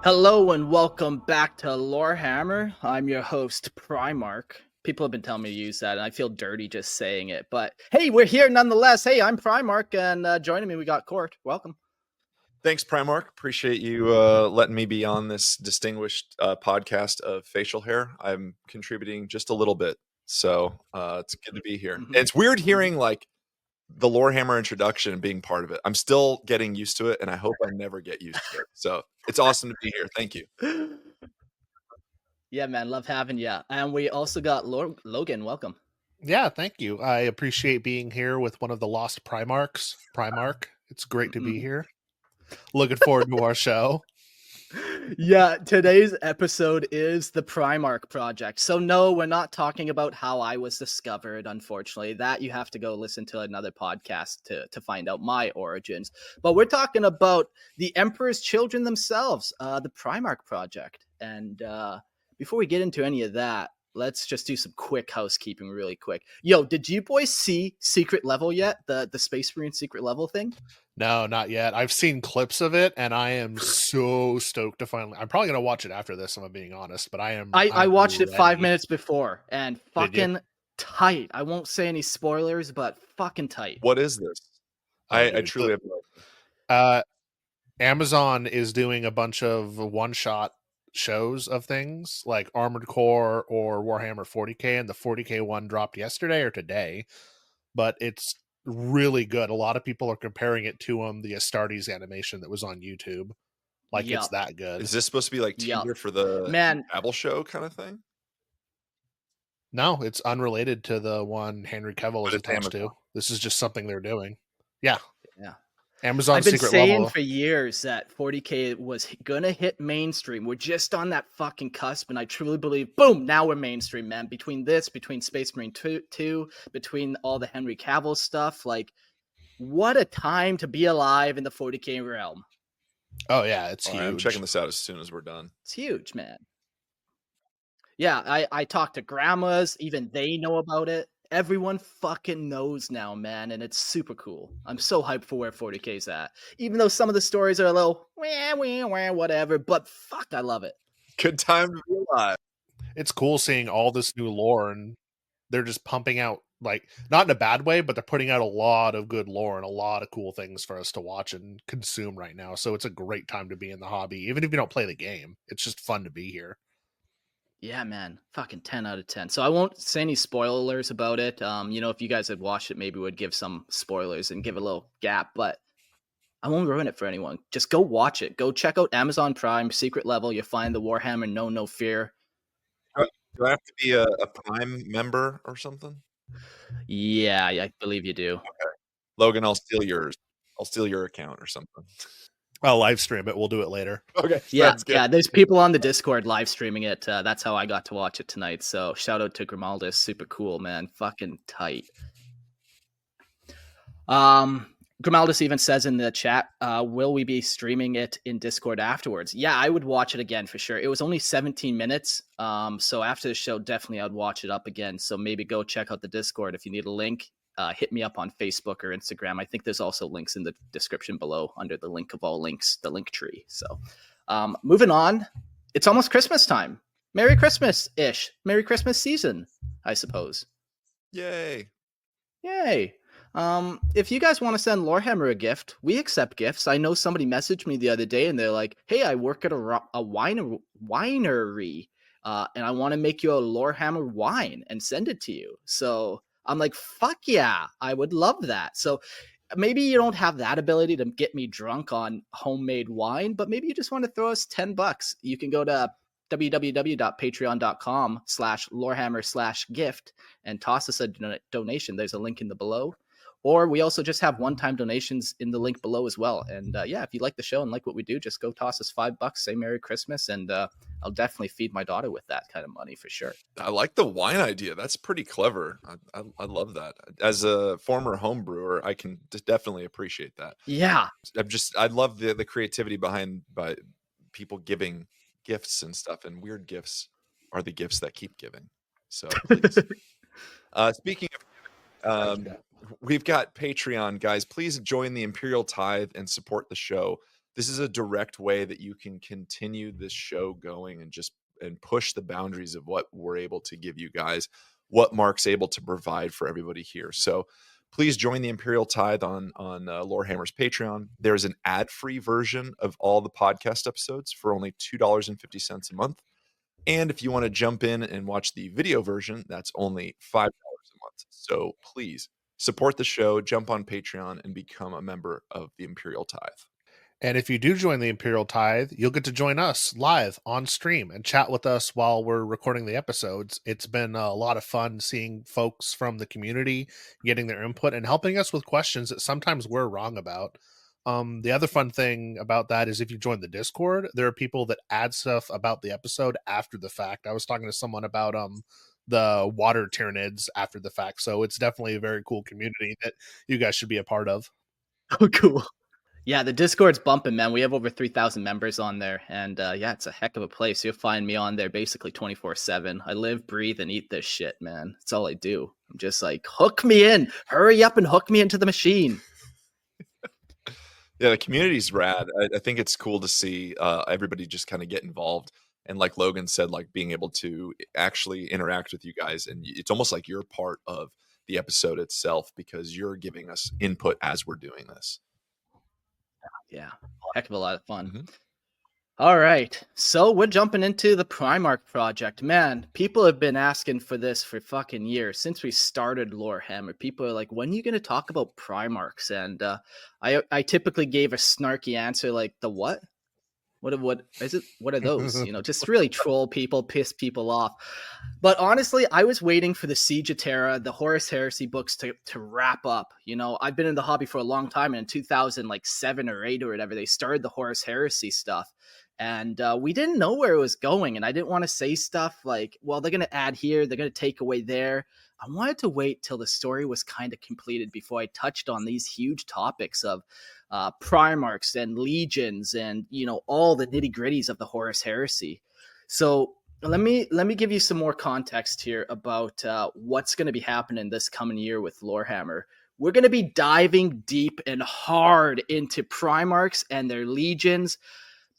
Hello and welcome back to Lorehammer. I'm your host, Primarch. People have been telling me to use that, and I feel dirty just saying it. But hey, we're here nonetheless. Hey, I'm Primarch, and joining me, we got Court. Welcome. Thanks, Primarch. Appreciate you letting me be on this distinguished podcast of facial hair. I'm contributing just a little bit, so it's good to be here. Mhm. And it's weird hearing like the Lorehammer introduction and being part of it. I'm still getting used to it, and I hope I never get used to it. So it's awesome to be here. Thank you. Yeah, man, love having you. And we also got Logan. Welcome. Yeah, thank you. I appreciate being here with one of the lost Primarchs. Primarch, it's great to be here. Looking forward to our show. Yeah, today's episode is the Primarch Project. So no, we're not talking about how I was discovered, unfortunately. That you have to go listen to another podcast to find out my origins. But we're talking about the Emperor's children themselves, the Primarch Project. And before we get into any of that, let's just do some quick housekeeping really quick. Yo, did you boys see Secret Level yet? The Space Marine Secret Level thing? No, not yet. I've seen clips of it, and I am so stoked to finally. I'm probably gonna watch it after this. If I'm being honest, but I watched it 5 ready. minutes before, and fucking tight. I won't say any spoilers, but fucking tight. What is this? I truly have. Amazon is doing a bunch of one-shot shows of things like Armored Core or Warhammer 40K, and the 40K one dropped yesterday or today, but it's really good. A lot of people are comparing it to the Astartes animation that was on YouTube. Like, it's Yup. that good. Is this supposed to be like Yup. teaser for the Man. Babel show kind of thing? No, it's unrelated to the one Henry Cavill is But it's attached to. Amazon. This is just something they're doing. Yeah. Yeah. Amazon I've been Secret saying Level. for years that 40K was gonna hit mainstream. We're just on that fucking cusp, and I truly believe, boom, now we're mainstream, man. Between this, between Space Marine 2, between all the Henry Cavill stuff, like, what a time to be alive in the 40K realm. Oh yeah, it's huge. I'm checking this out as soon as we're done. It's huge, man. Yeah, I talked to grandmas, even they know about it. Everyone fucking knows now, man, and it's super cool. I'm so hyped for where 40K's at. Even though some of the stories are a little whatever, but fuck, I love it. Good time to be alive. It's cool seeing all this new lore, and they're just pumping out, like, not in a bad way, but they're putting out a lot of good lore and a lot of cool things for us to watch and consume right now. So it's a great time to be in the hobby, even if you don't play the game. It's just fun to be here. Yeah, man, fucking 10 out of 10. So I won't say any spoilers about it. If you guys had watched it, maybe we'd give some spoilers and give a little gap, but I won't ruin it for anyone. Just go watch it. Go check out Amazon Prime, Secret Level. You'll find the Warhammer No Fear. Do I have to be a Prime member or something? Yeah, I believe you do. Okay. Logan, I'll steal yours. I'll steal your account or something. I'll live stream it. We'll do it later. Okay. Yeah, there's people on the Discord live streaming it. That's how I got to watch it tonight. So shout out to Grimaldus. Super cool, man. Fucking tight. Grimaldus even says in the chat, will we be streaming it in Discord afterwards? Yeah, I would watch it again for sure. It was only 17 minutes. So after the show, definitely I'd watch it up again. So maybe go check out the Discord. If you need a link, hit me up on Facebook or Instagram. I think there's also links in the description below under the link of all links, the link tree. So moving on, it's almost Christmas time. Merry Christmas-ish. Merry Christmas season, I suppose. Yay. If you guys want to send Lorehammer a gift, we accept gifts. I know somebody messaged me the other day and they're like, hey, I work at a winery and I want to make you a Lorehammer wine and send it to you. So I'm like, fuck yeah, I would love that. So maybe you don't have that ability to get me drunk on homemade wine, but maybe you just want to throw us $10. You can go to www.patreon.com/lorehammer/gift and toss us a donation. There's a link in the below. Or we also just have one-time donations in the link below as well. And if you like the show and like what we do, just go toss us $5, say Merry Christmas, and I'll definitely feed my daughter with that kind of money for sure. I like the wine idea. That's pretty clever. I love that. As a former home brewer, I can definitely appreciate that. Yeah. I love the creativity behind by people giving gifts and stuff, and weird gifts are the gifts that keep giving. So please. Speaking of we've got Patreon, guys. Please join the Imperial Tithe and support the show. this is a direct way that you can continue this show going and push the boundaries of what we're able to give you guys, what Mark's able to provide for everybody here. So please join the Imperial Tithe on Lorehammer's Patreon. There's an ad-free version of all the podcast episodes for only $2.50 a month. And if you want to jump in and watch the video version, that's only $5 a month. So please support the show, jump on Patreon, and become a member of the Imperial Tithe. And if you do join the Imperial Tithe, you'll get to join us live on stream and chat with us while we're recording the episodes. It's been a lot of fun seeing folks from the community getting their input and helping us with questions that sometimes we're wrong about. The other fun thing about that is if you join the Discord, there are people that add stuff about the episode after the fact. I was talking to someone about the water Tyranids after the fact, so it's definitely a very cool community that you guys should be a part of. Oh, cool. Yeah, the Discord's bumping, man. We have over 3,000 members on there, and yeah, it's a heck of a place. You'll find me on there basically 24/7. I live, breathe, and eat this shit, man. That's all I do. I'm just like, hook me in, hurry up and hook me into the machine. Yeah, the community's rad. I think it's cool to see everybody just kind of get involved. And like Logan said, like being able to actually interact with you guys. And it's almost like you're part of the episode itself because you're giving us input as we're doing this. Yeah, heck of a lot of fun. Mm-hmm. All right, so we're jumping into the Primarch Project. Man, people have been asking for this for fucking years. Since we started Lorehammer, people are like, when are you going to talk about Primarchs? And I typically gave a snarky answer like, the what? What is it? What are those? You know, just really troll people, piss people off. But honestly, I was waiting for the Siege of Terra, the Horus Heresy books to wrap up. You know, I've been in the hobby for a long time, and in 2007 or 8 or whatever, they started the Horus Heresy stuff. And we didn't know where it was going, and I didn't want to say stuff like, well, they're going to add here, they're going to take away there. I wanted to wait till the story was kind of completed before I touched on these huge topics of Primarchs and legions and, you know, all the nitty gritties of the Horus Heresy. So let me give you some more context here about what's going to be happening this coming year with Lorehammer. We're going to be diving deep and hard into Primarchs and their legions.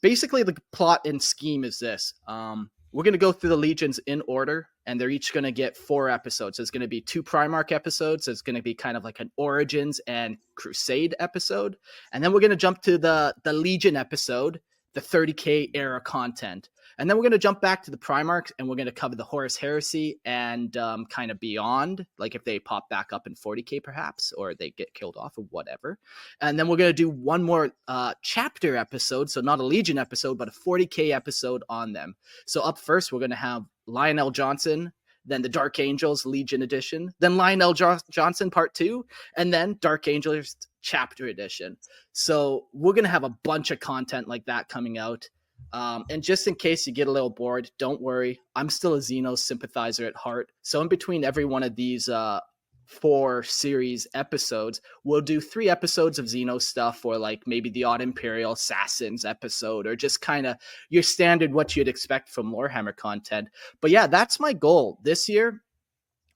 Basically, the plot and scheme is this. We're going to go through the legions in order, and they're each going to get 4 episodes. There's going to be 2 Primarch episodes. It's going to be kind of like an Origins and Crusade episode. And then we're going to jump to the Legion episode, the 30K era content. And then we're going to jump back to the Primarchs, and we're going to cover the Horus Heresy and kind of beyond, like if they pop back up in 40K perhaps, or they get killed off or whatever. And then we're going to do one more chapter episode, so not a Legion episode, but a 40K episode on them. So up first, we're going to have Lionel Johnson, then the Dark Angels Legion Edition, then Lionel Johnson Part 2, and then Dark Angels Chapter Edition. So we're going to have a bunch of content like that coming out. And just in case you get a little bored, don't worry. I'm still a Xenos sympathizer at heart. So in between every one of these 4 series episodes, we'll do 3 episodes of Xenos stuff, or like maybe the Odd Imperial Assassins episode, or just kind of your standard what you'd expect from Lorehammer content. But yeah, that's my goal this year.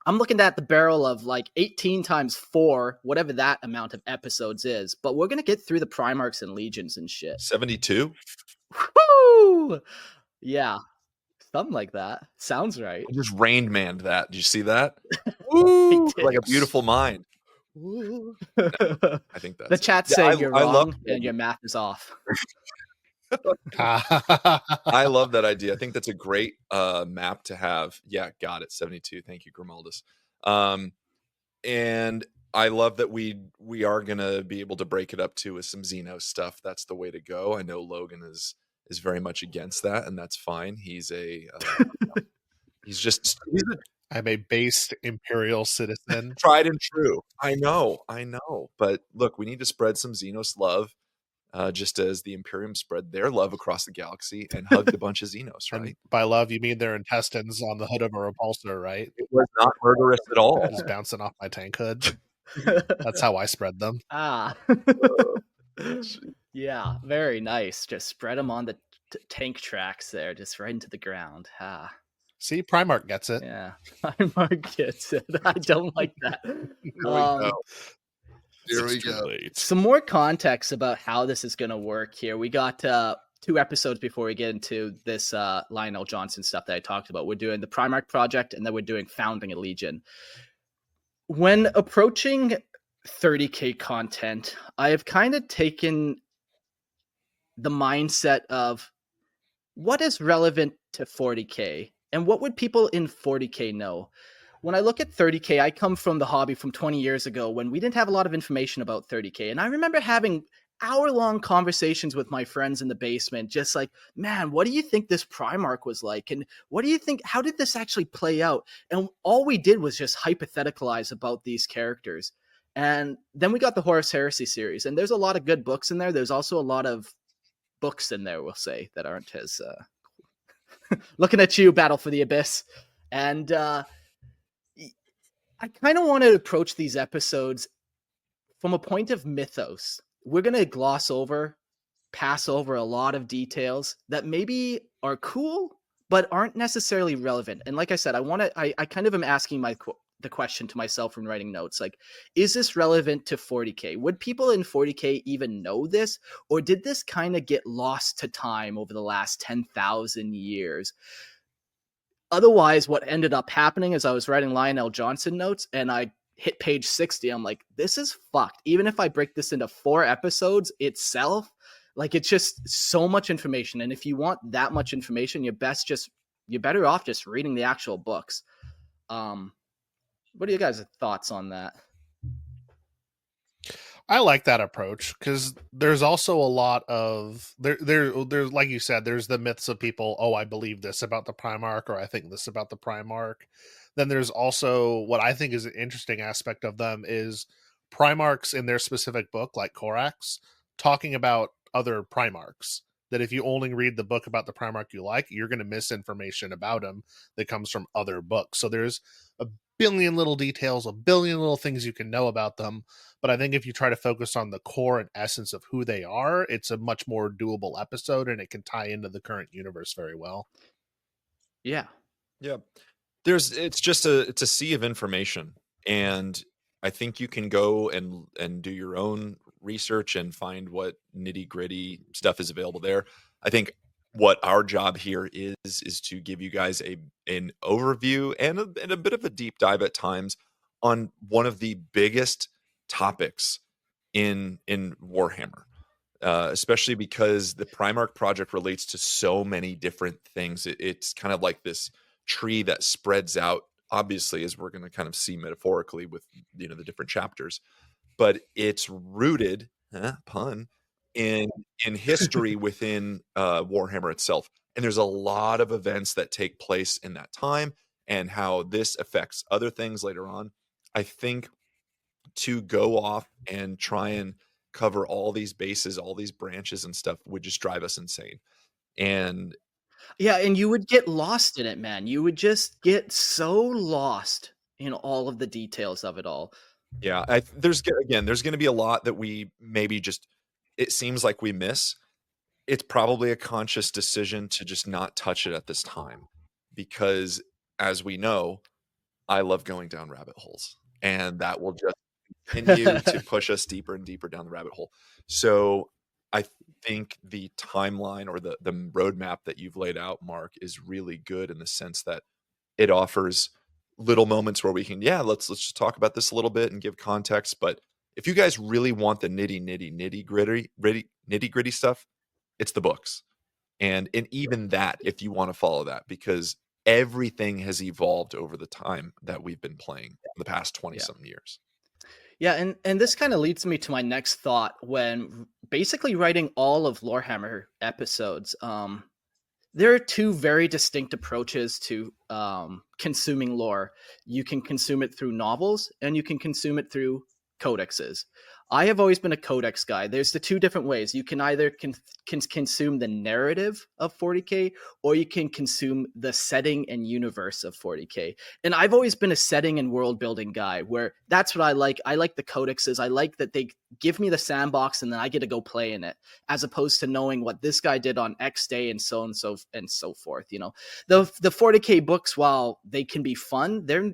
I'm looking at the barrel of like 18 times 4, whatever that amount of episodes is. But we're going to get through the Primarchs and Legions and shit. 72? Woo! Yeah, something like that. Sounds right. I just Rain Manned that. Did you see that? Woo! Like a beautiful mind. I think that's the chat's saying you're wrong love and your math is off. I love that idea. I think that's a great map to have. Yeah, got it. 72. Thank you, Grimaldus. And I love that we are gonna be able to break it up too with some Xenos stuff. That's the way to go. I know Logan is very much against that, and that's fine. He's I'm a based Imperial citizen. Tried and true. I know. But look, we need to spread some Xenos love, just as the Imperium spread their love across the galaxy and hugged a bunch of Xenos, right? And by love, you mean their intestines on the hood of a repulsor, right? It was not murderous at all. Just bouncing off my tank hood. That's how I spread them. Yeah, very nice. Just spread them on the tank tracks there, just right into the ground. See, Primarch gets it. Yeah, Primarch gets it. I don't like that. Here It's we too go. late. Some more context about how this is going to work here. We got 2 episodes before we get into this Lionel Johnson stuff that I talked about. We're doing the Primarch Project, and then we're doing Founding a Legion. When approaching 30K content, I have kind of taken the mindset of what is relevant to 40K and what would people in 40K know? When I look at 30K, I come from the hobby from 20 years ago when we didn't have a lot of information about 30K. And I remember having hour-long conversations with my friends in the basement, just like, man, what do you think this Primarch was like? And what do you think, how did this actually play out? And all we did was just hypotheticalize about these characters. And then we got the Horus Heresy series, and there's a lot of good books in there. There's also a lot of books in there, we'll say, that aren't as looking at you, Battle for the Abyss. And I kind of want to approach these episodes from a point of mythos. We're going to pass over a lot of details that maybe are cool, but aren't necessarily relevant. And like I said, I kind of am asking the question to myself when writing notes, like, is this relevant to 40K? Would people in 40K even know this? Or did this kind of get lost to time over the last 10,000 years? Otherwise, what ended up happening is I was writing Lionel Johnson notes and I hit page 60. I'm like, this is fucked. Even if I break this into 4 episodes itself, like, it's just so much information. And if you want that much information, you're better off just reading the actual books. What are you guys' thoughts on that? I like that approach because there's also a lot of there's like you said, there's the myths of people. Oh, I believe this about the Primarch, or I think this about the Primarch. Then there's also what I think is an interesting aspect of them is Primarchs in their specific book, like Corax, talking about other Primarchs. That if you only read the book about the Primarch you like, you're going to miss information about him that comes from other books. So there's a billion little details, a billion little things you can know about them. But I think if you try to focus on the core and essence of who they are, it's a much more doable episode and it can tie into the current universe very well. Yeah. Yeah. It's a sea of information. And I think you can go and do your own research and find what nitty-gritty stuff is available there. I think what our job here is to give you guys an overview and a bit of a deep dive at times on one of the biggest topics in Warhammer. Especially because the Primarch Project relates to so many different things. It's kind of like this tree that spreads out, obviously, as we're going to kind of see metaphorically with the different chapters, but it's rooted, pun, in history within Warhammer itself. And there's a lot of events that take place in that time and how this affects other things later on. I think to go off and try and cover all these bases, all these branches and stuff would just drive us insane. And Yeah, and you would get lost in it, man. You would just get so lost in all of the details of it all. yeah, there's going to be a lot that we maybe just, it seems like we miss. It's probably a conscious decision to just not touch it at this time because, as we know, I love going down rabbit holes, and that will just continue to push us deeper and deeper down the rabbit hole. So I think the timeline or the roadmap that you've laid out, Mark, is really good in the sense that it offers little moments where we can, let's just talk about this a little bit and give context. But if you guys really want the nitty gritty stuff, it's the books. And even that, if you want to follow that, because everything has evolved over the time that we've been playing the past 20 something years. Yeah, and this kind of leads me to my next thought when basically writing all of Lorehammer episodes. There are 2 very distinct approaches to consuming lore. You can consume it through novels, and you can consume it through codexes. I have always been a codex guy. There's the 2 different ways. You can either consume the narrative of 40K, or you can consume the setting and universe of 40K. And I've always been a setting and world building guy, where that's what I like. I like the codexes. I like that they give me the sandbox and then I get to go play in it, as opposed to knowing what this guy did on X day and so forth. The 40K books, while they can be fun, they're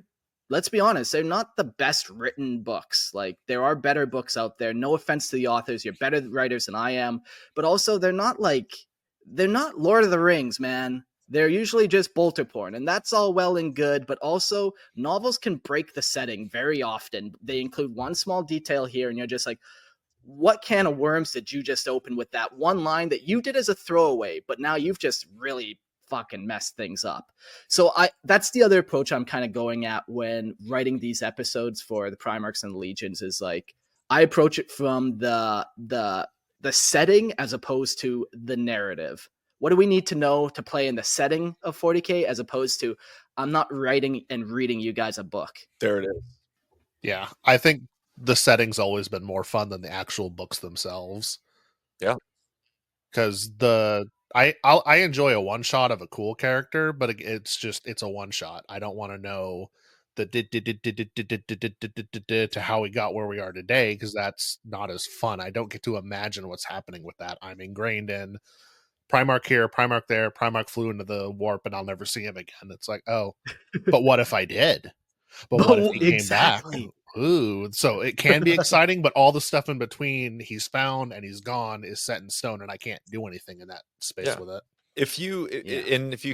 let's be honest, they're not the best written books. Like, there are better books out there. No offense to the authors, you're better writers than I am, but also they're not Lord of the Rings, man. They're usually just bolter porn, and that's all well and good, but also novels can break the setting very often. They include one small detail here, and you're just like, what can of worms did you just open with that one line that you did as a throwaway, but now you've just really fucking messed things up. So that's the other approach I'm kind of going at when writing these episodes for the Primarchs and the Legions, is like, I approach it from the setting as opposed to the narrative. What do we need to know to play in the setting of 40K, as opposed to, I'm not writing and reading you guys a book. There it is. Yeah, I think the setting's always been more fun than the actual books themselves. Yeah, because I enjoy a one shot of a cool character, but it's a one shot. I don't want to know the to how we got where we are today, because that's not as fun. I don't get to imagine what's happening with that. I'm ingrained in Primarch here, Primarch there. Primarch flew into the warp, and I'll never see him again. It's like, oh, but what if I did? But what if he came back? Ooh, so it can be exciting, but all the stuff in between, he's found and he's gone, is set in stone, and I can't do anything in that space with it. If you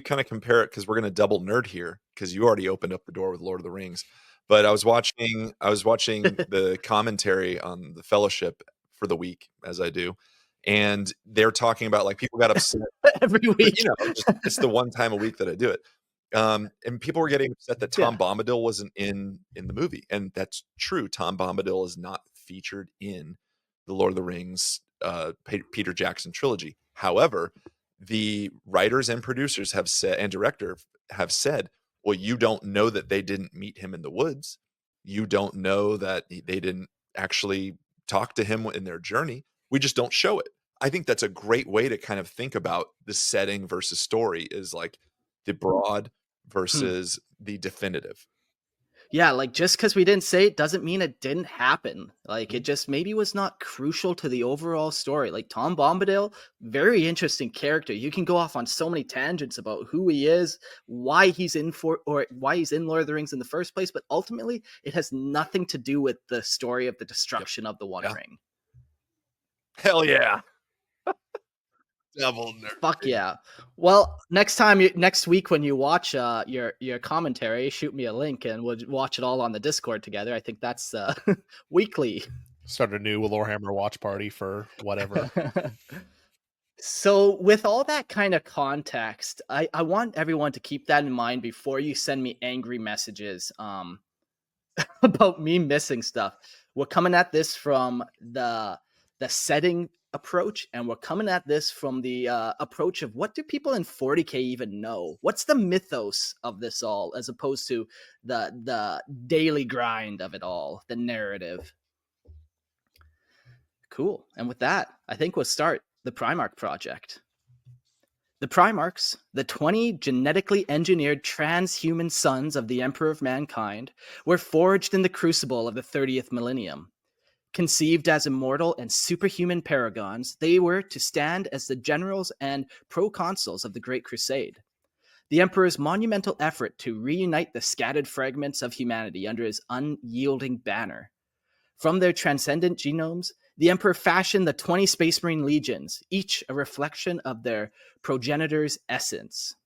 kind of compare it, because we're going to double nerd here, because you already opened up the door with Lord of the Rings, but I was watching the commentary on the Fellowship for the week, as I do, and they're talking about, like, people got upset every week. It's the one time a week that I do it. And people were getting upset that Tom Bombadil wasn't in the movie, and that's true. Tom Bombadil is not featured in the Lord of the Rings Peter Jackson trilogy. However, the writers and producers have said, and director have said, well, you don't know that they didn't meet him in the woods. You don't know that they didn't actually talk to him in their journey. We just don't show it. I think that's a great way to kind of think about the setting versus story, is like the broad versus the definitive. Yeah, like, just because we didn't say it doesn't mean it didn't happen. Like, it just maybe was not crucial to the overall story. Like, Tom Bombadil, very interesting character. You can go off on so many tangents about who he is, why he's in Lord of the Rings in the first place, but ultimately it has nothing to do with the story of the destruction of the One Ring. Hell yeah. Double nerd. Fuck yeah. Well, next week when you watch your commentary, shoot me a link and we'll watch it all on the Discord together. I think that's weekly. Start a new Warhammer watch party for whatever. So with all that kind of context, I want everyone to keep that in mind before you send me angry messages about me missing stuff. We're coming at this from the setting approach, and we're coming at this from the approach of, what do people in 40K even know? What's the mythos of this all, as opposed to the daily grind of it all, the narrative. Cool. And with that, I think we'll start the Primarch Project. The Primarchs, the 20 genetically engineered transhuman sons of the Emperor of Mankind, were forged in the crucible of the 30th millennium. Conceived as immortal and superhuman paragons, they were to stand as the generals and proconsuls of the Great Crusade, the Emperor's monumental effort to reunite the scattered fragments of humanity under his unyielding banner. From their transcendent genomes, the Emperor fashioned the 20 Space Marine legions, each a reflection of their progenitor's essence.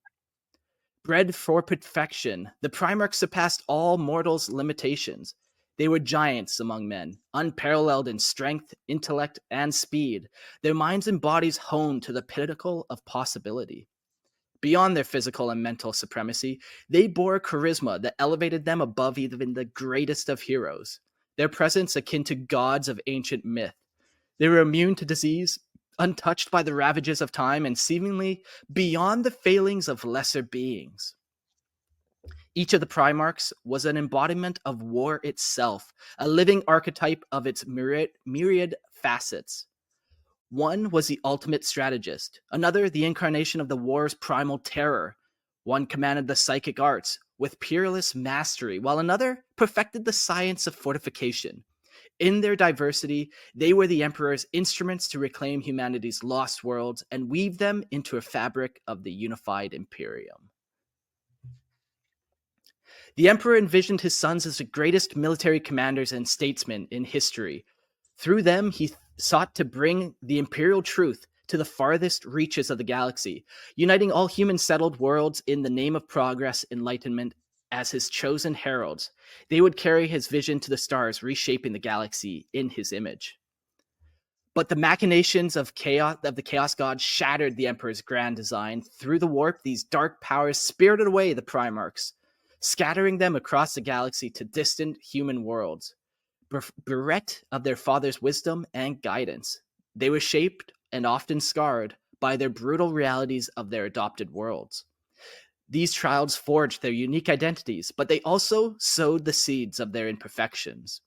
Bred for perfection, the Primarchs surpassed all mortals' limitations. They were giants among men, unparalleled in strength, intellect, and speed, their minds and bodies honed to the pinnacle of possibility. Beyond their physical and mental supremacy, they bore charisma that elevated them above even the greatest of heroes, their presence akin to gods of ancient myth. They were immune to disease, untouched by the ravages of time, and seemingly beyond the failings of lesser beings. Each of the Primarchs was an embodiment of war itself, a living archetype of its myriad facets. One was the ultimate strategist, another the incarnation of the war's primal terror. One commanded the psychic arts with peerless mastery, while another perfected the science of fortification. In their diversity, they were the Emperor's instruments to reclaim humanity's lost worlds and weave them into a fabric of the unified Imperium. The Emperor envisioned his sons as the greatest military commanders and statesmen in history. Through them, he sought to bring the imperial truth to the farthest reaches of the galaxy, uniting all human settled worlds in the name of progress, enlightenment, as his chosen heralds. They would carry his vision to the stars, reshaping the galaxy in his image. But the machinations of the Chaos God shattered the Emperor's grand design. Through the warp, these dark powers spirited away the Primarchs, scattering them across the galaxy to distant human worlds, bereft of their father's wisdom and guidance. They were shaped and often scarred by their brutal realities of their adopted worlds. These trials forged their unique identities, but they also sowed the seeds of their imperfections.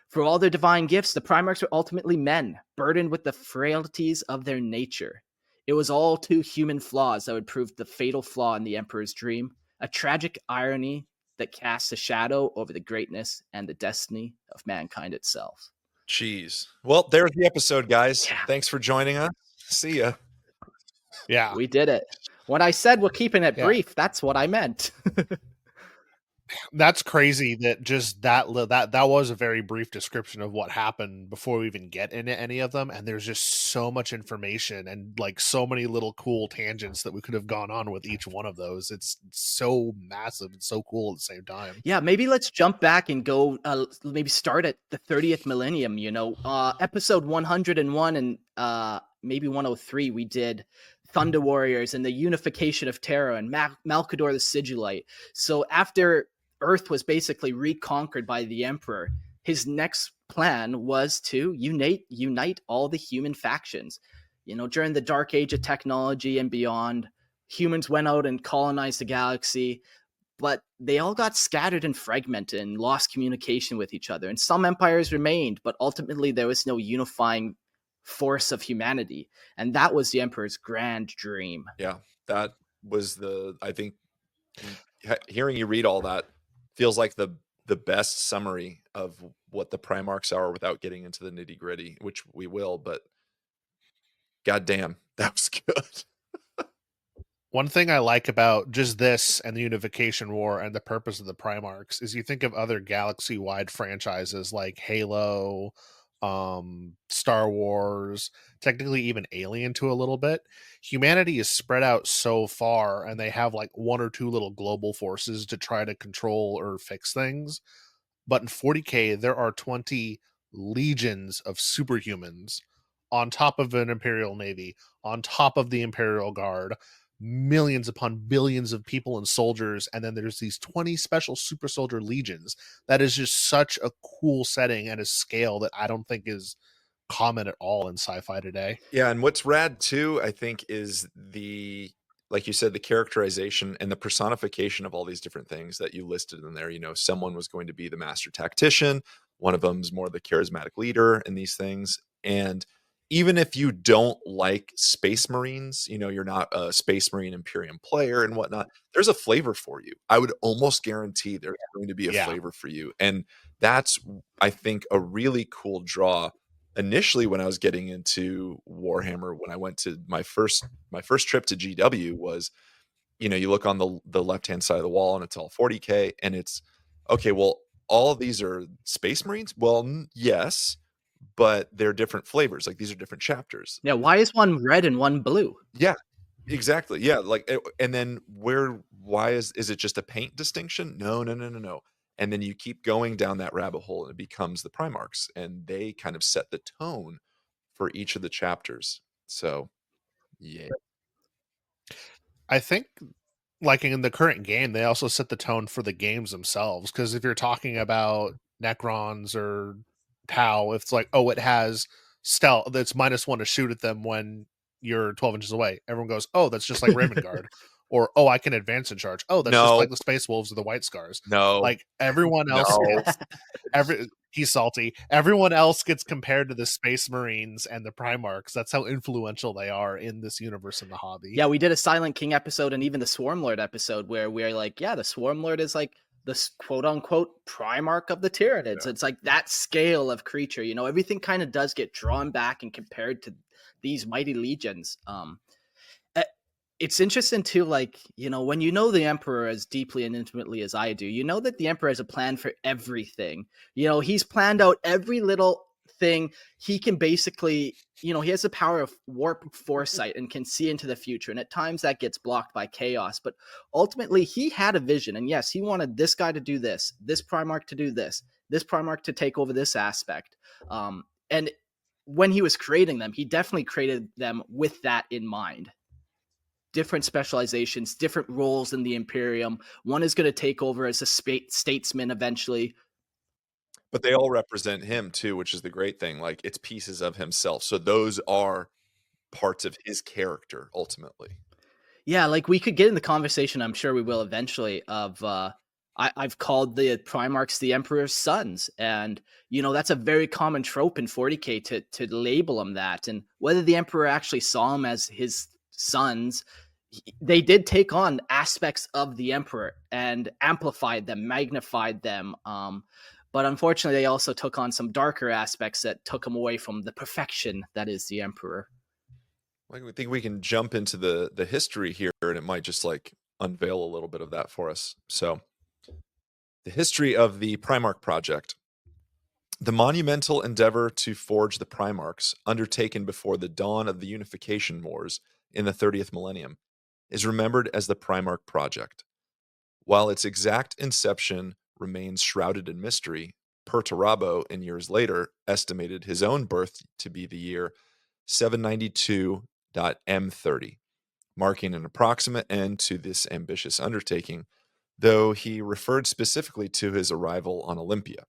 For all their divine gifts, the Primarchs were ultimately men, burdened with the frailties of their nature. It was all too human flaws that would prove the fatal flaw in the Emperor's dream, a tragic irony that casts a shadow over the greatness and the destiny of mankind itself. Jeez. Well, there's the episode, guys. Yeah. Thanks for joining us. See ya. Yeah. We did it. When I said we're keeping it Yeah. brief, that's what I meant. That's crazy that just that was a very brief description of what happened before we even get into any of them, and there's just so much information and like so many little cool tangents that we could have gone on with each one of those. It's so massive and so cool at the same time. Yeah, maybe let's jump back and go maybe start at the 30th millennium, episode 101 and maybe 103 we did Thunder Warriors and the unification of Terra and Malkador the Sigillite. So after Earth was basically reconquered by the Emperor, his next plan was to unite all the human factions. During the Dark Age of technology and beyond, humans went out and colonized the galaxy, but they all got scattered and fragmented and lost communication with each other. And some empires remained, but ultimately there was no unifying force of humanity. And that was the Emperor's grand dream. Yeah, that was I think hearing you read all that feels like the best summary of what the Primarchs are without getting into the nitty gritty, which we will, but goddamn, that was good. One thing I like about just this and the Unification War and the purpose of the Primarchs is you think of other galaxy-wide franchises like Halo, Star Wars, technically even Alien to a little bit. Humanity is spread out so far, and they have like one or two little global forces to try to control or fix things. But in 40K, there are 20 legions of superhumans on top of an Imperial Navy, on top of the Imperial Guard, millions upon billions of people and soldiers, and then there's these 20 special super soldier legions. That is just such a cool setting and a scale that I don't think is common at all in sci-fi today. Yeah, and what's rad too, I think, is like you said, the characterization and the personification of all these different things that you listed in there. Someone was going to be the master tactician, one of them's more the charismatic leader in these things. And even if you don't like Space Marines, you're not a Space Marine Imperium player and whatnot, there's a flavor for you. I would almost guarantee there's going to be a flavor for you. And that's, I think, a really cool draw. Initially, when I was getting into Warhammer, when I went to my first trip to GW was, you look on the left-hand side of the wall and it's all 40K and it's, okay, well, all of these are Space Marines? Well, yes, but they're different flavors. Like these are different chapters. Yeah, why is one red and one blue? Yeah, exactly. Yeah, like, and then why is it just a paint distinction? No. And then you keep going down that rabbit hole and it becomes the Primarchs, and they kind of set the tone for each of the chapters. So, yeah. I think like in the current game, they also set the tone for the games themselves. Because if you're talking about Necrons or Tau, it's like, oh, it has stealth that's -1 to shoot at them when you're 12 inches away. Everyone goes, oh, that's just like Raven Guard. Or, oh, I can advance and charge. Oh, that's just like the Space Wolves or the White Scars. No. Like everyone else gets he's salty. Everyone else gets compared to the Space Marines and the Primarchs. That's how influential they are in this universe and the hobby. Yeah, we did a Silent King episode and even the Swarmlord episode where we're like, yeah, the Swarmlord is like the quote unquote Primarch of the Tyranids. Yeah. It's like that scale of creature, everything kind of does get drawn back and compared to these mighty legions. it's interesting too, like, when you know the Emperor as deeply and intimately as I do, you know that the Emperor has a plan for everything. He's planned out every little thing. He can basically, he has the power of warp foresight and can see into the future. And at times that gets blocked by chaos. But ultimately, he had a vision. And yes, he wanted this guy to do this Primarch to do this Primarch to take over this aspect. And when he was creating them, he definitely created them with that in mind. Different specializations, different roles in the Imperium. One is going to take over as a statesman eventually. But they all represent him too, which is the great thing. Like, it's pieces of himself. So those are parts of his character ultimately. Yeah, like we could get in the conversation, I'm sure we will eventually, of I've called the Primarchs the Emperor's sons. And, that's a very common trope in 40K to label them that. And whether the Emperor actually saw them as his sons, they did take on aspects of the Emperor and amplified them, magnified them. But unfortunately, they also took on some darker aspects that took them away from the perfection that is the Emperor. Like, we think we can jump into the history here, and it might just like unveil a little bit of that for us. So, the history of the Primarch Project. The monumental endeavor to forge the Primarchs, undertaken before the dawn of the Unification Wars in the 30th millennium, is remembered as the Primarch Project. While its exact inception remains shrouded in mystery, Perturabo, in years later, estimated his own birth to be the year 792.M30, marking an approximate end to this ambitious undertaking, though he referred specifically to his arrival on Olympia.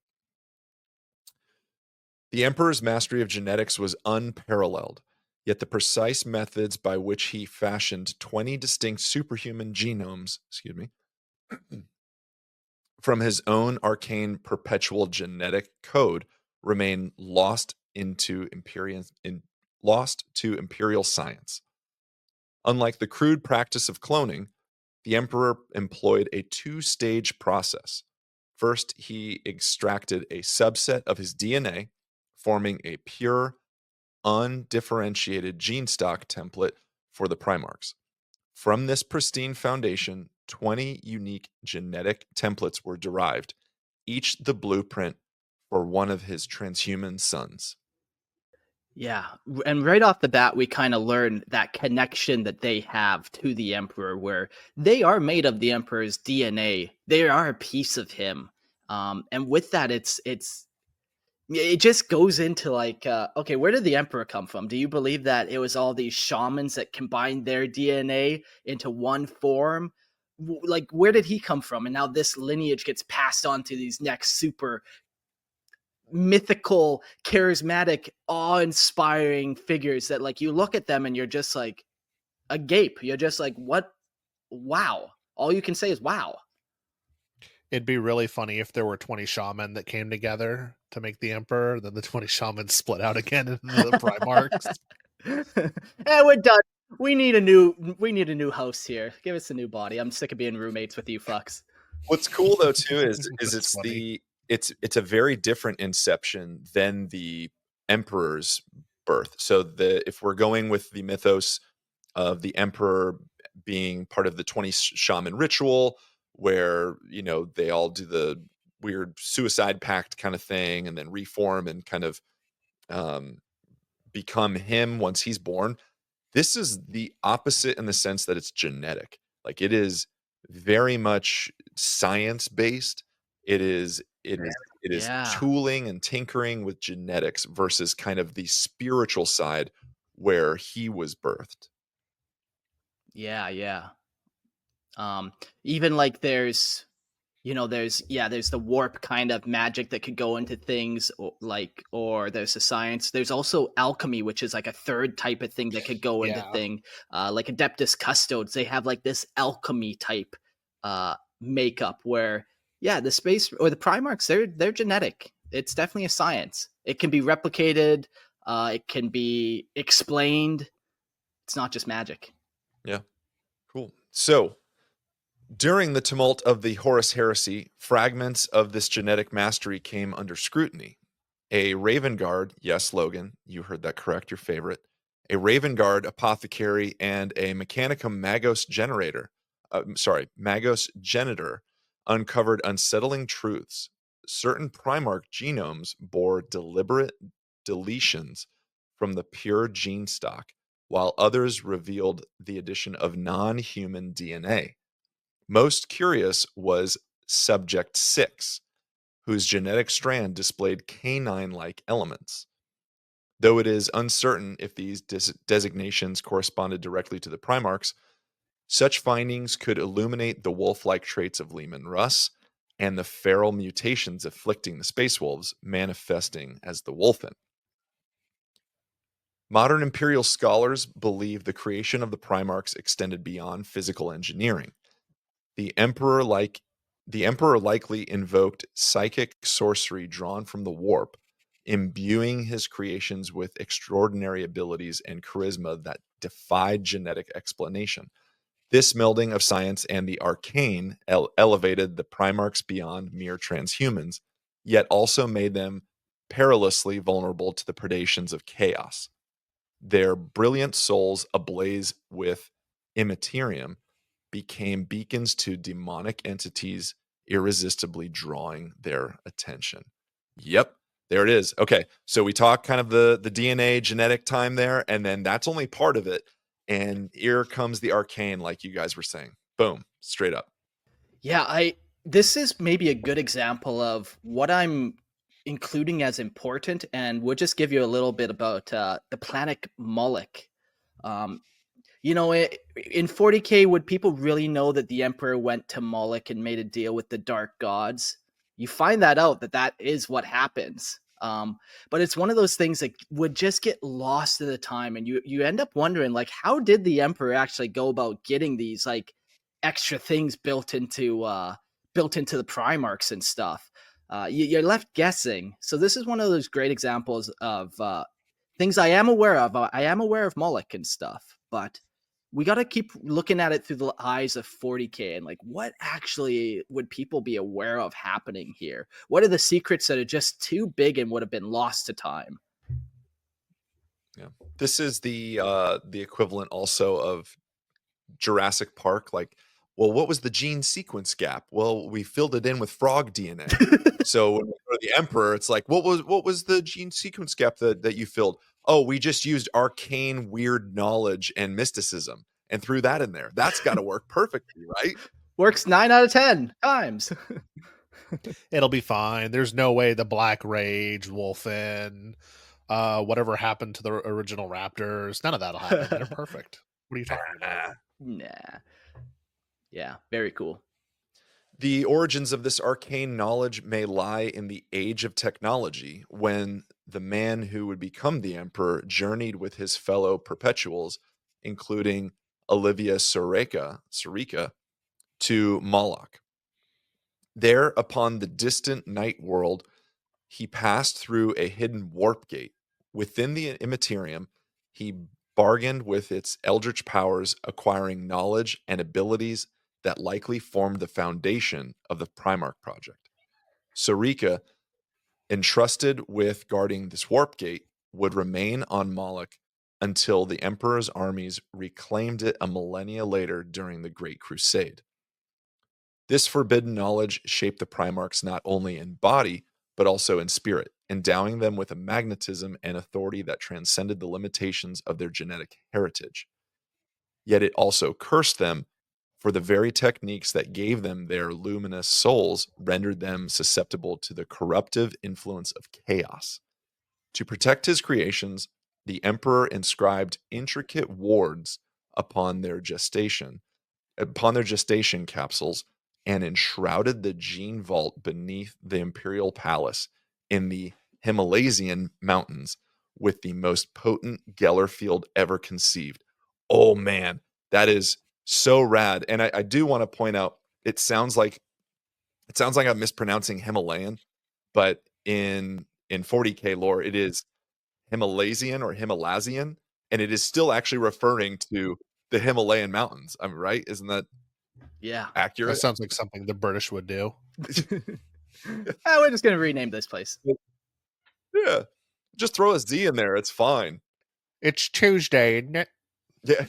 The Emperor's mastery of genetics was unparalleled, yet the precise methods by which he fashioned 20 distinct superhuman genomes, from his own arcane perpetual genetic code remain lost to imperial science. Unlike the crude practice of cloning, the Emperor employed a two-stage process. First, he extracted a subset of his DNA, forming a pure, undifferentiated gene stock template for the Primarchs. From this pristine foundation, 20 unique genetic templates were derived, each the blueprint for one of his transhuman sons. Yeah, and right off the bat, we kind of learn that connection that they have to the Emperor, where they are made of the Emperor's DNA. They are a piece of him, and with that, it just goes into like, okay, where did the Emperor come from? Do you believe that it was all these shamans that combined their DNA into one form? Like, where did he come from? And now this lineage gets passed on to these next super mythical, charismatic, awe-inspiring figures that, like, you look at them and you're just like agape. You're just like, what? Wow. All you can say is wow. It'd be really funny if there were 20 shaman that came together to make the Emperor, then the 20 shamans split out again into the Primarchs. We're done. We need a new host here. Give us a new body. I'm sick of being roommates with you fucks. What's cool though too is That's funny. it's a very different inception than the Emperor's birth. So if we're going with the mythos of the Emperor being part of the 20 shaman ritual, where they all do the weird suicide pact kind of thing and then reform and kind of become him once he's born. This is the opposite in the sense that it's genetic. Like, it is very much science based. It is Yeah. tooling and tinkering with genetics versus kind of the spiritual side where he was birthed. Yeah. Even like there's the warp kind of magic that could go into things, or there's the science. There's also alchemy, which is like a third type of thing that could go into thing. Like Adeptus Custodes, they have like this alchemy type makeup where, the space or the Primarchs, they're genetic. It's definitely a science. It can be replicated. It can be explained. It's not just magic. Yeah. Cool. So, during the tumult of the Horus Heresy, fragments of this genetic mastery came under scrutiny. A Raven Guard, yes, Logan, you heard that correct, your favorite, a Raven Guard apothecary, and a Mechanicum Magos generator. Magos genitor uncovered unsettling truths. Certain Primarch genomes bore deliberate deletions from the pure gene stock, while others revealed the addition of non-human DNA. Most curious was Subject 6, whose genetic strand displayed canine-like elements. Though it is uncertain if these designations corresponded directly to the Primarchs, such findings could illuminate the wolf-like traits of Leman Russ and the feral mutations afflicting the Space Wolves, manifesting as the Wolfen. Modern Imperial scholars believe the creation of the Primarchs extended beyond physical engineering. The Emperor likely invoked psychic sorcery drawn from the warp, imbuing his creations with extraordinary abilities and charisma that defied genetic explanation. This melding of science and the arcane elevated the Primarchs beyond mere transhumans, yet also made them perilously vulnerable to the predations of chaos. Their brilliant souls, ablaze with immaterium, became beacons to demonic entities, irresistibly drawing their attention. Yep, there it is. Okay, so we talk kind of the DNA genetic time there, and then that's only part of it. And here comes the arcane, like you guys were saying. Boom, straight up. Yeah, this is maybe a good example of what I'm including as important, and we'll just give you a little bit about the planet Moloch. Um, in 40K, would people really know that the Emperor went to Moloch and made a deal with the dark gods? You find that out that is what happens. But it's one of those things that would just get lost at the time, and you end up wondering, like, how did the Emperor actually go about getting these like extra things built into the Primarchs and stuff? You're left guessing. So this is one of those great examples of things I am aware of. I am aware of Moloch and stuff, but we got to keep looking at it through the eyes of 40K and like, what actually would people be aware of happening here? What are the secrets that are just too big and would have been lost to time? Yeah, this is the equivalent also of Jurassic Park. Like, well, what was the gene sequence gap? Well, we filled it in with frog DNA. So when we go to the Emperor, it's like, what was the gene sequence gap that you filled? Oh, we just used arcane weird knowledge and mysticism and threw that in there. That's got to work perfectly, right? Works 9 out of 10 times. It'll be fine. There's no way the Black Rage, Wolfen, whatever happened to the original Raptors, none of that'll happen. They're perfect. What are you talking about? Nah. Yeah, very cool. The origins of this arcane knowledge may lie in the age of technology, when the man who would become the Emperor journeyed with his fellow perpetuals, including Olivia Soreka, to Moloch. There, upon the distant night world, he passed through a hidden warp gate. Within the Immaterium, he bargained with its eldritch powers, acquiring knowledge and abilities that likely formed the foundation of the Primarch Project. Sarika, entrusted with guarding this warp gate, would remain on Moloch until the Emperor's armies reclaimed it a millennia later during the Great Crusade. This forbidden knowledge shaped the Primarchs not only in body, but also in spirit, endowing them with a magnetism and authority that transcended the limitations of their genetic heritage. Yet it also cursed them, for the very techniques that gave them their luminous souls rendered them susceptible to the corruptive influence of chaos. To protect his creations, the Emperor inscribed intricate wards upon their gestation capsules, and enshrouded the gene vault beneath the Imperial Palace in the Himalayan mountains with the most potent Geller field ever conceived. Oh man, that is so rad. And I do want to point out, it sounds like I'm mispronouncing Himalayan, but in 40K lore, it is Himalayan or Himalayan, and it is still actually referring to the Himalayan mountains. I'm right. Isn't that Yeah. That accurate? sounds like something the British would do. We're just going to rename this place. Yeah. Just throw a Z in there. It's fine. It's Tuesday, isn't it? Yeah.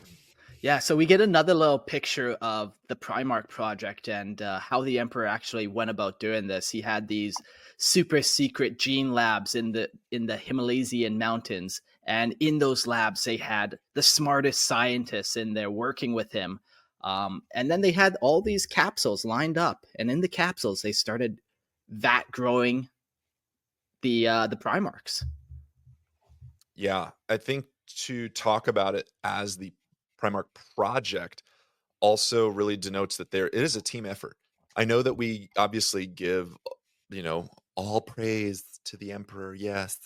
Yeah, so we get another little picture of the Primarch Project and how the Emperor actually went about doing this. He had these super secret gene labs in the Himalayan mountains, and in those labs they had the smartest scientists in there working with him. And then they had all these capsules lined up, and in the capsules they started vat growing the Primarchs. Yeah, I think to talk about it as the Primarch Project also really denotes that there it is a team effort. I know that we obviously give, you know, all praise to the emperor, yes,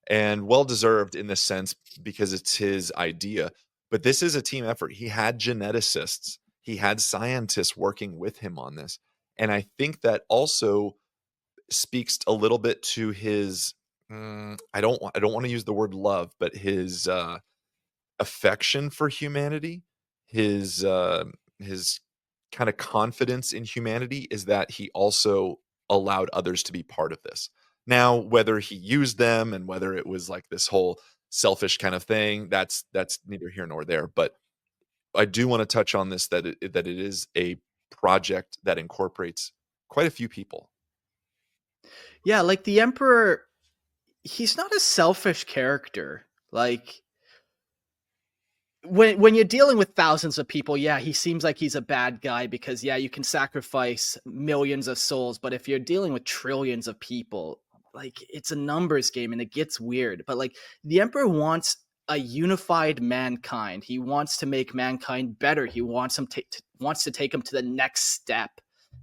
and well deserved in this sense because it's his idea. But this is a team effort. He had geneticists, he had scientists working with him on this, and I think that also speaks a little bit to his. I don't want to use the word love, but his affection for humanity, his kind of confidence in humanity is that he also allowed others to be part of this. Now, whether he used them and whether it was like this whole selfish kind of thing, that's neither here nor there. But I do want to touch on this that it is a project that incorporates quite a few people. Yeah, like the Emperor, he's not a selfish character. Like when you're dealing with thousands of people, yeah, he seems like he's a bad guy because yeah, you can sacrifice millions of souls, but if you're dealing with trillions of people, like it's a numbers game and it gets weird. But like the Emperor wants a unified mankind. He wants to make mankind better. He wants wants to take them to the next step.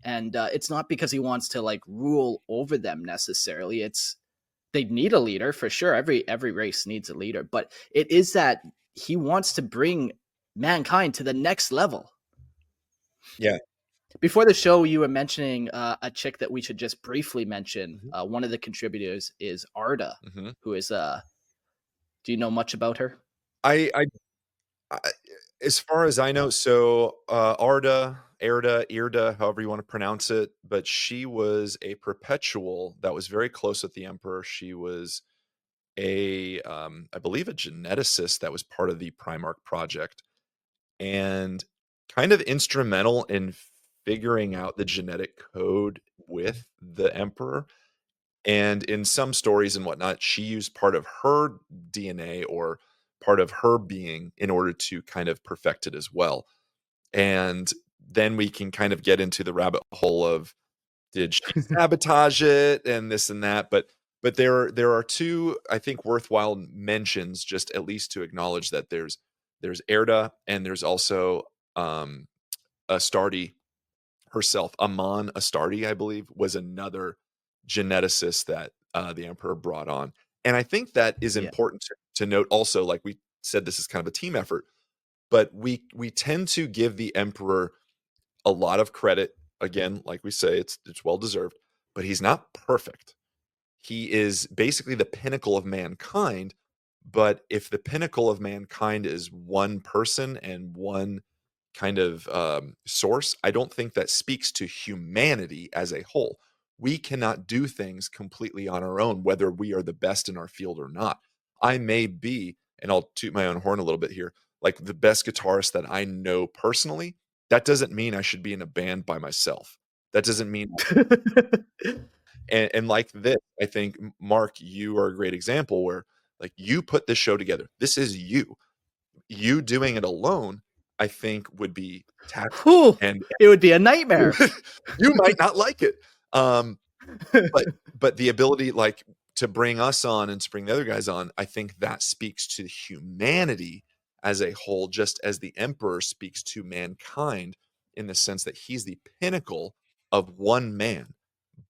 And it's not because he wants to like rule over them necessarily. It's they need a leader for sure. Every race needs a leader, but it is that he wants to bring mankind to the next level. Yeah. Before the show, you were mentioning a chick that we should just briefly mention. Mhm. One of the contributors is Arda, Mhm. who is do you know much about her? I as far as I know, so, Erda, however you wanna pronounce it, but she was a perpetual that was very close with the emperor. She was I believe a geneticist that was part of the Primarch Project, and kind of instrumental in figuring out the genetic code with the emperor, and in some stories and whatnot, she used part of her DNA or part of her being in order to kind of perfect it as well. And then we can kind of get into the rabbit hole of did she sabotage it and this and that, but there are two I think worthwhile mentions just at least to acknowledge that there's Erda and there's also Astarte herself. Amon Astarte, I believe, was another geneticist that the emperor brought on. And I think that is Yeah. important to note also, like we said, this is kind of a team effort, but we tend to give the emperor a lot of credit. Again, like we say, it's well deserved, but he's not perfect. He is basically the pinnacle of mankind. But if the pinnacle of mankind is one person and one kind of source, I don't think that speaks to humanity as a whole. We cannot do things completely on our own, whether we are the best in our field or not. I may be, and I'll toot my own horn a little bit here, like the best guitarist that I know personally. That doesn't mean I should be in a band by myself. That doesn't mean and like this, I think Mark, you are a great example where like you put this show together. This is you. You doing it alone, I think would be taxing, Whew, and it would be a nightmare. you might not like it. Um, but the ability, like, to bring us on and to bring the other guys on, I think that speaks to humanity as a whole, just as the Emperor speaks to mankind in the sense that he's the pinnacle of one man,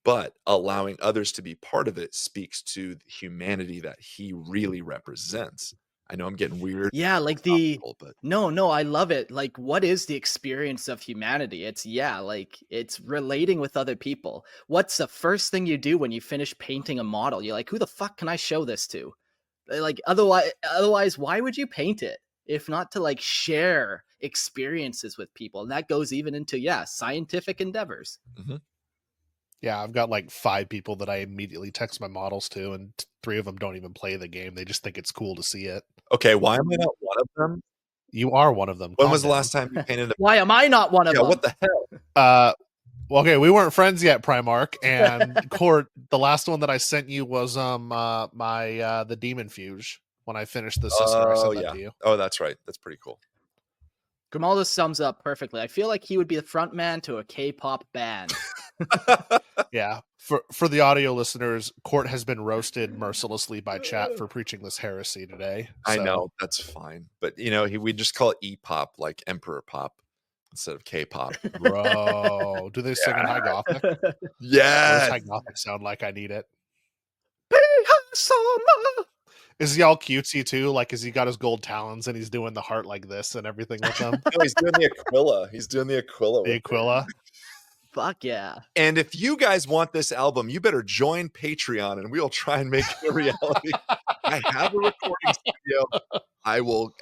but allowing others to be part of it speaks to the humanity that he really represents. I know I'm getting weird, Yeah, like the philosophical, but no, I love it. Like, what is the experience of humanity? It's yeah, like it's relating with other people. What's the first thing you do when you finish painting a model? You're like, who the fuck can I show this to? Like, otherwise, why would you paint it if not to like share experiences with people? And that goes even into yeah, scientific endeavors. mhm. Yeah, I've got like 5 people that I immediately text my models to, and 3 of them don't even play the game. They just think it's cool to see it. Okay, why am I not one of them? You are one of them. When Calm was the down. last time you painted a Why am I not one of Yeah, them? what the hell? Well, okay, we weren't friends yet, Primarch. And Court, the last one that I sent you was my the Demon Fuge. When I finished the sister, I Oh, sent that yeah. to you. Oh, that's right. That's pretty cool. Grimaldo sums up perfectly. I feel like he would be the front man to a K-pop band. Yeah. For the audio listeners, Court has been roasted mercilessly by chat for preaching this heresy today. I so- know, that's fine. But, you know, we just call it E-pop, like Emperor Pop, instead of K-pop. Bro, do they sing in High Gothic? What does Yes! High Gothic sound like? I need it. Summer. Is he all cutesy too? Like, has he got his gold talons and he's doing the heart like this and everything with them? No, he's doing the Aquila. He's doing the Aquila. The with it. Aquila. Fuck yeah. And if you guys want this album, you better join Patreon and we'll try and make it a reality. I have a recording studio. I will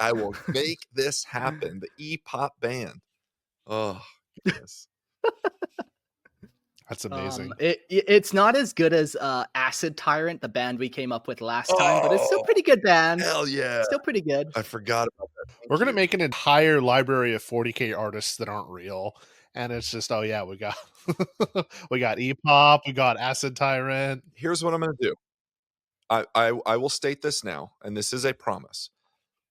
make this happen. The E-pop band. Oh, goodness. That's amazing. It's not as good as Acid Tyrant, the band we came up with last time, but it's still pretty good band. Hell yeah. Still pretty good. I forgot about that. We're going to make an entire library of 40K artists that aren't real. And it's just, oh yeah, we got we got E-pop, we got Acid Tyrant. Here's what I'm going to do. I will state this now, and this is a promise.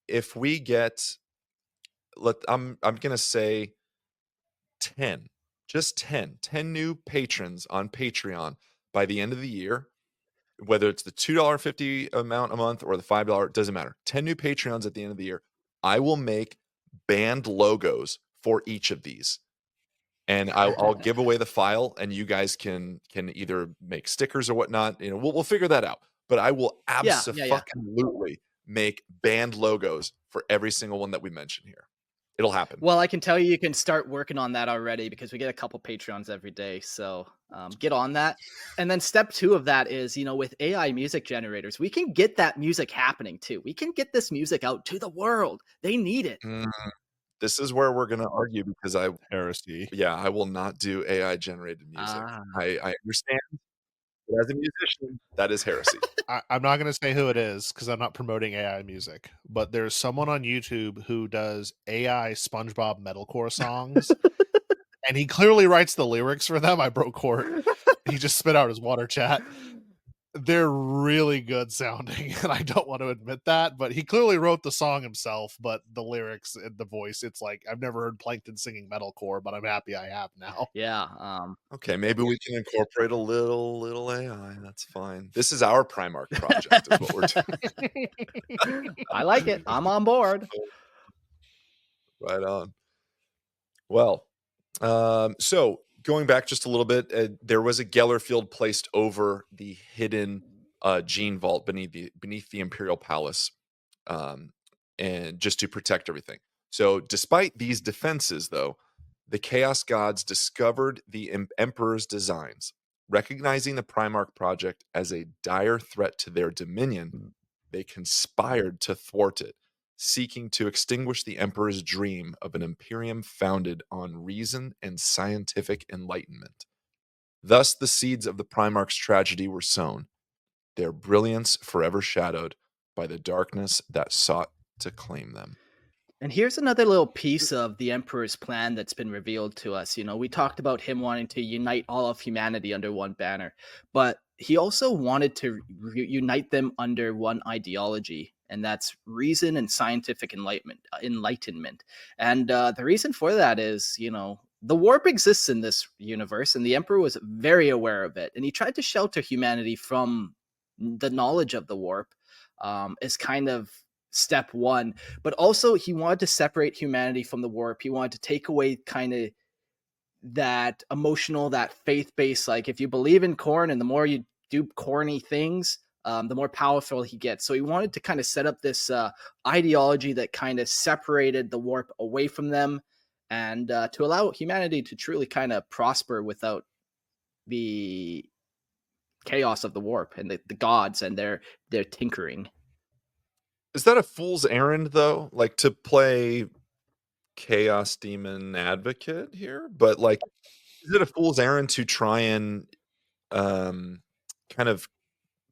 If we get, I'm going to say 10, just 10 new patrons on Patreon by the end of the year, whether it's the $2.50 amount a month or the $5, it doesn't matter. 10 new Patreons at the end of the year. I will make band logos for each of these. And I'll give away the file, and you guys can either make stickers or whatnot. You know, we'll figure that out. But I will absolutely make band logos for every single one that we mention here. It'll happen. Well, I can tell you can start working on that already because we get a couple Patreons every day. So get on that. And then step 2 of that is, you know, with AI music generators, we can get that music happening too. We can get this music out to the world. They need it. This is where we're going to argue because Heresy. Yeah, I will not do AI generated music. I understand. But as a musician, that is heresy. I'm not going to say who it is because I'm not promoting AI music, but there's someone on YouTube who does AI SpongeBob metalcore songs, and he clearly writes the lyrics for them. I broke Court. He just spit out his water chat. They're really good sounding, and I don't want to admit that, but he clearly wrote the song himself, but the lyrics and the voice, it's like, I've never heard Plankton singing metalcore, but I'm happy I have now. Yeah. Okay, maybe we can incorporate a little AI. That's fine. This is our Primarch project is what we're doing. I like it. I'm on board. Right on. Well, so going back just a little bit, there was a Geller field placed over the hidden gene vault beneath the Imperial Palace, and just to protect everything. So despite these defenses, though, the Chaos Gods discovered the Emperor's designs. Recognizing the Primarch Project as a dire threat to their dominion, they conspired to thwart it, seeking to extinguish the Emperor's dream of an Imperium founded on reason and scientific enlightenment. Thus, the seeds of the Primarch's tragedy were sown, their brilliance forever shadowed by the darkness that sought to claim them. And here's another little piece of the Emperor's plan that's been revealed to us. You know, we talked about him wanting to unite all of humanity under one banner, but he also wanted to unite them under one ideology, and that's reason and scientific enlightenment. And the reason for that is, you know, the warp exists in this universe, and the Emperor was very aware of it, and he tried to shelter humanity from the knowledge of the warp as kind of step 1, but also he wanted to separate humanity from the warp. He wanted to take away kind of that emotional, that faith-based, like if you believe in corn and the more you do corny things, the more powerful he gets. So he wanted to kind of set up this ideology that kind of separated the warp away from them, and to allow humanity to truly kind of prosper without the chaos of the warp and the gods and their tinkering. Is that a fool's errand, though? Like, to play Chaos Demon advocate here? But, like, is it a fool's errand to try and kind of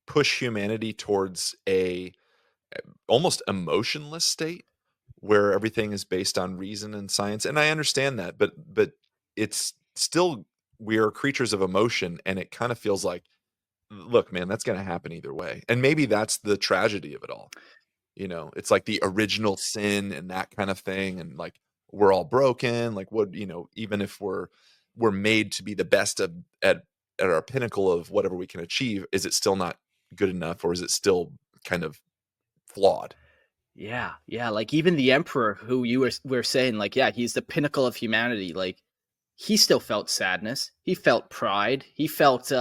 push humanity towards a almost emotionless state where everything is based on reason and science. And I understand that, but it's still, we are creatures of emotion, and it kind of feels like, look, man, that's going to happen either way. And maybe that's the tragedy of it all. It's like the original sin and that kind of thing. And like, we're all broken. Like, what, even if we're made to be the best at our pinnacle of whatever we can achieve, is it still not good enough, or is it still kind of flawed? Yeah, yeah, like, even the Emperor, who you were saying, like, yeah, he's the pinnacle of humanity, like, he still felt sadness, he felt pride, he felt,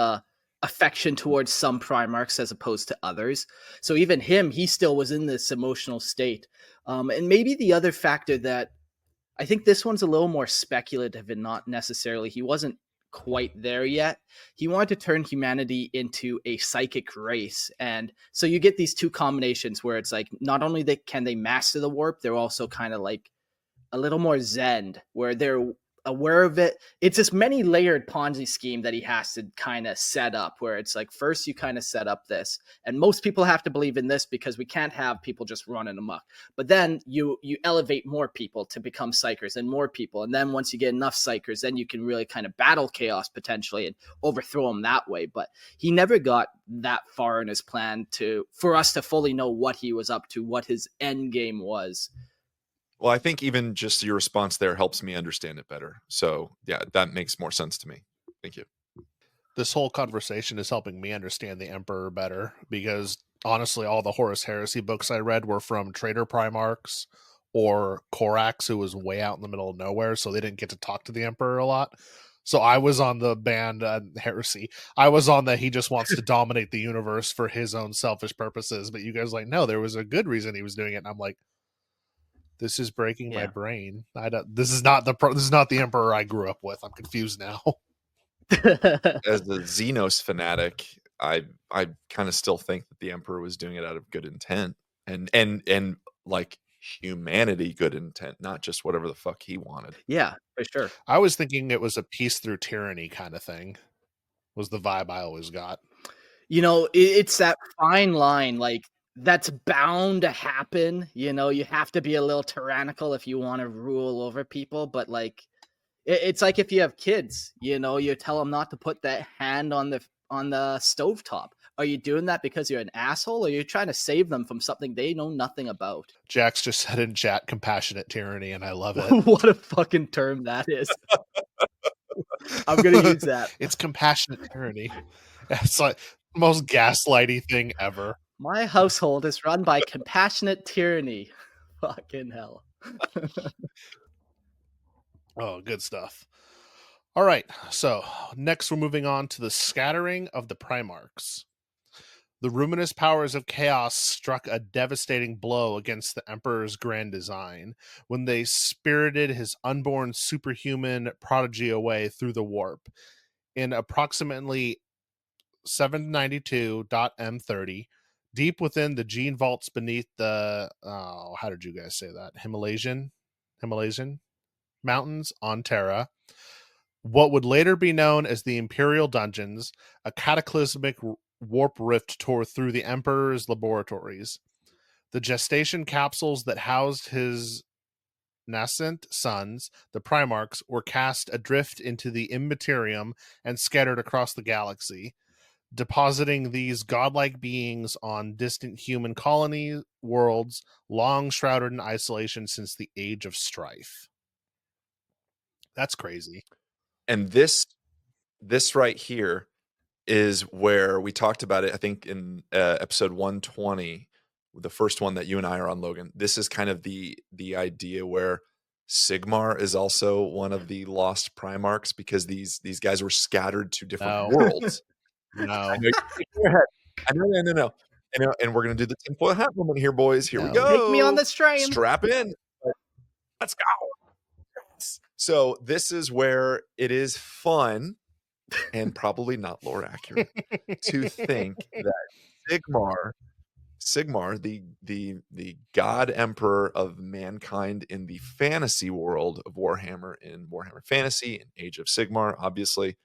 affection towards some Primarchs as opposed to others, so even him, he still was in this emotional state, and maybe the other factor that I think this one's a little more speculative and not necessarily, he wasn't quite there yet. He wanted to turn humanity into a psychic race. And so you get these two combinations where it's like not only can they master the warp, they're also kind of like a little more zen, where they're aware of it. It's this many layered Ponzi scheme that he has to kind of set up, where it's like first you kind of set up this, and most people have to believe in this because we can't have people just running amok. But then you elevate more people to become psychers, and more people, and then once you get enough psychers, then you can really kind of battle chaos potentially and overthrow them that way. But he never got that far in his plan for us to fully know what he was up to, what his end game was. Well, I think even just your response there helps me understand it better. So yeah, that makes more sense to me. Thank you. This whole conversation is helping me understand the Emperor better, because honestly, all the Horus Heresy books I read were from Traitor Primarchs or Korax, who was way out in the middle of nowhere, so they didn't get to talk to the Emperor a lot. So I was on the band Heresy. I was on that he just wants to dominate the universe for his own selfish purposes. But you guys like, no, there was a good reason he was doing it. And I'm like, this is breaking my Yeah. brain. This is not the Emperor I grew up with. I'm confused now. As a Xenos fanatic, I kind of still think that the Emperor was doing it out of good intent, and like humanity good intent, not just whatever the fuck he wanted. Yeah, for sure. I was thinking it was a peace through tyranny kind of thing, was the vibe I always got. It's that fine line, like, that's bound to happen, you have to be a little tyrannical if you wanna rule over people, but, like, it's like if you have kids, you tell them not to put that hand on the stovetop. Are you doing that because you're an asshole, or you're trying to save them from something they know nothing about? Jax just said in chat, compassionate tyranny, and I love it. What a fucking term that is. I'm gonna use that. It's compassionate tyranny. It's like the most gaslighty thing ever. My household is run by compassionate tyranny. Fucking hell. Oh, good stuff. All right, so next we're moving on to the scattering of the Primarchs. The ruminous powers of chaos struck a devastating blow against the Emperor's grand design when they spirited his unborn superhuman prodigy away through the warp. In approximately 792.m30, deep within the gene vaults beneath the, how did you guys say that? Himalayan mountains on Terra, what would later be known as the Imperial Dungeons, a cataclysmic warp rift tore through the Emperor's laboratories. The gestation capsules that housed his nascent sons, the Primarchs, were cast adrift into the Immaterium and scattered across the galaxy, depositing these godlike beings on distant human colony worlds long shrouded in isolation since the Age of Strife. That's crazy. And this right here is where we talked about it, I think in episode 120, the first one that you and I are on, Logan. This is kind of the idea where Sigmar is also one of the lost Primarchs, because these guys were scattered to different worlds. No. I know no. And we're gonna do the tinfoil hat moment here, boys. Here we go. Take me on this train. Strap in. Let's go. So this is where it is fun and probably not lore accurate to think that Sigmar, the god emperor of mankind in the fantasy world of Warhammer, in Warhammer Fantasy and Age of Sigmar, obviously,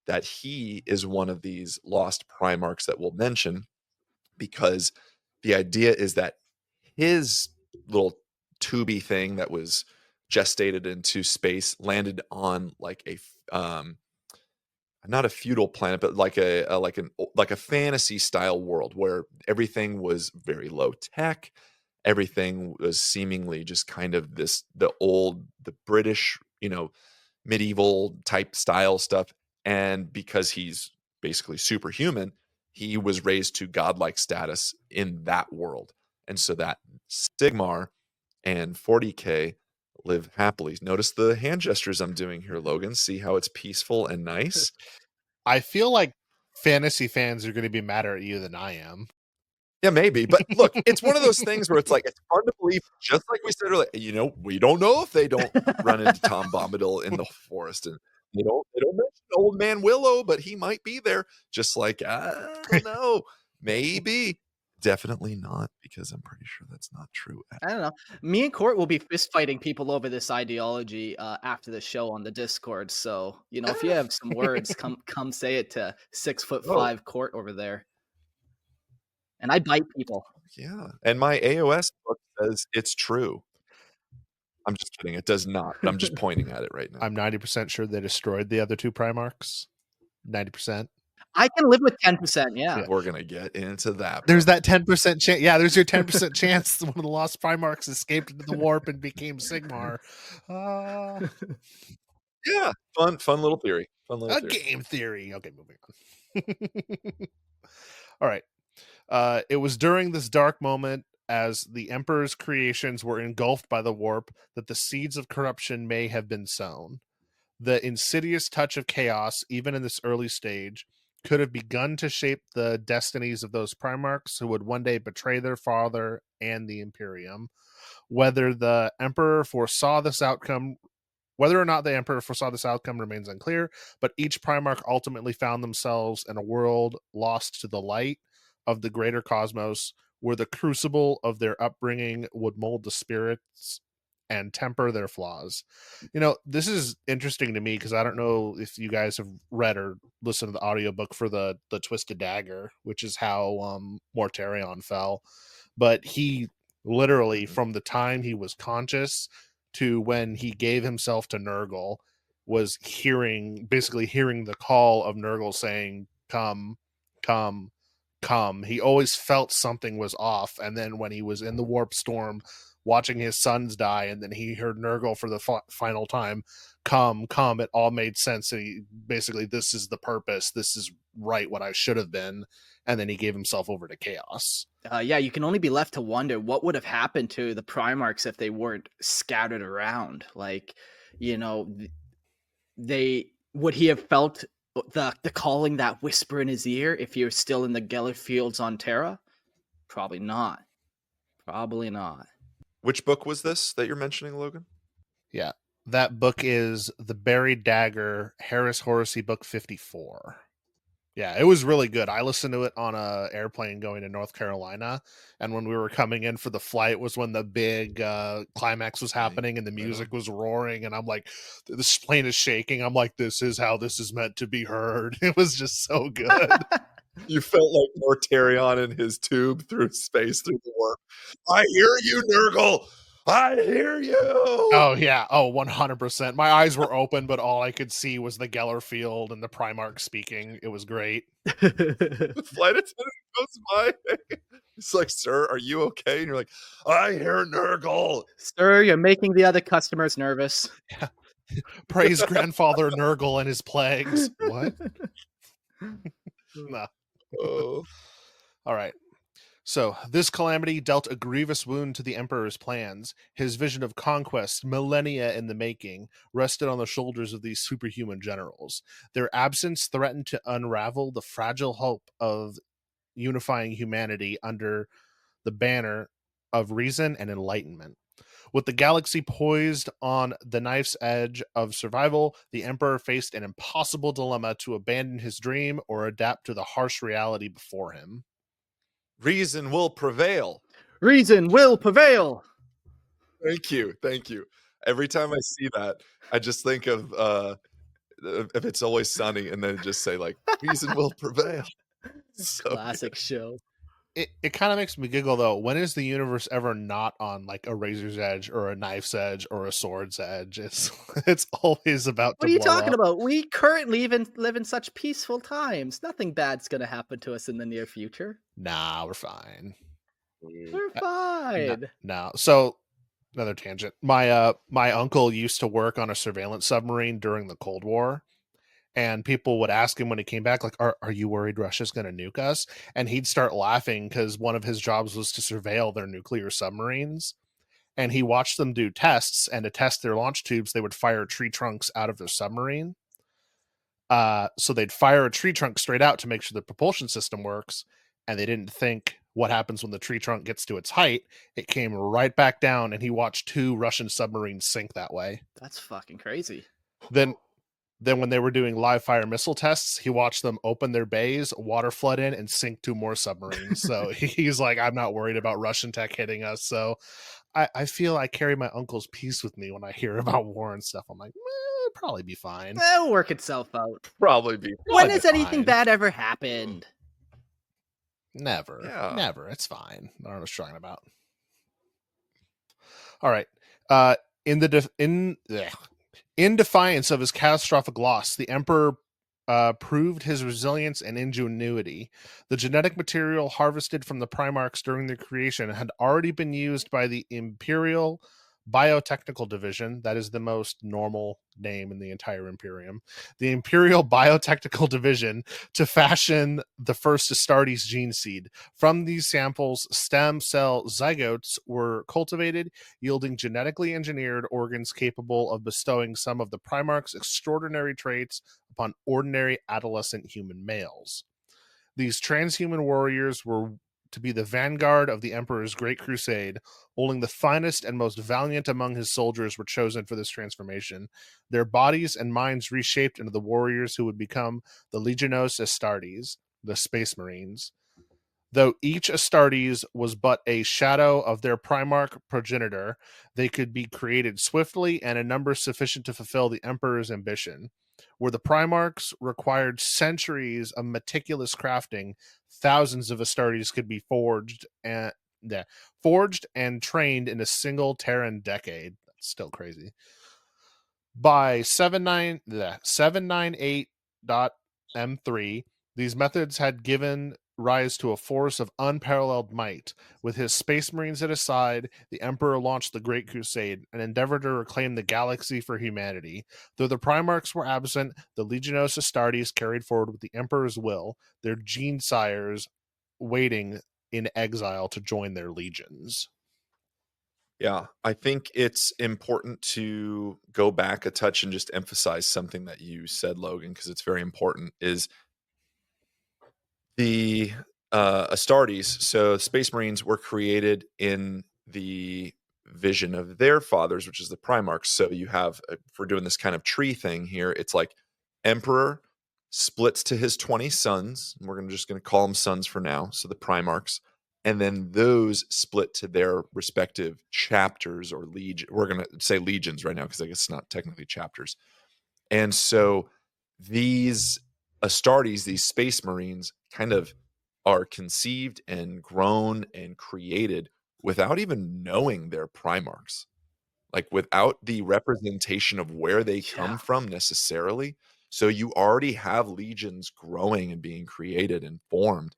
that he is one of these lost Primarchs that we'll mention, because the idea is that his little tubey thing that was gestated into space landed on like a not a feudal planet, but like a fantasy style world where everything was very low tech. Everything was seemingly just kind of the British, medieval type style stuff. And because he's basically superhuman, he was raised to godlike status in that world. And so that Sigmar and 40K live happily. Notice the hand gestures I'm doing here, Logan. See how it's peaceful and nice? I feel like fantasy fans are going to be madder at you than I am. Yeah, maybe. But look, it's one of those things where it's like, it's hard to believe, just like we said earlier, we don't know if they don't run into Tom Bombadil in the forest. And they don't mention old man Willow, but he might be there. Just like, I don't know. Maybe. Definitely not, because I'm pretty sure that's not true. I don't know. Me and Court will be fist fighting people over this ideology after the show on the Discord. So, if you have some words, come say it to 6'5" Court over there. And I bite people. Yeah. And my AOS book says it's true. I'm just kidding. It does not. But I'm just pointing at it right now. I'm 90% sure they destroyed the other two Primarchs. 90%. I can live with 10%. Yeah. We're going to get into that. There's that 10% chance. Yeah, there's your 10% chance one of the lost Primarchs escaped into the warp and became Sigmar. Yeah. Fun little theory. Game theory. Okay, moving on. All right. It was during this dark moment, as the Emperor's creations were engulfed by the warp, that the seeds of corruption may have been sown. The insidious touch of chaos, even in this early stage, could have begun to shape the destinies of those Primarchs who would one day betray their father and the Imperium. Whether or not the Emperor foresaw this outcome remains unclear, but each Primarch ultimately found themselves in a world lost to the light of the greater cosmos, where the crucible of their upbringing would mold the spirits and temper their flaws. This is interesting to me because I don't know if you guys have read or listened to the audiobook for the Twisted Dagger, which is how Mortarion fell. But he literally, from the time he was conscious to when he gave himself to Nurgle, was basically hearing the call of Nurgle saying, "Come, come, come." He always felt something was off. And then when he was in the warp storm watching his sons die, and then he heard Nurgle for the final time, "Come, come," it all made sense. And he basically, this is the purpose. This is right, what I should have been. And then he gave himself over to chaos. Yeah, you can only be left to wonder what would have happened to the Primarchs if they weren't scattered around. Like, would he have felt the calling, that whisper in his ear, if you're still in the Geller fields on Terra? Probably not. Which book was this that you're mentioning, Logan? Yeah, that book is The Buried Dagger, Harris Horace book 54. Yeah, it was really good. I listened to it on a airplane going to North Carolina, and when we were coming in for the flight was when the big climax was happening and the music was roaring, and I'm like, this plane is shaking. I'm like, this is how this is meant to be heard. It was just so good. You felt like Mortarion in his tube through space, through the warp. I hear you, Nurgle. I hear you. Oh, yeah. Oh, 100%. My eyes were open, but all I could see was the Geller field and the Primarch speaking. It was great. The flight attendant goes by. It's like, "Sir, are you okay?" And you're like, "I hear Nurgle." Sir, you're making the other customers nervous. Yeah. Praise grandfather Nurgle and his plagues. What? No. Oh. All right. So, this calamity dealt a grievous wound to the Emperor's plans. His vision of conquest, millennia in the making, rested on the shoulders of these superhuman generals. Their absence threatened to unravel the fragile hope of unifying humanity under the banner of reason and enlightenment. With the galaxy poised on the knife's edge of survival, the Emperor faced an impossible dilemma to abandon his dream or adapt to the harsh reality before him. Reason will prevail. Reason will prevail. Thank you. Every time I see that, I just think of If It's Always Sunny, and then just say, like, reason will prevail. So classic show. it kind of makes me giggle though. When is the universe ever not on like a razor's edge or a knife's edge or a sword's edge? It's always about What to are you blow talking up. about? We currently even live in such peaceful times. Nothing bad's going to happen to us in the near future. Nah, we're fine. We're Uh, no, fine. no. So another tangent. My uncle used to work on a surveillance submarine during the Cold War, and people would ask him when he came back, like, "Are you worried Russia's going to nuke us?" And he'd start laughing because one of his jobs was to surveil their nuclear submarines. And he watched them do tests, and to test their launch tubes, they would fire tree trunks out of their submarine. So they'd fire a tree trunk straight out to make sure the propulsion system works, and they didn't think what happens when the tree trunk gets to its height. It came right back down, and he watched 2 Russian submarines sink that way. That's fucking crazy. Then when they were doing live fire missile tests, he watched them open their bays, water flood in, and sink 2 more submarines. So he's like, I'm not worried about Russian tech hitting us. So I feel I carry my uncle's peace with me when I hear about war and stuff. I'm like, it'll probably be fine. It'll work itself out. Probably be. When Probably has be anything fine. bad ever happened? Never. Yeah. Never. It's fine. I don't know what I was talking about. All right. In defiance of his catastrophic loss, the Emperor proved his resilience and ingenuity. The genetic material harvested from the Primarchs during their creation had already been used by the Imperial Biotechnical Division, that is the most normal name in the entire Imperium, the Imperial Biotechnical Division, to fashion the first Astartes gene seed. From these samples, stem cell zygotes were cultivated, yielding genetically engineered organs capable of bestowing some of the Primarch's extraordinary traits upon ordinary adolescent human males. These transhuman warriors were to be the vanguard of the Emperor's Great Crusade. Only the finest and most valiant among his soldiers were chosen for this transformation, their bodies and minds reshaped into the warriors who would become the Legiones Astartes, the Space Marines. Though each Astartes was but a shadow of their Primarch progenitor, they could be created swiftly and in numbers sufficient to fulfill the Emperor's ambition. Where the Primarchs required centuries of meticulous crafting, thousands of Astartes could be forged and trained in a single Terran decade. That's still crazy. By 798.M3, these methods had given rise to a force of unparalleled might. With his space marines at his side, the Emperor launched the Great Crusade, an endeavor to reclaim the galaxy for humanity. Though the Primarchs were absent, the Legiones Astartes carried forward with the Emperor's will, their gene sires waiting in exile to join their legions. Yeah, I think it's important to go back a touch and just emphasize something that you said, Logan, because it's very important, is the Astartes. So Space Marines were created in the vision of their fathers, which is the Primarchs. So you have, if we're doing this kind of tree thing here, it's like Emperor splits to his 20 sons. And we're just going to call them sons for now. So the Primarchs. And then those split to their respective chapters or legion. We're going to say legions right now because I guess it's not technically chapters. And so these Astartes, these Space Marines, kind of are conceived and grown and created without even knowing they're Primarchs, like without the representation of where they come from necessarily. So you already have legions growing and being created and formed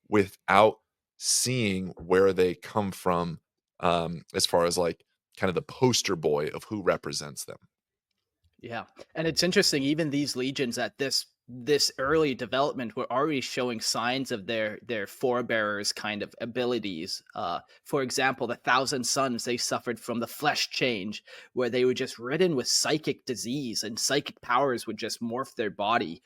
without seeing where they come from, as far as like kind of the poster boy of who represents them. Yeah, and it's interesting. Even these legions at this early development were already showing signs of their forebearers' kind of abilities. For example, the Thousand Sons, they suffered from the flesh change, where they were just ridden with psychic disease, and psychic powers would just morph their body.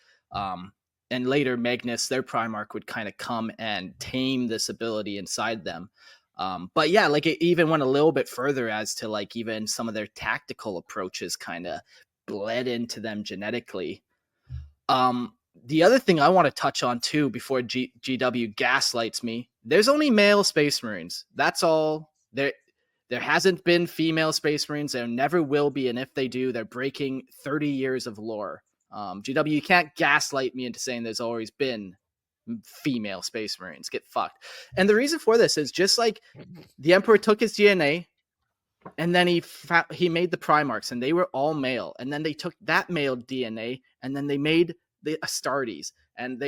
And later, Magnus, their Primarch, would kind of come and tame this ability inside them. But yeah, like it even went a little bit further as to like even some of their tactical approaches kind of bled into them genetically. The other thing I want to touch on too before GW gaslights me, there's only male Space Marines. That's all. There hasn't been female Space Marines. There never will be, and if they do, they're breaking 30 years of lore. GW, you can't gaslight me into saying there's always been female Space Marines. Get fucked. And the reason for this is just like the Emperor took his DNA, and then he made the Primarchs, and they were all male. And then they took that male DNA, and then they made the Astartes. And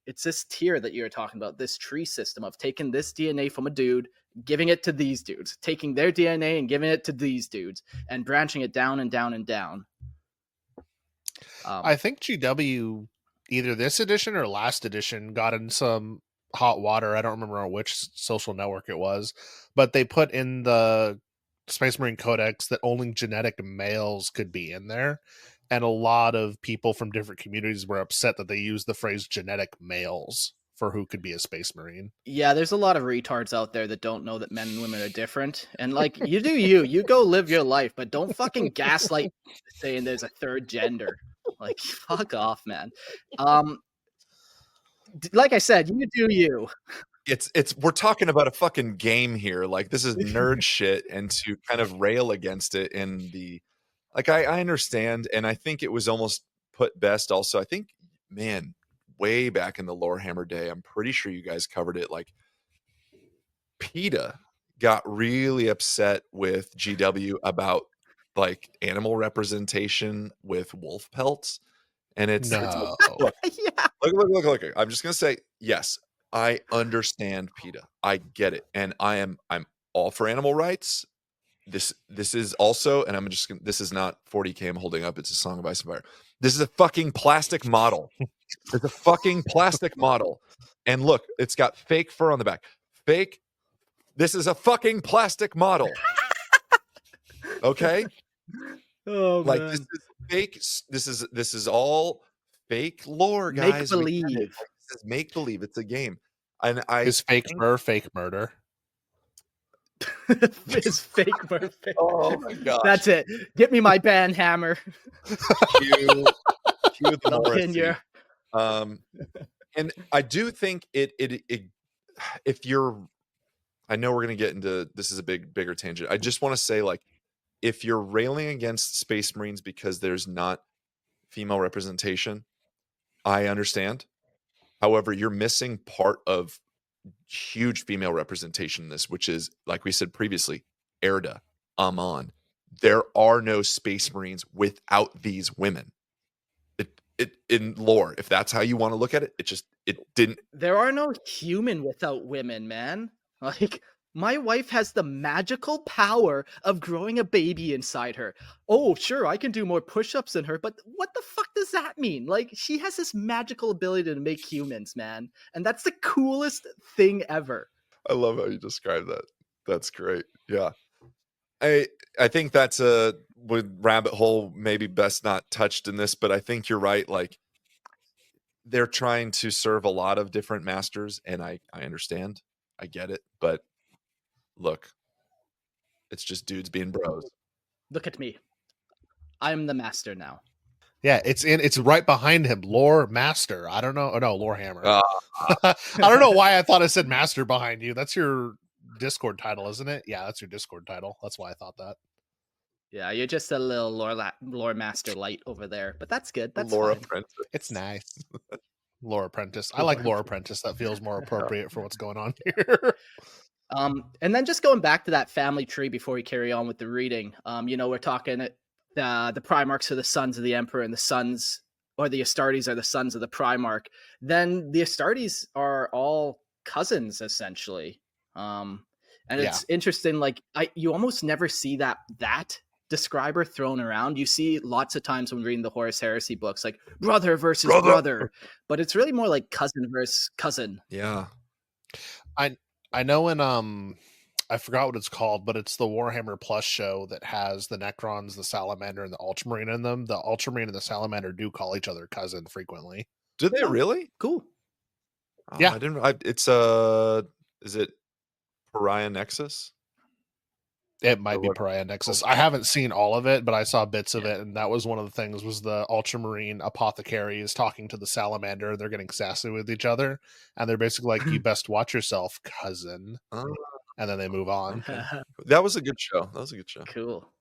it's this tier that you're talking about, this tree system of taking this DNA from a dude, giving it to these dudes, taking their DNA and giving it to these dudes, and branching it down and down and down. I think GW, either this edition or last edition, got in some hot water. I don't remember on which social network it was, but they put in the Space Marine Codex that only genetic males could be in there. And a lot of people from different communities were upset that they used the phrase genetic males for who could be a Space Marine. Yeah, there's a lot of retards out there that don't know that men and women are different. And like, you do you go live your life, but don't fucking gaslight saying there's a third gender. Like, fuck off, man. Like I said, you do you. It's we're talking about a fucking game here. Like, this is nerd shit, and to kind of rail against it in the like, I understand, and I think it was almost put best also. I think, man, way back in the Lorehammer day, I'm pretty sure you guys covered it. Like, PETA got really upset with GW about like animal representation with wolf pelts. And it's No. look, Yeah. look. I'm just gonna say, yes, I understand PETA. I get it. And I'm all for animal rights. This is also, and I'm just gonna, this is not 40K I'm holding up, it's a Song of Ice and Fire. This is a fucking plastic model. It's a fucking plastic model. And look, it's got fake fur on the back. Fake. This is a fucking plastic model. Okay? Oh, Like, man. this is fake. This is all fake lore, guys. Make believe. This is make believe. It's a game. And I Is fake fur fake murder? It's fake birthday. Oh my god. That's it. Get me my band hammer. Cue the I'll pin Morrissey. you. And I do think it if you're, I know we're gonna get into, this is a bigger tangent. I just want to say, like, if you're railing against Space Marines because there's not female representation, I understand. However, you're missing part of huge female representation in this, which is, like we said previously, Erda, Amon. There are no Space Marines without these women. It in lore, if that's how you want to look at it, it didn't. There are no human without women, man. Like, my wife has the magical power of growing a baby inside her. Oh, sure, I can do more push-ups than her, but what the fuck does that mean? Like, she has this magical ability to make humans, man. And that's the coolest thing ever. I love how you describe that. That's great. Yeah. I think that's a rabbit hole maybe best not touched in this, but I think you're right. Like, they're trying to serve a lot of different masters, and I understand. I get it, but look, it's just dudes being bros. Look at me. I'm the master now. Yeah, it's right behind him, Lore Master. I don't know. Oh no, Lore Hammer. Uh, I don't know why I thought it said Master behind you. That's your Discord title, isn't it? Yeah, that's your Discord title. That's why I thought that. Yeah, you're just a little lore master light over there, but that's good. That's Laura fine. Prentice. It's nice. Lore Apprentice. I like Lore Apprentice. That feels more appropriate for what's going on here. And then just going back to that family tree before we carry on with the reading, we're talking the Primarchs are the sons of the Emperor, and the sons, or the Astartes, are the sons of the Primarch. Then the Astartes are all cousins, essentially. And it's interesting, like, you almost never see that describer thrown around. You see lots of times when reading the Horus Heresy books, like brother versus brother, but it's really more like cousin versus cousin. Yeah. I know in I forgot what it's called, but it's the Warhammer Plus show that has the Necrons, the Salamander, and the Ultramarine in them. The Ultramarine and the Salamander do call each other cousin frequently. Do they really? Cool. Oh, Yeah. I didn't. It's is it Pariah Nexus? It might be Pariah Nexus. I haven't seen all of it, but I saw bits of it, and that was one of the things, was the Ultramarine apothecary is talking to the Salamander. They're getting sassy with each other, and they're basically like, you best watch yourself, cousin. And then they move on. That was a good show. Cool.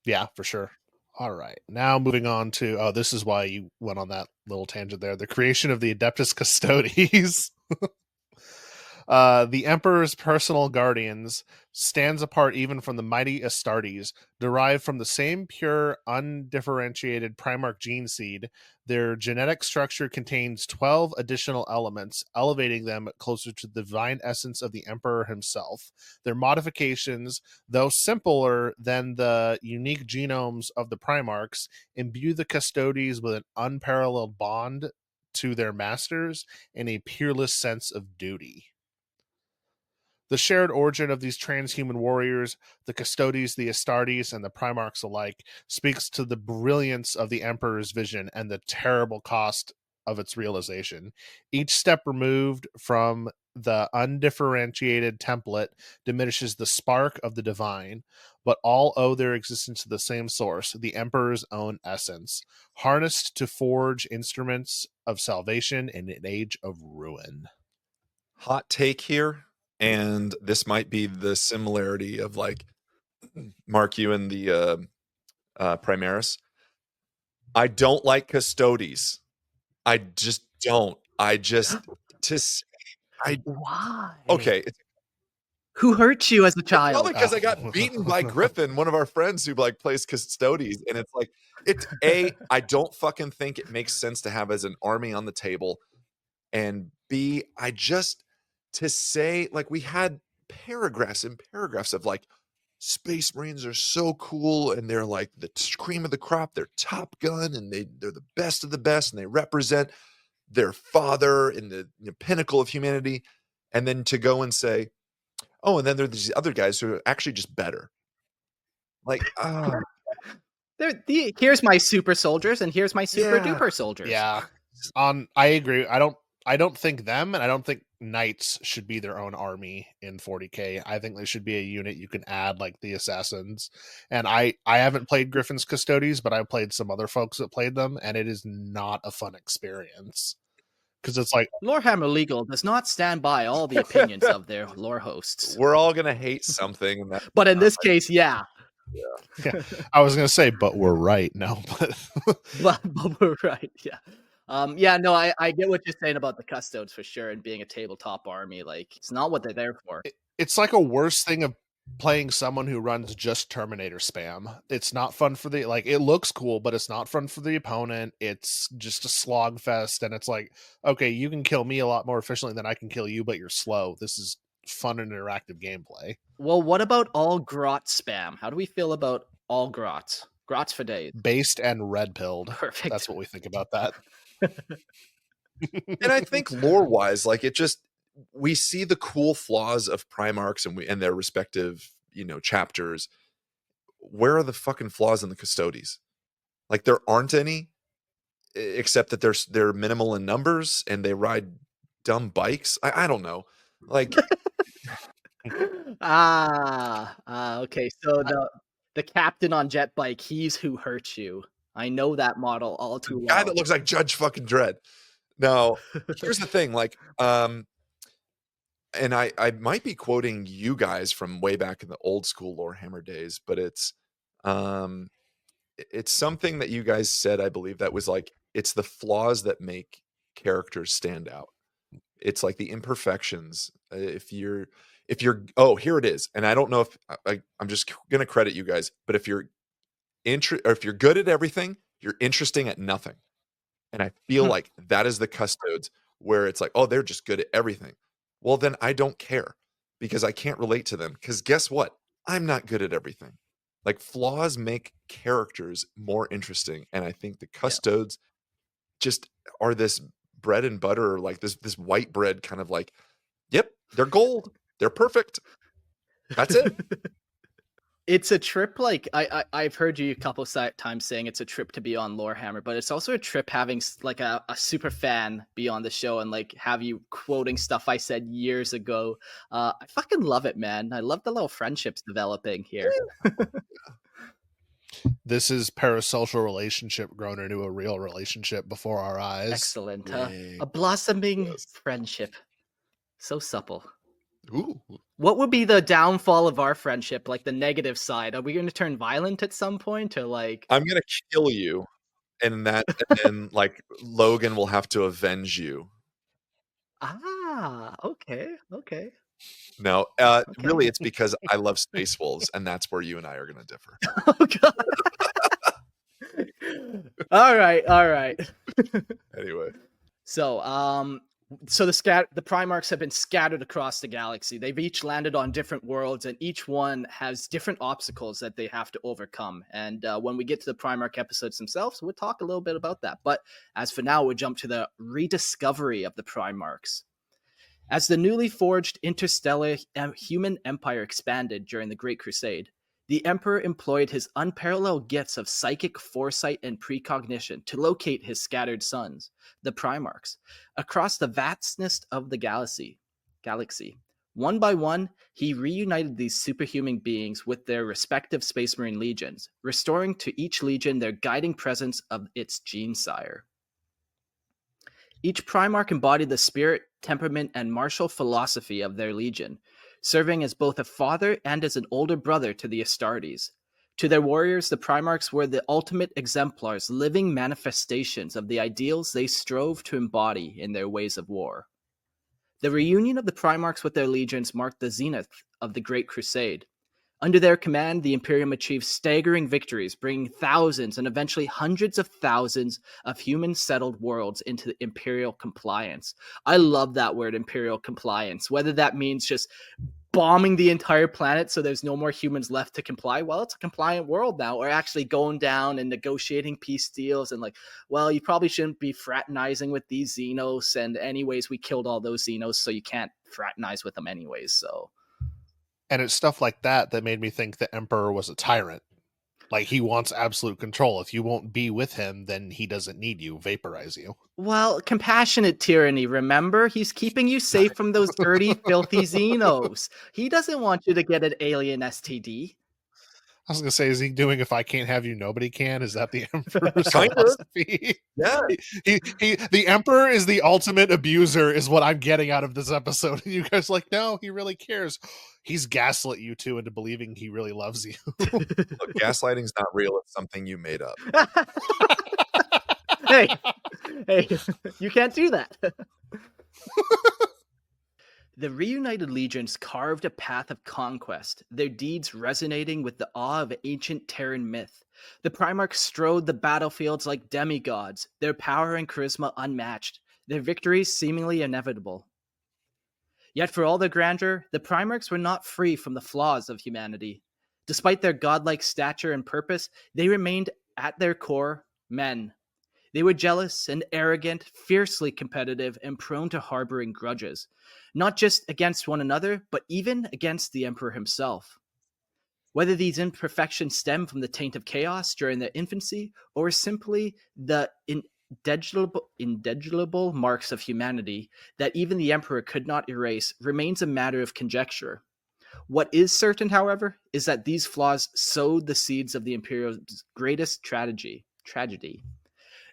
Yeah, for sure. All right. Now moving on to this is why you went on that little tangent there. The creation of the Adeptus Custodes. The Emperor's personal guardians stands apart even from the mighty Astartes, derived from the same pure, undifferentiated Primarch gene seed. Their genetic structure contains 12 additional elements, elevating them closer to the divine essence of the Emperor himself. Their modifications, though simpler than the unique genomes of the Primarchs, imbue the Custodes with an unparalleled bond to their masters and a peerless sense of duty. The shared origin of these transhuman warriors, the Custodes, the Astartes, and the Primarchs alike, speaks to the brilliance of the Emperor's vision and the terrible cost of its realization. Each step removed from the undifferentiated template diminishes the spark of the divine, but all owe their existence to the same source, the Emperor's own essence, harnessed to forge instruments of salvation in an age of ruin. Hot take here, and this might be the similarity of like Mark, you and the Primaris. I don't like Custodes. I just don't. I just Why? okay. Who hurt you as a It's child? probably because I got beaten by Griffin, one of our friends who like plays Custodes, and it's like I don't fucking think it makes sense to have as an army on the table, and B, I just to say like we had paragraphs and paragraphs of like Space Marines are so cool and they're like the cream of the crop, they're Top Gun, and they're the best of the best, and they represent their father in the pinnacle of humanity, and then to go and say, oh, and then there's these other guys who are actually just better. Like, Here's my super soldiers, and here's my super Yeah. duper soldiers. Yeah. I agree. I don't think them, and I don't think knights should be their own army in 40k. I think they should be a unit you can add like the assassins. And I haven't played Griffin's Custodes, but I've played some other folks that played them, and it is not a fun experience. Because it's like Lorehammer Legal does not stand by all the opinions of their lore hosts. We're all gonna hate something, but in this case, yeah. I was gonna say, but we're right. No, but we're right. Yeah. Yeah, no, I get what you're saying about the Custodes for sure, and being a tabletop army. Like, it's not what they're there for. It's like a worse thing of playing someone who runs just Terminator spam. It's not fun for the it looks cool, but it's not fun for the opponent. It's just a slog fest, and it's like, okay, you can kill me a lot more efficiently than I can kill you, but you're slow. This is fun and interactive gameplay. Well, what about all grot spam? How do we feel about all grots? Grots for days. Based and red pilled. Perfect. That's what we think about that. And I think lore wise, like we see the cool flaws of Primarchs and their respective, chapters. Where are the fucking flaws in the Custodes? Like there aren't any, except that they're minimal in numbers and they ride dumb bikes. I don't know. Like okay. So the captain on jet bike, he's who hurt you. I know that model all too well. Guy that looks like Judge fucking Dredd. No, here's the thing, like, and I might be quoting you guys from way back in the old school Lorehammer days, but it's something that you guys said, I believe, that was like, it's the flaws that make characters stand out. It's like the imperfections. If you're, oh, here it is. And I don't know if I'm just going to credit you guys, but if you're good at everything, you're interesting at nothing. And I feel like that is the Custodes, where it's like, oh, they're just good at everything. Well, then I don't care because I can't relate to them. Because guess what? I'm not good at everything. Like flaws make characters more interesting. And I think the Custodes just are this bread and butter, like this white bread kind of like, yep, they're gold. They're perfect. That's it. It's a trip. Like I've heard you a couple times saying it's a trip to be on Lorehammer, but it's also a trip having like a super fan be on the show and like have you quoting stuff I said years ago. I fucking love it, man. I love the little friendships developing here. This is parasocial relationship grown into a real relationship before our eyes. Excellent. A blossoming friendship. So supple. Ooh. What would be the downfall of our friendship, like the negative side? Are we going to turn violent at some point, or like? I'm gonna kill you, and then like Logan will have to avenge you. Ah, okay, okay, No, okay. really, it's because I love Space Wolves, and that's where you and I are gonna differ. Oh god. All right, all right. Anyway, So, so the Primarchs have been scattered across the galaxy. They've each landed on different worlds, and each one has different obstacles that they have to overcome. And when we get to the Primarch episodes themselves, we'll talk a little bit about that. But as for now, we'll jump to the rediscovery of the Primarchs. As the newly forged interstellar human empire expanded during the Great Crusade, the Emperor employed his unparalleled gifts of psychic foresight and precognition to locate his scattered sons, the Primarchs, across the vastness of the galaxy. One by one, he reunited these superhuman beings with their respective Space Marine legions, restoring to each legion their guiding presence of its gene sire. Each Primarch embodied the spirit, temperament, and martial philosophy of their legion, serving as both a father and as an older brother to the Astartes. To their warriors, the Primarchs were the ultimate exemplars, living manifestations of the ideals they strove to embody in their ways of war. The reunion of the Primarchs with their legions marked the zenith of the Great Crusade. Under their command, the Imperium achieved staggering victories, bringing thousands and eventually hundreds of thousands of human settled worlds into Imperial compliance. I love that word, Imperial compliance. Whether that means just bombing the entire planet so there's no more humans left to comply, well, it's a compliant world now, or actually going down and negotiating peace deals and like, well, you probably shouldn't be fraternizing with these Xenos, and anyways, we killed all those Xenos, so you can't fraternize with them anyways, so. And it's stuff like that that made me think the Emperor was a tyrant. Like, he wants absolute control. If you won't be with him, then he doesn't need you, vaporize you. Well, compassionate tyranny, remember? He's keeping you safe from those dirty, filthy Xenos. He doesn't want you to get an alien STD. I was going to say, is he doing if I can't have you, nobody can? Is that the Emperor's kind of. philosophy? Yeah. The Emperor is the ultimate abuser, is what I'm getting out of this episode. And you guys are like, no, he really cares. He's gaslit you two into believing he really loves you. Look, gaslighting's not real. It's something you made up. Hey, you can't do that. The reunited legions carved a path of conquest, their deeds resonating with the awe of ancient Terran myth. The Primarchs strode the battlefields like demigods, their power and charisma unmatched, their victories seemingly inevitable. Yet for all their grandeur, the Primarchs were not free from the flaws of humanity. Despite their godlike stature and purpose, they remained at their core men. They were jealous and arrogant, fiercely competitive, and prone to harboring grudges, not just against one another, but even against the Emperor himself. Whether these imperfections stem from the taint of chaos during their infancy, or simply the indelible marks of humanity that even the Emperor could not erase, remains a matter of conjecture. What is certain, however, is that these flaws sowed the seeds of the Imperial's greatest tragedy.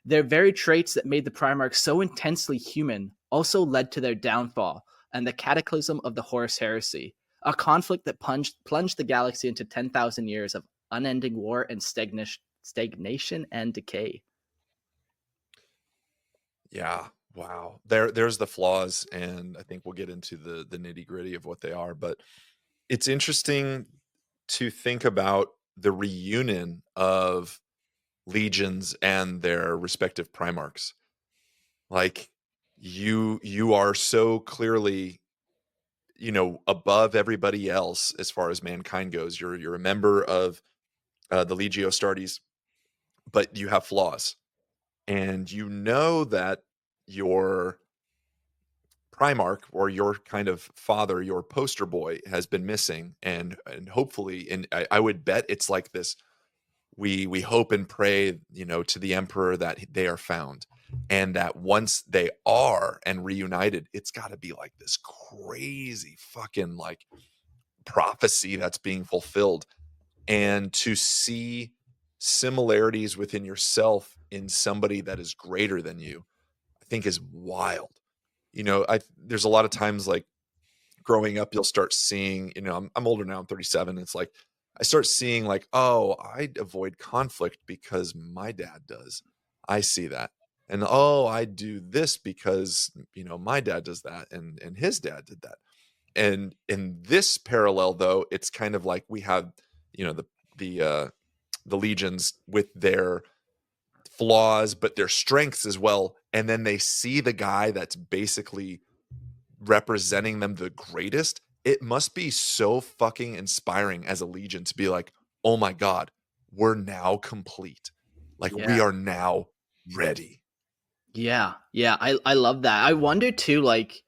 Their very traits that made the Primarchs so intensely human also led to their downfall and the cataclysm of the Horus Heresy, a conflict that plunged the galaxy into 10,000 years of unending war and stagnation and decay. Yeah. Wow. There's the flaws, and I think we'll get into the nitty-gritty of what they are, but it's interesting to think about the reunion of legions and their respective Primarchs. Like, you are so clearly, above everybody else as far as mankind goes. You're a member of the Legio Astartes, but you have flaws, and you know that your Primarch, or your kind of father, your poster boy, has been missing, and hopefully, and I would bet it's like this. We hope and pray, to the Emperor that they are found, and that once they are and reunited, it's got to be like this crazy fucking like prophecy that's being fulfilled. And to see similarities within yourself in somebody that is greater than you, I think is wild. There's a lot of times, like, growing up, you'll start seeing, I'm older now, I'm 37. It's like, I start seeing like, oh, I avoid conflict because my dad does. I see that. And oh, I do this because, my dad does that and his dad did that. And in this parallel, though, it's kind of like we have, the the legions with their flaws, but their strengths as well. And then they see the guy that's basically representing them the greatest. It must be so fucking inspiring as a legion to be like, oh my God, we're now complete. Like we Yeah. are now ready. Yeah. Yeah. I love that. I wonder too, like,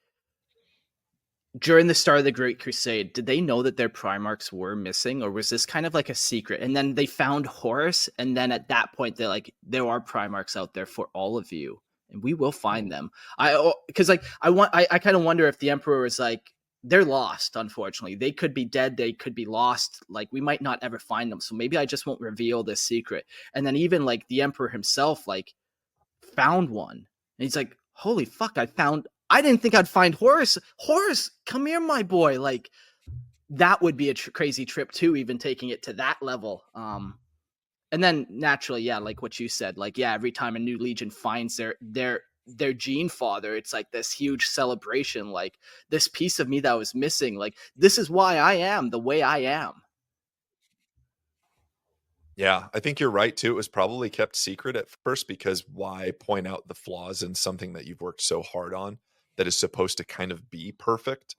during the start of the Great Crusade, did they know that their Primarchs were missing, or was this kind of like a secret? And then they found Horus, and then at that point, they're like, there are Primarchs out there for all of you, and we will find them. Because like I kind of wonder if the Emperor is like, they're lost. Unfortunately, they could be dead, they could be lost. Like we might not ever find them. So maybe I just won't reveal this secret. And then even like the Emperor himself, like found one, and he's like, holy fuck, I didn't think I'd find Horus. Horus, come here, my boy. Like that would be a crazy trip too, even taking it to that level. And then naturally, yeah, like what you said, like yeah, every time a new legion finds their gene father, it's like this huge celebration. Like this piece of me that was missing. Like this is why I am the way I am. Yeah, I think you're right too. It was probably kept secret at first because why point out the flaws in something that you've worked so hard on that is supposed to kind of be perfect?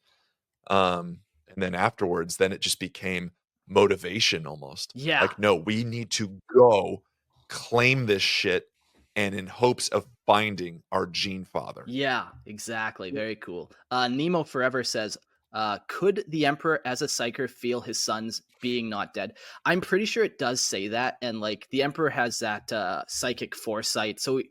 And then afterwards, then it just became motivation almost. Yeah. Like, no, we need to go claim this shit and in hopes of finding our gene father. Yeah, exactly. Very cool. Nemo Forever says, could the Emperor as a psyker feel his sons being not dead? I'm pretty sure it does say that. And like the Emperor has that psychic foresight. So,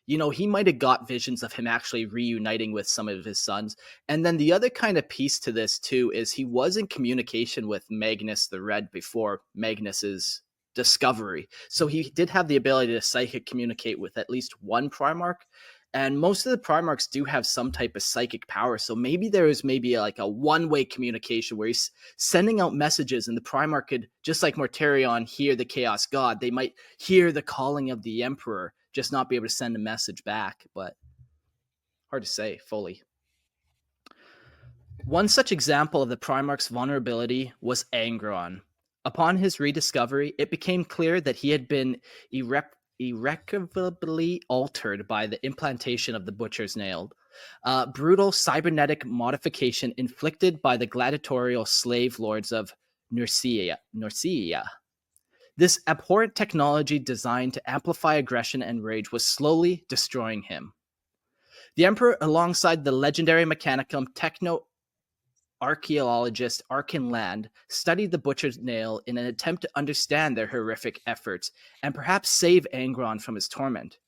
he might have got visions of him actually reuniting with some of his sons. And then the other kind of piece to this too is he was in communication with Magnus the Red before Magnus's discovery. So he did have the ability to psychic communicate with at least one Primarch. And most of the Primarchs do have some type of psychic power. So maybe there is like a one-way communication where he's sending out messages and the Primarch could, just like Mortarion, hear the Chaos God. They might hear the calling of the Emperor, just not be able to send a message back. But hard to say fully. One such example of the Primarch's vulnerability was Angron. Upon his rediscovery, it became clear that he had been irrecoverably altered by the implantation of the Butcher's Nail. Brutal cybernetic modification inflicted by the gladiatorial slave lords of Nursia. This abhorrent technology designed to amplify aggression and rage was slowly destroying him. The Emperor, alongside the legendary mechanicum techno-archaeologist Arkin Land, studied the Butcher's Nail in an attempt to understand their horrific efforts and perhaps save Angron from his torment.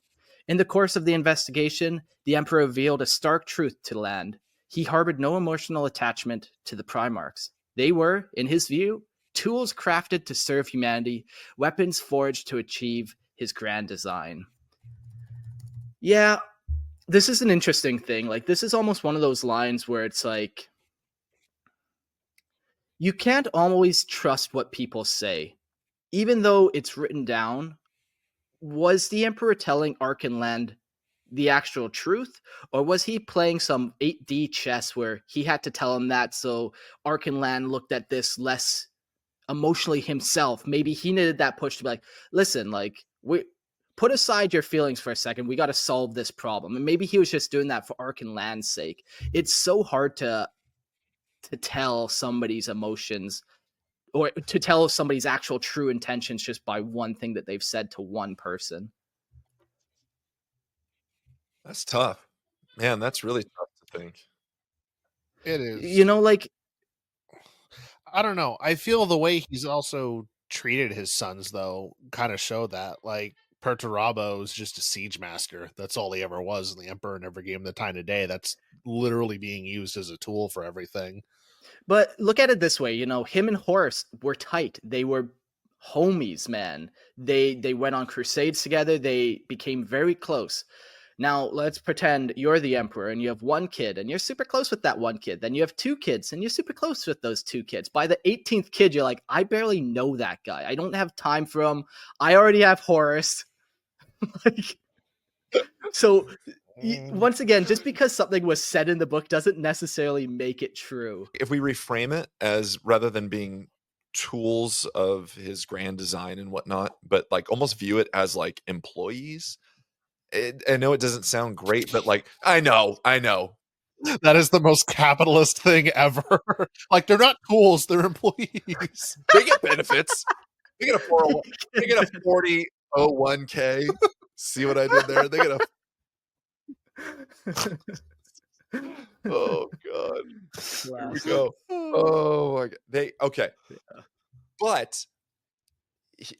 In the course of the investigation, the Emperor revealed a stark truth to Land. He harbored no emotional attachment to the Primarchs. They were, in his view, tools crafted to serve humanity, weapons forged to achieve his grand design. Yeah, this is an interesting thing. Like, this is almost one of those lines where it's like, you can't always trust what people say. Even though it's written down, was the Emperor telling Arkenland the actual truth? Or was he playing some 8D chess where he had to tell him that so Arkenland looked at this less emotionally himself? Maybe he needed that push to be like, listen, like, we put aside your feelings for a second. We got to solve this problem. And maybe he was just doing that for Arkenland's sake. It's so hard to tell somebody's emotions or to tell somebody's actual true intentions just by one thing that they've said to one person. That's tough. Man, that's really tough to think. It is. Like, I don't know. I feel the way he's also treated his sons, though, kind of show that. Like, Perturabo is just a siege master. That's all he ever was, and the Emperor never gave him the time of day. That's literally being used as a tool for everything. But look at it this way, him and Horus were tight. They were homies, man. They went on crusades together. They became very close. Now let's pretend you're the emperor and you have one kid and you're super close with that one kid. Then you have two kids and you're super close with those two kids. By the 18th kid, you're like, I barely know that guy. I don't have time for him. I already have Horus. Like, so once again, just because something was said in the book doesn't necessarily make it true. If we reframe it as, rather than being tools of his grand design and whatnot, but like almost view it as like employees. I know it doesn't sound great, but like, I know. That is the most capitalist thing ever. Like, they're not tools, they're employees. They get benefits. They get a 401, they get a 4001k. See what I did there? They get a oh god. Here we go. Oh my god. Okay. But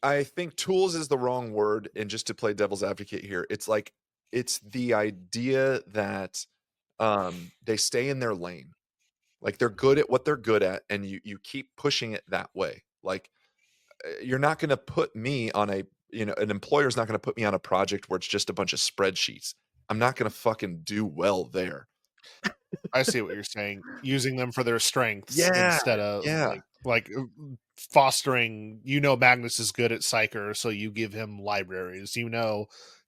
I think tools is the wrong word, and just to play devil's advocate here, it's like, it's the idea that they stay in their lane. Like, they're good at what they're good at, and you keep pushing it that way. Like, you're not going to put me on an employer's not going to put me on a project where it's just a bunch of spreadsheets. I'm not going to fucking do well there. I see what you're saying. Using them for their strengths Yeah, instead of yeah. like fostering. Magnus is good at Psyker, so you give him libraries.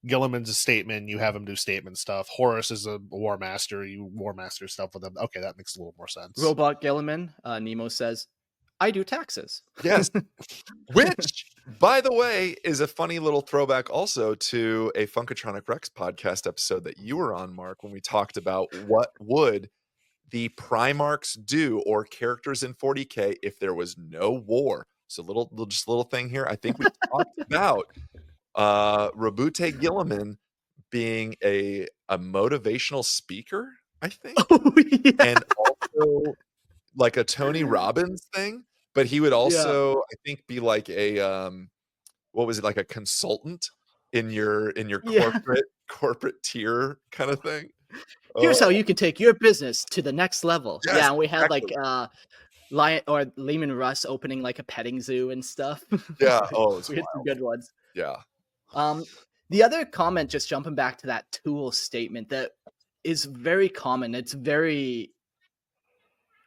Gilliman's a statement, you have him do statement stuff. Horus is a war master, you war master stuff with him. Okay, that makes a little more sense. Robot Gilliman, Nemo says, I do taxes. Yes. Which, by the way, is a funny little throwback also to a Funkatronic Rex podcast episode that you were on, Mark, when we talked about what would the Primarchs do, or characters in 40K, if there was no war. So little thing here. I think we talked about Rabute Gilliman being a motivational speaker, I think. Oh, yeah. And also like a Tony Robbins thing, but he would also, I think, be like a what was it, like a consultant in your corporate tier kind of thing. Here's how you can take your business to the next level. Yes, Yeah, and we had exactly. like Lehman Russ opening like a petting zoo and stuff. Yeah. Oh, it's we had some good ones. Yeah. The other comment, just jumping back to that tool statement, that is very common. It's very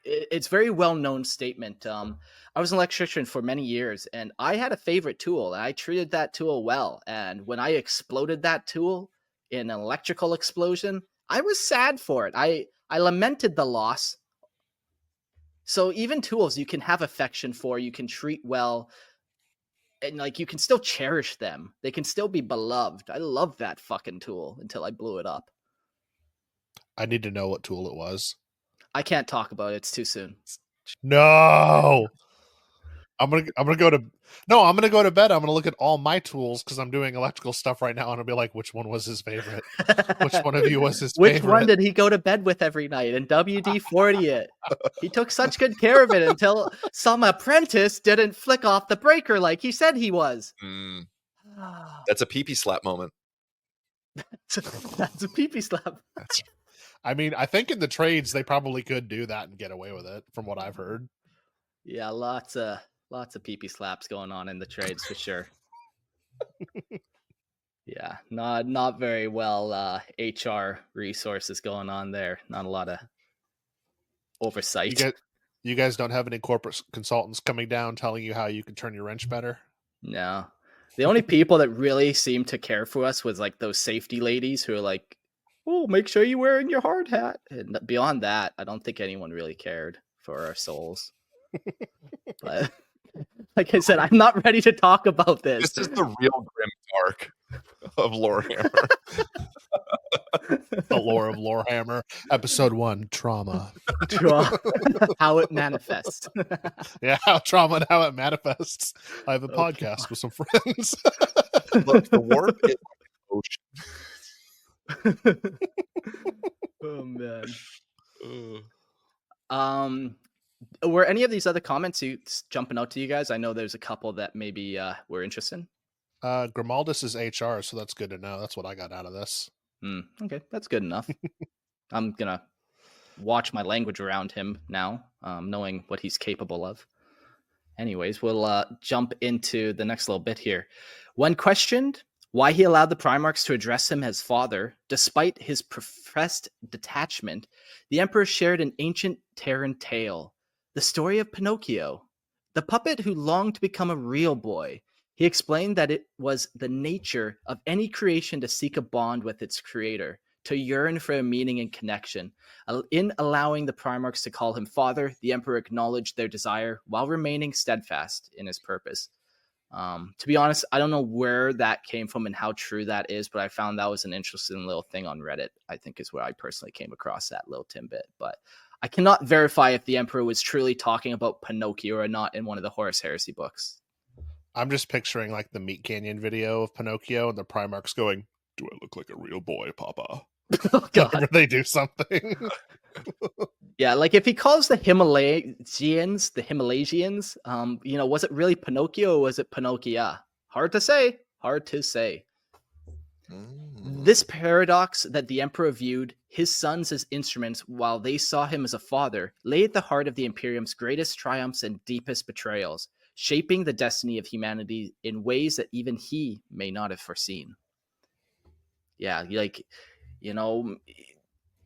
well-known statement. I was an electrician for many years, and I had a favorite tool, and I treated that tool well. And when I exploded that tool in an electrical explosion, I was sad for it. I lamented the loss. So even tools you can have affection for, you can treat well, and like you can still cherish them. They can still be beloved. I love that fucking tool until I blew it up. I need to know what tool it was. I can't talk about it. It's too soon. No. I'm gonna go to bed. I'm gonna look at all my tools because I'm doing electrical stuff right now, and I'll be like, which one was his favorite? Which one of you was his favorite? Which one did he go to bed with every night and WD-40 it? He took such good care of it until some apprentice didn't flick off the breaker like he said he was. That's a pee-pee slap moment. That's a pee-pee slap. I mean, I think in the trades they probably could do that and get away with it, from what I've heard. Yeah, lots of pee-pee slaps going on in the trades for sure. Yeah, not very well HR resources going on there. Not a lot of oversight. You guys don't have any corporate consultants coming down telling you how you can turn your wrench better? No. The only people that really seemed to care for us was like those safety ladies who are like, oh, make sure you're wearing your hard hat. And beyond that, I don't think anyone really cared for our souls. But like I said, I'm not ready to talk about this. This is the real grim dark of Lorehammer. The lore of Lorehammer, episode 1, trauma. How it manifests. Yeah, trauma and how it manifests. I have a podcast with some friends. Look, the warp is like an ocean. Oh man. Were any of these other comments jumping out to you guys? I know there's a couple that maybe were interesting. Grimaldus is HR, so that's good to know. That's what I got out of this. Okay, that's good enough. I'm gonna watch my language around him now, knowing what he's capable of. Anyways, we'll jump into the next little bit here. When questioned, Why he allowed the Primarchs to address him as father, despite his professed detachment, the Emperor shared an ancient Terran tale, the story of Pinocchio, the puppet who longed to become a real boy. He explained that it was the nature of any creation to seek a bond with its creator, to yearn for a meaning and connection. In allowing the Primarchs to call him father, the Emperor acknowledged their desire while remaining steadfast in his purpose. To be honest, I don't know where that came from and how true that is, but I found that was an interesting little thing on Reddit. I think is where I personally came across that little tidbit. But I cannot verify if the Emperor was truly talking about Pinocchio or not in one of the Horus Heresy books. I'm just picturing like the Meat Canyon video of Pinocchio and the Primarchs going, "Do I look like a real boy, Papa?" Oh, Whenever God. they do something. Yeah, like if he calls the Himalayans, was it really Pinocchio or was it Pinocchia? Hard to say. Hard to say. This paradox that the Emperor viewed his sons as instruments while they saw him as a father lay at the heart of the Imperium's greatest triumphs and deepest betrayals, shaping the destiny of humanity in ways that even he may not have foreseen. Yeah, like, you know,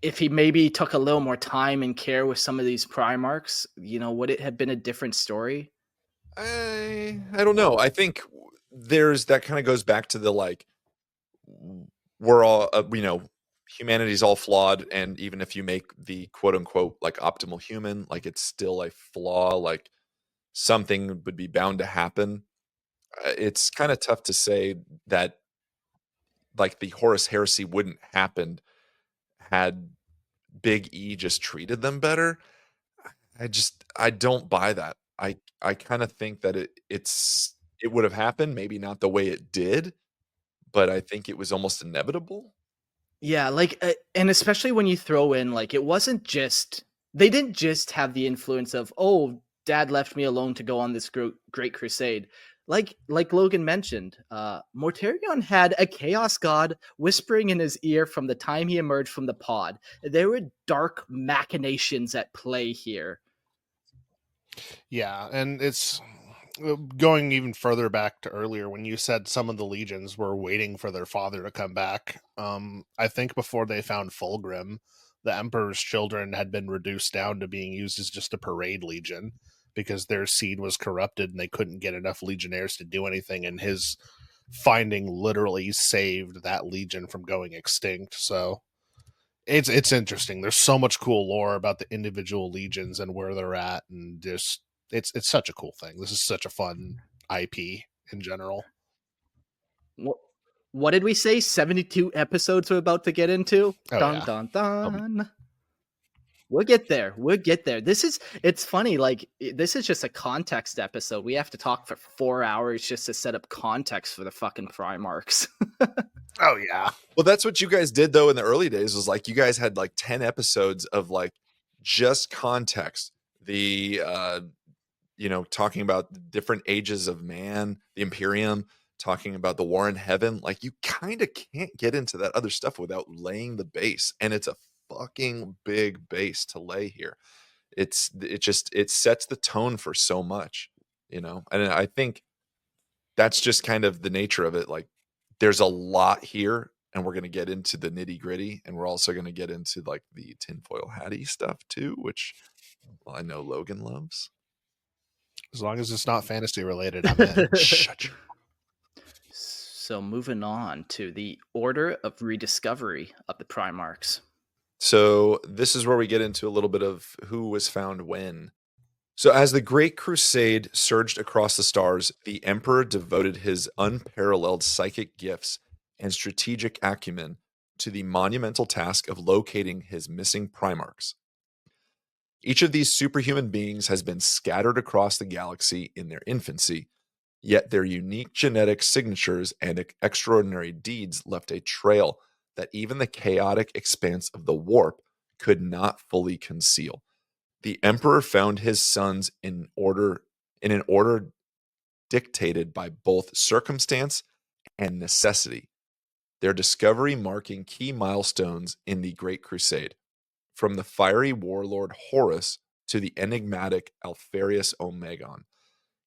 if he maybe took a little more time and care with some of these Primarchs, would it have been a different story? I don't know. I think there's that kind of goes back to the like we're all humanity's all flawed, and even if you make the quote unquote like optimal human, like it's still a flaw, like something would be bound to happen. It's kind of tough to say that like the Horus Heresy wouldn't happen had Big E just treated them better. I don't buy that. I kind of think that it would have happened, maybe not the way it did, but I think it was almost inevitable. Yeah, like, and especially when you throw in, like, it wasn't just they didn't just have the influence of, "Oh, dad left me alone to go on this great crusade." Like Logan mentioned, Mortarion had a chaos god whispering in his ear from the time he emerged from the pod. There were dark machinations at play here. Yeah, and it's going even further back to earlier when you said some of the legions were waiting for their father to come back. I think before they found Fulgrim, the Emperor's children had been reduced down to being used as just a parade legion because their seed was corrupted and they couldn't get enough legionnaires to do anything, and his finding literally saved that legion from going extinct. So it's interesting. There's so much cool lore about the individual legions and where they're at, and just it's such a cool thing. This is such a fun IP in general. What did we say? 72 episodes we're about to get into? Oh Dun yeah. dun dun. We'll get there. We'll get there. It's funny. Like, this is just a context episode. We have to talk for 4 hours just to set up context for the fucking Primarchs. Oh yeah. Well, that's what you guys did though in the early days, was like you guys had like 10 episodes of like just context. The talking about the different ages of man, the Imperium, talking about the war in heaven. Like you kind of can't get into that other stuff without laying the base. And it's a fucking big base to lay here. It sets the tone for so much, And I think that's just kind of the nature of it. Like there's a lot here, and we're going to get into the nitty gritty, and we're also going to get into like the tinfoil hatty stuff too, which I know Logan loves. As long as it's not fantasy related, I'm in. Shut your. So moving on to the order of rediscovery of the Primarchs. So this is where we get into a little bit of who was found when. So as the Great Crusade surged across the stars, the Emperor devoted his unparalleled psychic gifts and strategic acumen to the monumental task of locating his missing Primarchs. Each of these superhuman beings has been scattered across the galaxy in their infancy, yet their unique genetic signatures and extraordinary deeds left a trail that even the chaotic expanse of the warp could not fully conceal. The Emperor found his sons in an order dictated by both circumstance and necessity, their discovery marking key milestones in the Great Crusade, from the fiery warlord Horus to the enigmatic Alfarius Omegon.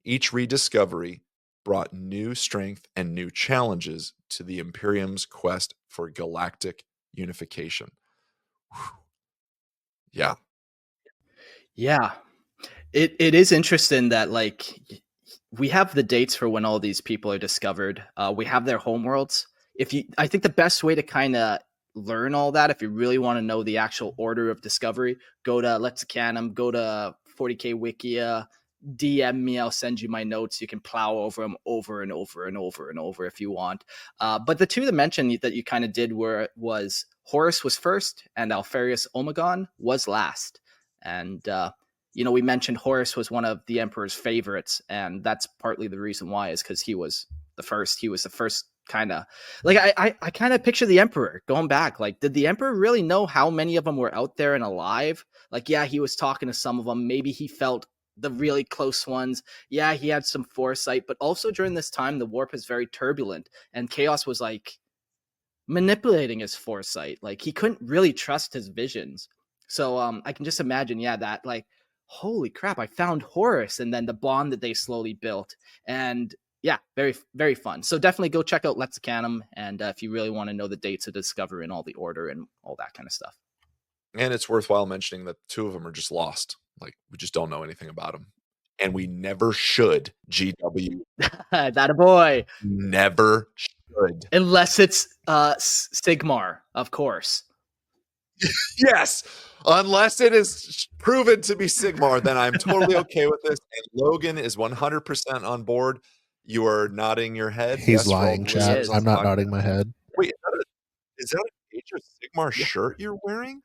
Each rediscovery brought new strength and new challenges to the Imperium's quest for galactic unification. Whew. Yeah. Yeah. It is interesting that like we have the dates for when all these people are discovered. We have their homeworlds. I think the best way to kind of learn all that, if you really want to know the actual order of discovery, go to Lexicanum, go to 40k Wikia, DM me. I'll send you my notes. You can plow over them over and over and over and over if you want. But the two that mentioned that you kind of did was Horus was first and Alfarius Omegon was last. And we mentioned Horus was one of the Emperor's favorites, and that's partly the reason why is because he was the first. He was the first kind of like I kind of picture the Emperor going back. Like, did the Emperor really know how many of them were out there and alive? Like, yeah, he was talking to some of them. Maybe he felt the really close ones. Yeah, he had some foresight, but also during this time, the warp is very turbulent, and Chaos was like manipulating his foresight. Like, he couldn't really trust his visions. So I can just imagine, yeah, that like, holy crap, I found Horus, and then the bond that they slowly built. And yeah, very, very fun. So definitely go check out Lexicanum, and if you really want to know the dates of discovery and all the order and all that kind of stuff. And it's worthwhile mentioning that two of them are just lost. Like, we just don't know anything about them. And we never should, GW. That a boy. Never should. Unless it's Sigmar, of course. Yes. Unless it is proven to be Sigmar, then I'm totally okay with this. And Logan is 100% on board. You are nodding your head. He's yes, lying, chat. is. I'm not nodding my head. Wait, is that an Age of Sigmar shirt you're wearing?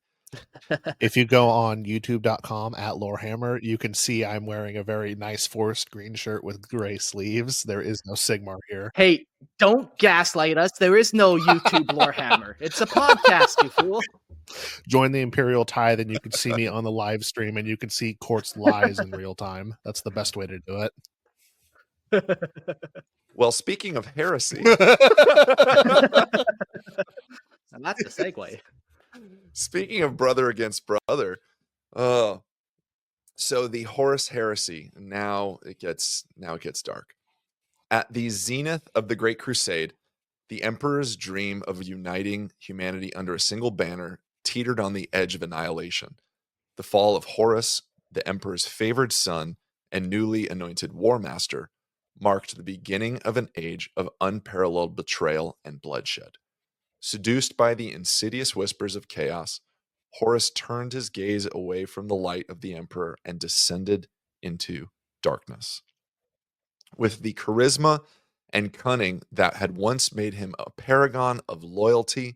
If you go on youtube.com at Lorehammer, you can see I'm wearing a very nice forest green shirt with gray sleeves. There is no Sigmar here. Hey, don't gaslight us. There is no YouTube Lorehammer. It's a podcast, you fool. Join the Imperial Tithe and you can see me on the live stream and you can see Court's lies in real time. That's the best way to do it. Well, speaking of heresy. And that's the segue. Speaking of brother against brother, so the Horus heresy, now it gets dark. At the zenith of the Great Crusade, the Emperor's dream of uniting humanity under a single banner teetered on the edge of annihilation. The fall of Horus, the Emperor's favored son and newly anointed war master, marked the beginning of an age of unparalleled betrayal and bloodshed. Seduced by the insidious whispers of chaos, Horus turned his gaze away from the light of the Emperor and descended into darkness. With the charisma and cunning that had once made him a paragon of loyalty,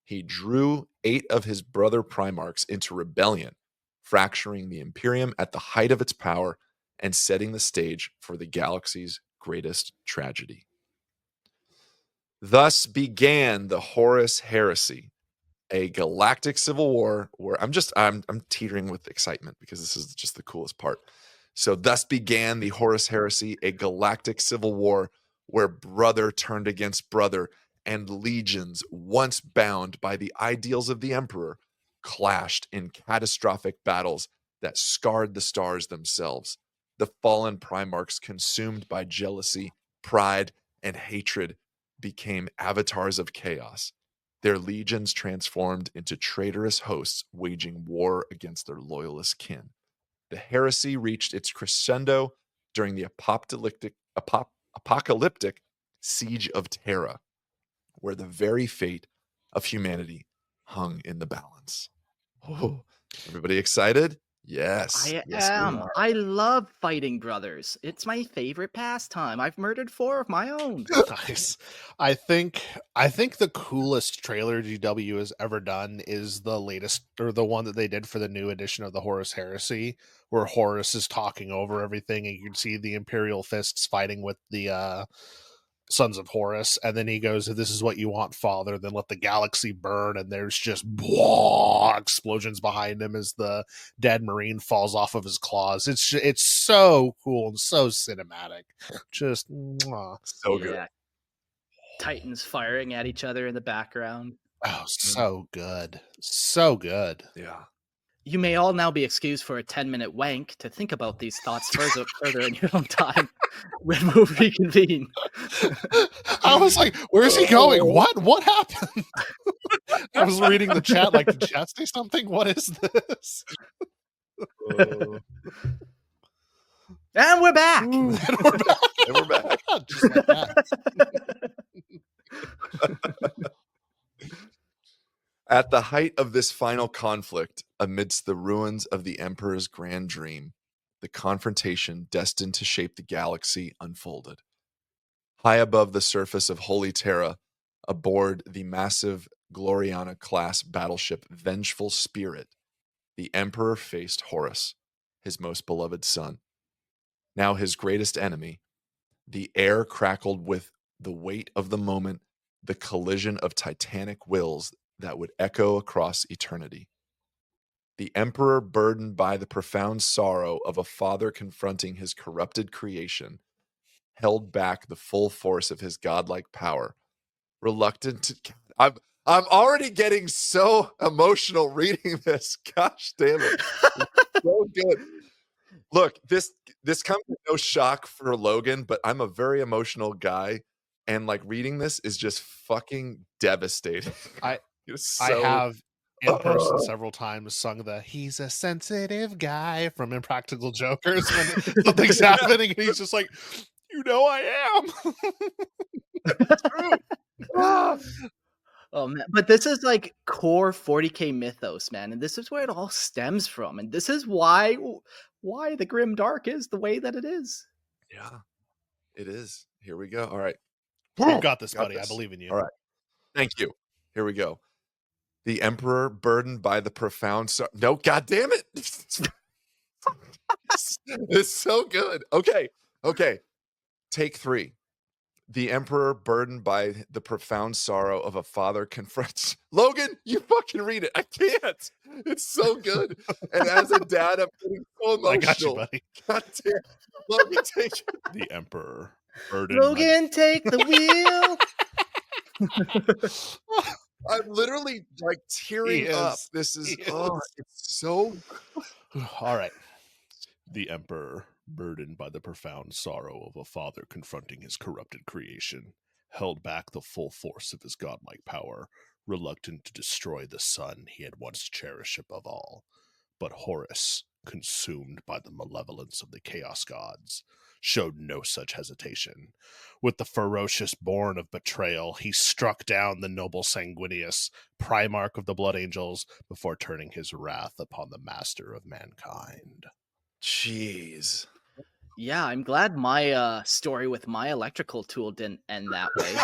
he drew 8 of his brother Primarchs into rebellion, fracturing the Imperium at the height of its power and setting the stage for the galaxy's greatest tragedy. Thus began the Horus heresy, a galactic civil war where I'm teetering with excitement because this is just the coolest part. So thus began the Horus heresy, a galactic civil war where brother turned against brother and legions once bound by the ideals of the Emperor clashed in catastrophic battles that scarred the stars themselves. The fallen Primarchs, consumed by jealousy, pride, and hatred, became avatars of chaos. Their legions transformed into traitorous hosts waging war against their loyalist kin. The heresy reached its crescendo during the apocalyptic Siege of Terra, where the very fate of humanity hung in the balance. Oh, everybody excited? Yes. I Yes, we am. are. I love fighting brothers. It's my favorite pastime. I've murdered 4 of my own. Nice. I think the coolest trailer GW has ever done is the latest, or the one that they did for the new edition of the Horus Heresy, where Horus is talking over everything and you can see the Imperial fists fighting with the Sons of Horus, and then he goes, "If this is what you want, Father, then let the galaxy burn." And there's just explosions behind him as the dead Marine falls off of his claws. It's so cool and so cinematic. Just So good. Titans firing at each other in the background. Oh, so good. So good. Yeah. You may all now be excused for a 10-minute wank to think about these thoughts further in your own time when we'll reconvene. I was like, where's he going? What happened? I was reading the chat, like, did chat say something? What is this? And we're back. And we're back. And we're back. Just like that. At the height of this final conflict, amidst the ruins of the Emperor's grand dream, the confrontation destined to shape the galaxy unfolded. High above the surface of Holy Terra, aboard the massive Gloriana-class battleship Vengeful Spirit, the Emperor faced Horus, his most beloved son. Now his greatest enemy. The air crackled with the weight of the moment, the collision of titanic wills that would echo across eternity. The Emperor, burdened by the profound sorrow of a father confronting his corrupted creation, held back the full force of his godlike power, reluctant to... I'm already getting so emotional reading this. Gosh damn it. It's so good. Look, this comes as no shock for Logan, but I'm a very emotional guy, and like reading this is just fucking devastating. I have in person several times sung the "He's a sensitive guy" from Impractical Jokers when something's happening, and he's just like, I am. It's true. Oh man, but this is like core 40k mythos, man, and this is where it all stems from, and this is why the grim dark is the way that it is. Yeah, it is. Here we go. All right. You got this, buddy. I believe in you. All right. Thank you. Here we go. The Emperor, burdened by the profound no, God damn it. It's so good. Okay. Take 3. The Emperor, burdened by the profound sorrow of a father, confronts... Logan, you fucking read it. I can't. It's so good. And as a dad, I'm getting so emotional. I got you, buddy. God damn. Logan, take it. The Emperor, burdened Logan, take the wheel. I'm literally like tearing up. This is... it's so... All right. The Emperor, burdened by the profound sorrow of a father confronting his corrupted creation, held back the full force of his godlike power, reluctant to destroy the son he had once cherished above all. But Horus, consumed by the malevolence of the Chaos Gods, showed no such hesitation. With the ferocious born of betrayal, he struck down the noble Sanguinius, Primarch of the Blood Angels, before turning his wrath upon the master of mankind. Jeez. Yeah, I'm glad my story with my electrical tool didn't end that way.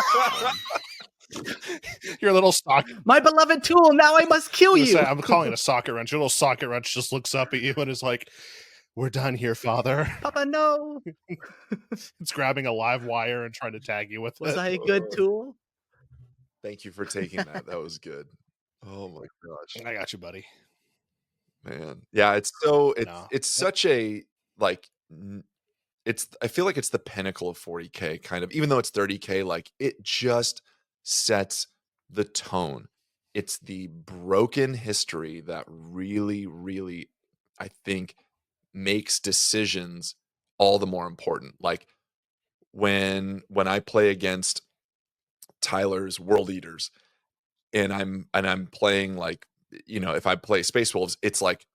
Your little socket. My beloved tool, now I must kill you. I'm calling it a socket wrench. Your little socket wrench just looks up at you and is like, "We're done here, father." Papa, no. It's grabbing a live wire and trying to tag you with it. Was I a good tool? Thank you for taking that. That was good. Oh my gosh. I got you, buddy. Man. Yeah, it's such a like I feel like it's the pinnacle of 40k kind of, even though it's 30k, like it just sets the tone. It's the broken history that really, really, I think, makes decisions all the more important. Like when I play against Tyler's World Eaters and I'm playing like, if I play Space Wolves, it's like,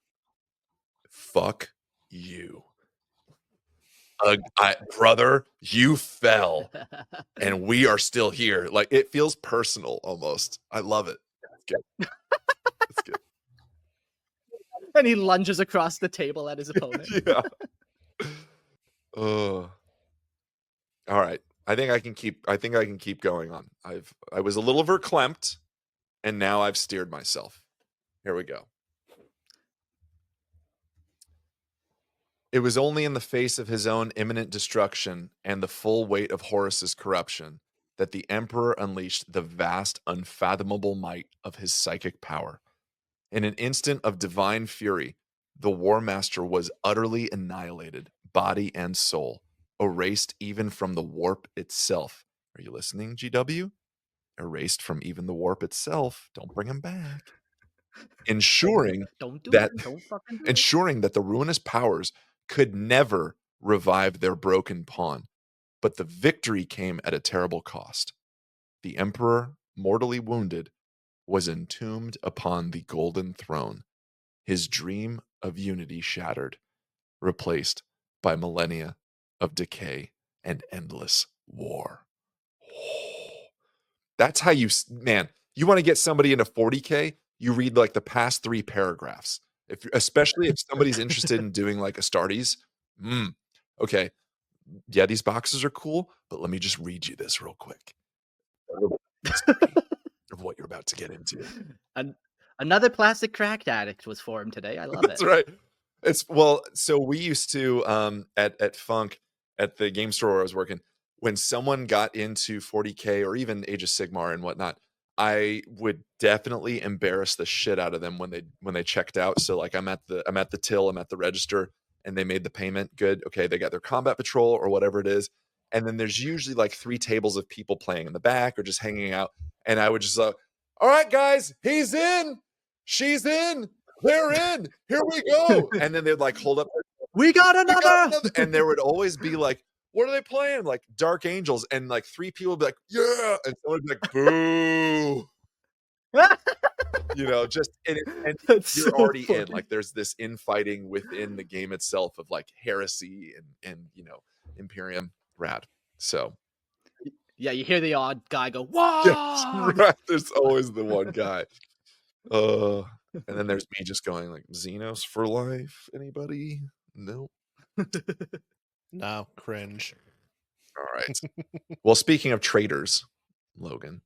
fuck you. Brother, you fell and we are still here. Like it feels personal almost. I love it. It's good. It's good. And he lunges across the table at his opponent. Yeah. All right. I think I can keep going on. I was a little verklempt and now I've steered myself. Here we go. It was only in the face of his own imminent destruction and the full weight of Horus's corruption that the Emperor unleashed the vast, unfathomable might of his psychic power. In an instant of divine fury, the War Master was utterly annihilated, body and soul, erased even from the warp itself. Are you listening, GW? Erased from even the warp itself. Don't bring him back. ensuring Don't do that it. Don't fucking do it. ensuring that the ruinous powers could never revive their broken pawn. But the victory came at a terrible cost. The emperor, mortally wounded, was entombed upon the golden throne, his dream of unity shattered, replaced by millennia of decay and endless war. That's how man, you want to get somebody into 40K, you read like the past 3 paragraphs. Especially if somebody's interested in doing like Astartes. Okay. Yeah, these boxes are cool, but let me just read you this real quick. Of what you're about to get into. Another plastic crack addict was formed today. I love That's it. right. So we used to at Funk at the game store where I was working, when someone got into 40K or even Age of Sigmar and whatnot, I would definitely embarrass the shit out of them when they checked out. So like I'm at the till, I'm at the register, and they made the payment. Good. Okay, they got their combat patrol or whatever it is. And then there's usually like 3 tables of people playing in the back or just hanging out. And I would just all right, guys, he's in, she's in, they're in, here we go. And then they'd like hold up, we got another. and there would always be like, what are they playing? Like Dark Angels, and like 3 people would be like, yeah, and someone would be like, boo. Just and you're so already funny. in. Like there's this infighting within the game itself of like heresy and Imperium rad. So yeah, you hear the odd guy go, "Whoa!" yes, right. There's always the one guy. And then there's me just going like, Xenos for life. Anybody? No. No, cringe. All right. Well, speaking of traitors, Logan,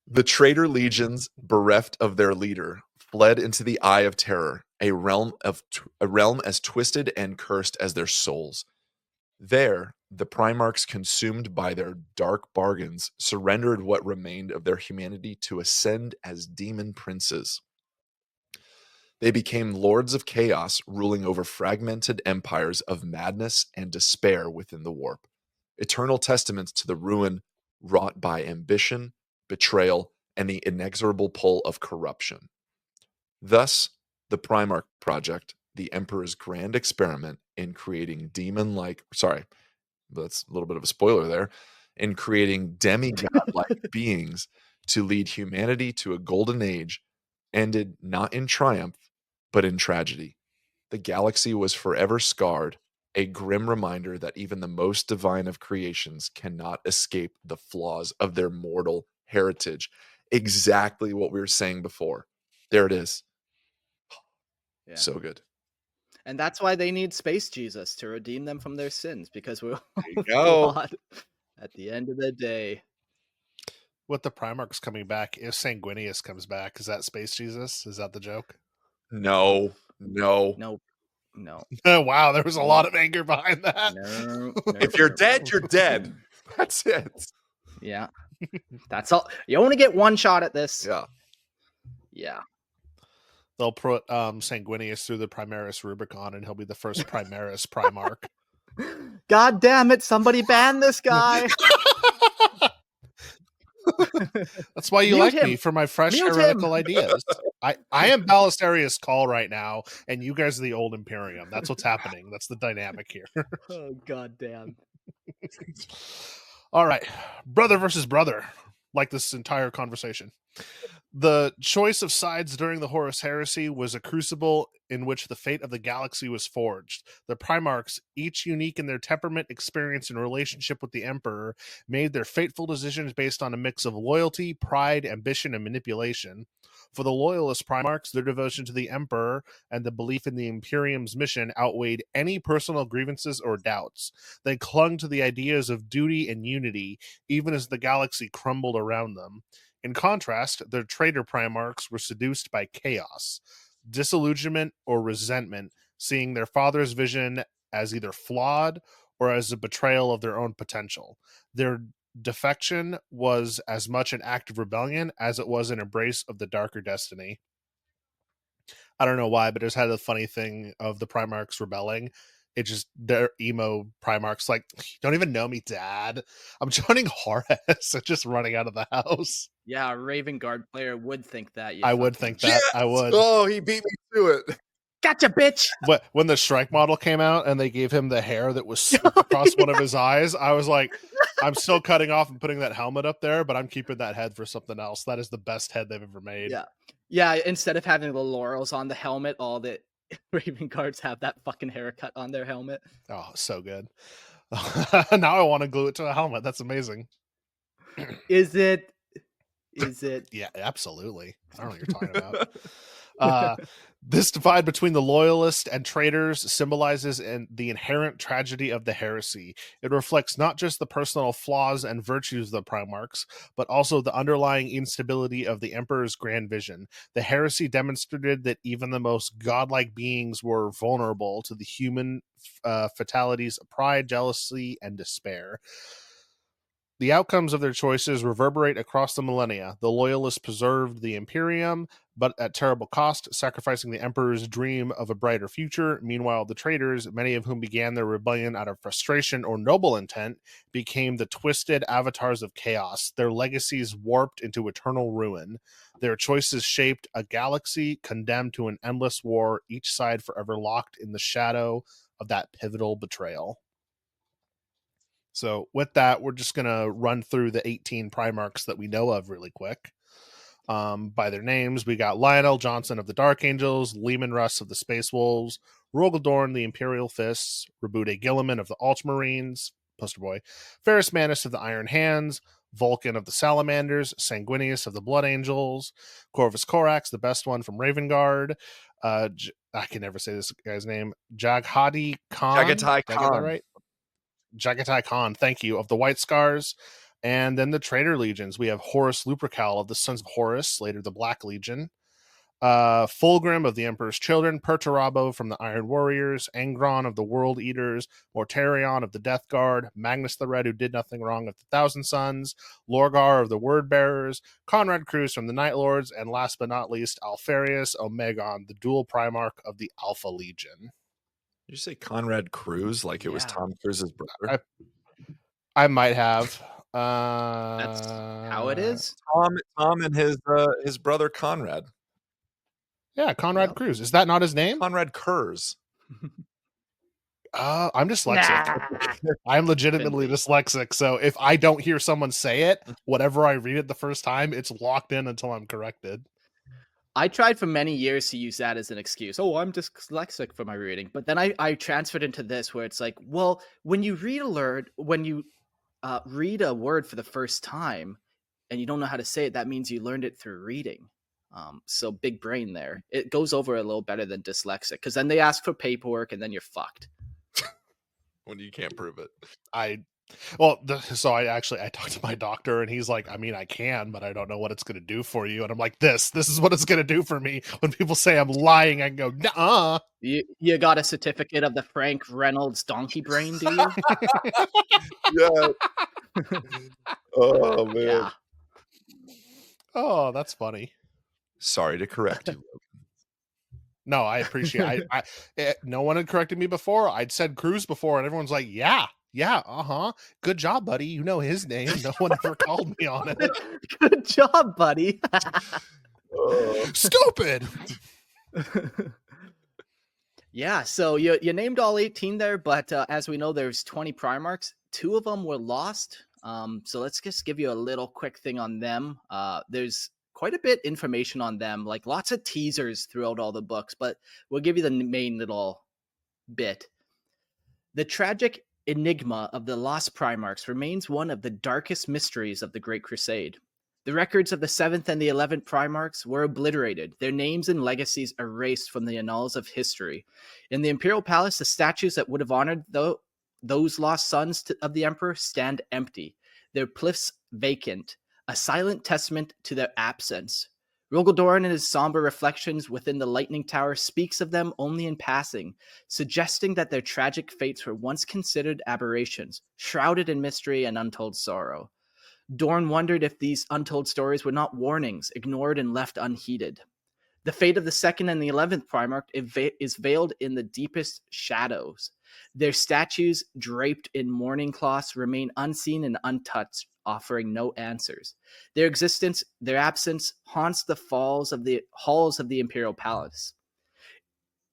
the traitor legions, bereft of their leader, fled into the Eye of Terror, a realm as twisted and cursed as their souls. There, the Primarchs, consumed by their dark bargains, surrendered what remained of their humanity to ascend as demon princes. They became lords of chaos, ruling over fragmented empires of madness and despair within the warp, eternal testaments to the ruin wrought by ambition, betrayal, and the inexorable pull of corruption. Thus, the Primarch Project, the Emperor's grand experiment in creating that's a little bit of a spoiler there, in creating demigod-like beings to lead humanity to a golden age, ended not in triumph, but in tragedy. The galaxy was forever scarred, a grim reminder that even the most divine of creations cannot escape the flaws of their mortal heritage. Exactly what we were saying before. There it is. Yeah. So good. And that's why they need Space Jesus to redeem them from their sins, because we're all go. flawed at the end of the day. With the Primarchs coming back, if Sanguinius comes back, is that Space Jesus? Is that the joke? No. No. Wow, there was a lot of anger behind that. No. If you're dead, you're dead. That's it. Yeah. That's all. You only get one shot at this. Yeah. They'll put Sanguinius through the Primaris Rubicon, and he'll be the first Primaris Primarch. God damn it! Somebody ban this guy. That's why you Mute like him. me, for my fresh Mute heretical him. ideas. I am Ballistarius Call right now, and you guys are the old Imperium. That's what's happening. That's the dynamic here. Oh, god damn. All right. Brother versus brother, like this entire conversation. The choice of sides during the Horus Heresy was a crucible in which the fate of the galaxy was forged. The Primarchs, each unique in their temperament, experience, and relationship with the Emperor, made their fateful decisions based on a mix of loyalty, pride, ambition, and manipulation. For the loyalist Primarchs, their devotion to the Emperor and the belief in the Imperium's mission outweighed any personal grievances or doubts. They clung to the ideas of duty and unity, even as the galaxy crumbled around them. In contrast, their traitor Primarchs were seduced by chaos, disillusionment, or resentment, seeing their father's vision as either flawed or as a betrayal of their own potential. Their defection was as much an act of rebellion as it was an embrace of the darker destiny. I don't know why, but I just had a funny thing of the Primarchs rebelling. It just, their emo Primarchs like, you don't even know me, Dad. I'm joining Horus and just running out of the house. Yeah, a Raven Guard player would think that. I would think that. I Yes! would. Oh, he beat me to it. Gotcha, bitch. But when the strike model came out and they gave him the hair that was swooped across one of his eyes, I was like, I'm still cutting off and putting that helmet up there, but I'm keeping that head for something else. That is the best head they've ever made. Yeah. Instead of having the laurels on the helmet, all the Raven Guards have that fucking haircut on their helmet. Oh, so good. Now I want to glue it to a helmet. That's amazing. Is it? Yeah, absolutely. I don't know what you're talking about. This divide between the loyalists and traitors symbolizes the inherent tragedy of the heresy. It reflects not just the personal flaws and virtues of the Primarchs, but also the underlying instability of the Emperor's grand vision. The heresy demonstrated that even the most godlike beings were vulnerable to the human fatalities of pride, jealousy, and despair. The outcomes of their choices reverberate across the millennia. The loyalists preserved the Imperium, but at terrible cost, sacrificing the Emperor's dream of a brighter future. Meanwhile, the traitors, many of whom began their rebellion out of frustration or noble intent, became the twisted avatars of chaos, their legacies warped into eternal ruin. Their choices shaped a galaxy condemned to an endless war, each side forever locked in the shadow of that pivotal betrayal. So with that, we're just going to run through the 18 Primarchs that we know of really quick. By their names, we got Lionel Johnson of the Dark Angels, Leman Russ of the Space Wolves, Rogaldorn the Imperial Fists, Rabude Gilliman of the Ultramarines, Poster Boy, Ferrus Manus of the Iron Hands, Vulcan of the Salamanders, Sanguinius of the Blood Angels, Corvus Corax, the best one from Raven Guard, I can never say this guy's name, Jaghadi Khan. Jagatai Did I get that Khan. right? Jagatai Khan, thank you, of the White Scars. And then the Traitor Legions. We have Horus Lupercal of the Sons of Horus, later the Black Legion. Fulgrim of the Emperor's Children, Perturabo from the Iron Warriors, Angron of the World Eaters, Mortarion of the Death Guard, Magnus the Red, who did nothing wrong, of the Thousand Sons, Lorgar of the Word Bearers, Conrad Cruz from the Night Lords, and last but not least, Alfarius Omegon, the dual Primarch of the Alpha Legion. Did you say Conrad Cruz like it was Tom Cruise's brother? I might have. That's how it is. Tom and his brother Conrad. Yeah, Conrad Cruz. Is that not his name? Conrad Kurz. I'm dyslexic. I'm legitimately dyslexic. So if I don't hear someone say it, whatever I read it the first time, it's locked in until I'm corrected. I tried for many years to use that as an excuse. Oh, I'm dyslexic for my reading. But then I transferred into this where it's like, well, when you read read a word for the first time and you don't know how to say it, that means you learned it through reading. So big brain there. It goes over a little better than dyslexic because then they ask for paperwork and then you're fucked. When you can't prove it. I talked to my doctor and he's like, I mean, I can, but I don't know what it's going to do for you. And I'm like, this is what it's going to do for me. When people say I'm lying, I can go, nuh-uh. You got a certificate of the Frank Reynolds donkey brain, do you? Yeah. Oh, man. Yeah. Oh, that's funny. Sorry to correct you, Logan. No, I appreciate it. No one had corrected me before. I'd said Cruz before, and everyone's like, yeah, good job, buddy. You know his name. No one ever called me on it. Good job, buddy. Stupid. Yeah, so you named all 18 there, but as we know, there's 20 Primarchs. 2 of them were lost. So let's just give you a little quick thing on them. There's quite a bit information on them, like lots of teasers throughout all the books, but we'll give you the main little bit. The tragic enigma of the lost Primarchs remains one of the darkest mysteries of the Great Crusade. The records of the 7th and the 11th Primarchs were obliterated, their names and legacies erased from the annals of history. In the Imperial Palace, the statues that would have honored those lost sons of the Emperor stand empty, their pliffs vacant, a silent testament to their absence. Rogaldorn in his somber reflections within the Lightning Tower speaks of them only in passing, suggesting that their tragic fates were once considered aberrations, shrouded in mystery and untold sorrow. Dorn wondered if these untold stories were not warnings, ignored and left unheeded. The fate of the 2nd and the 11th Primarch is veiled in the deepest shadows. Their statues, draped in mourning cloths, remain unseen and untouched, offering no answers. Their absence, haunts the halls of the Imperial Palace.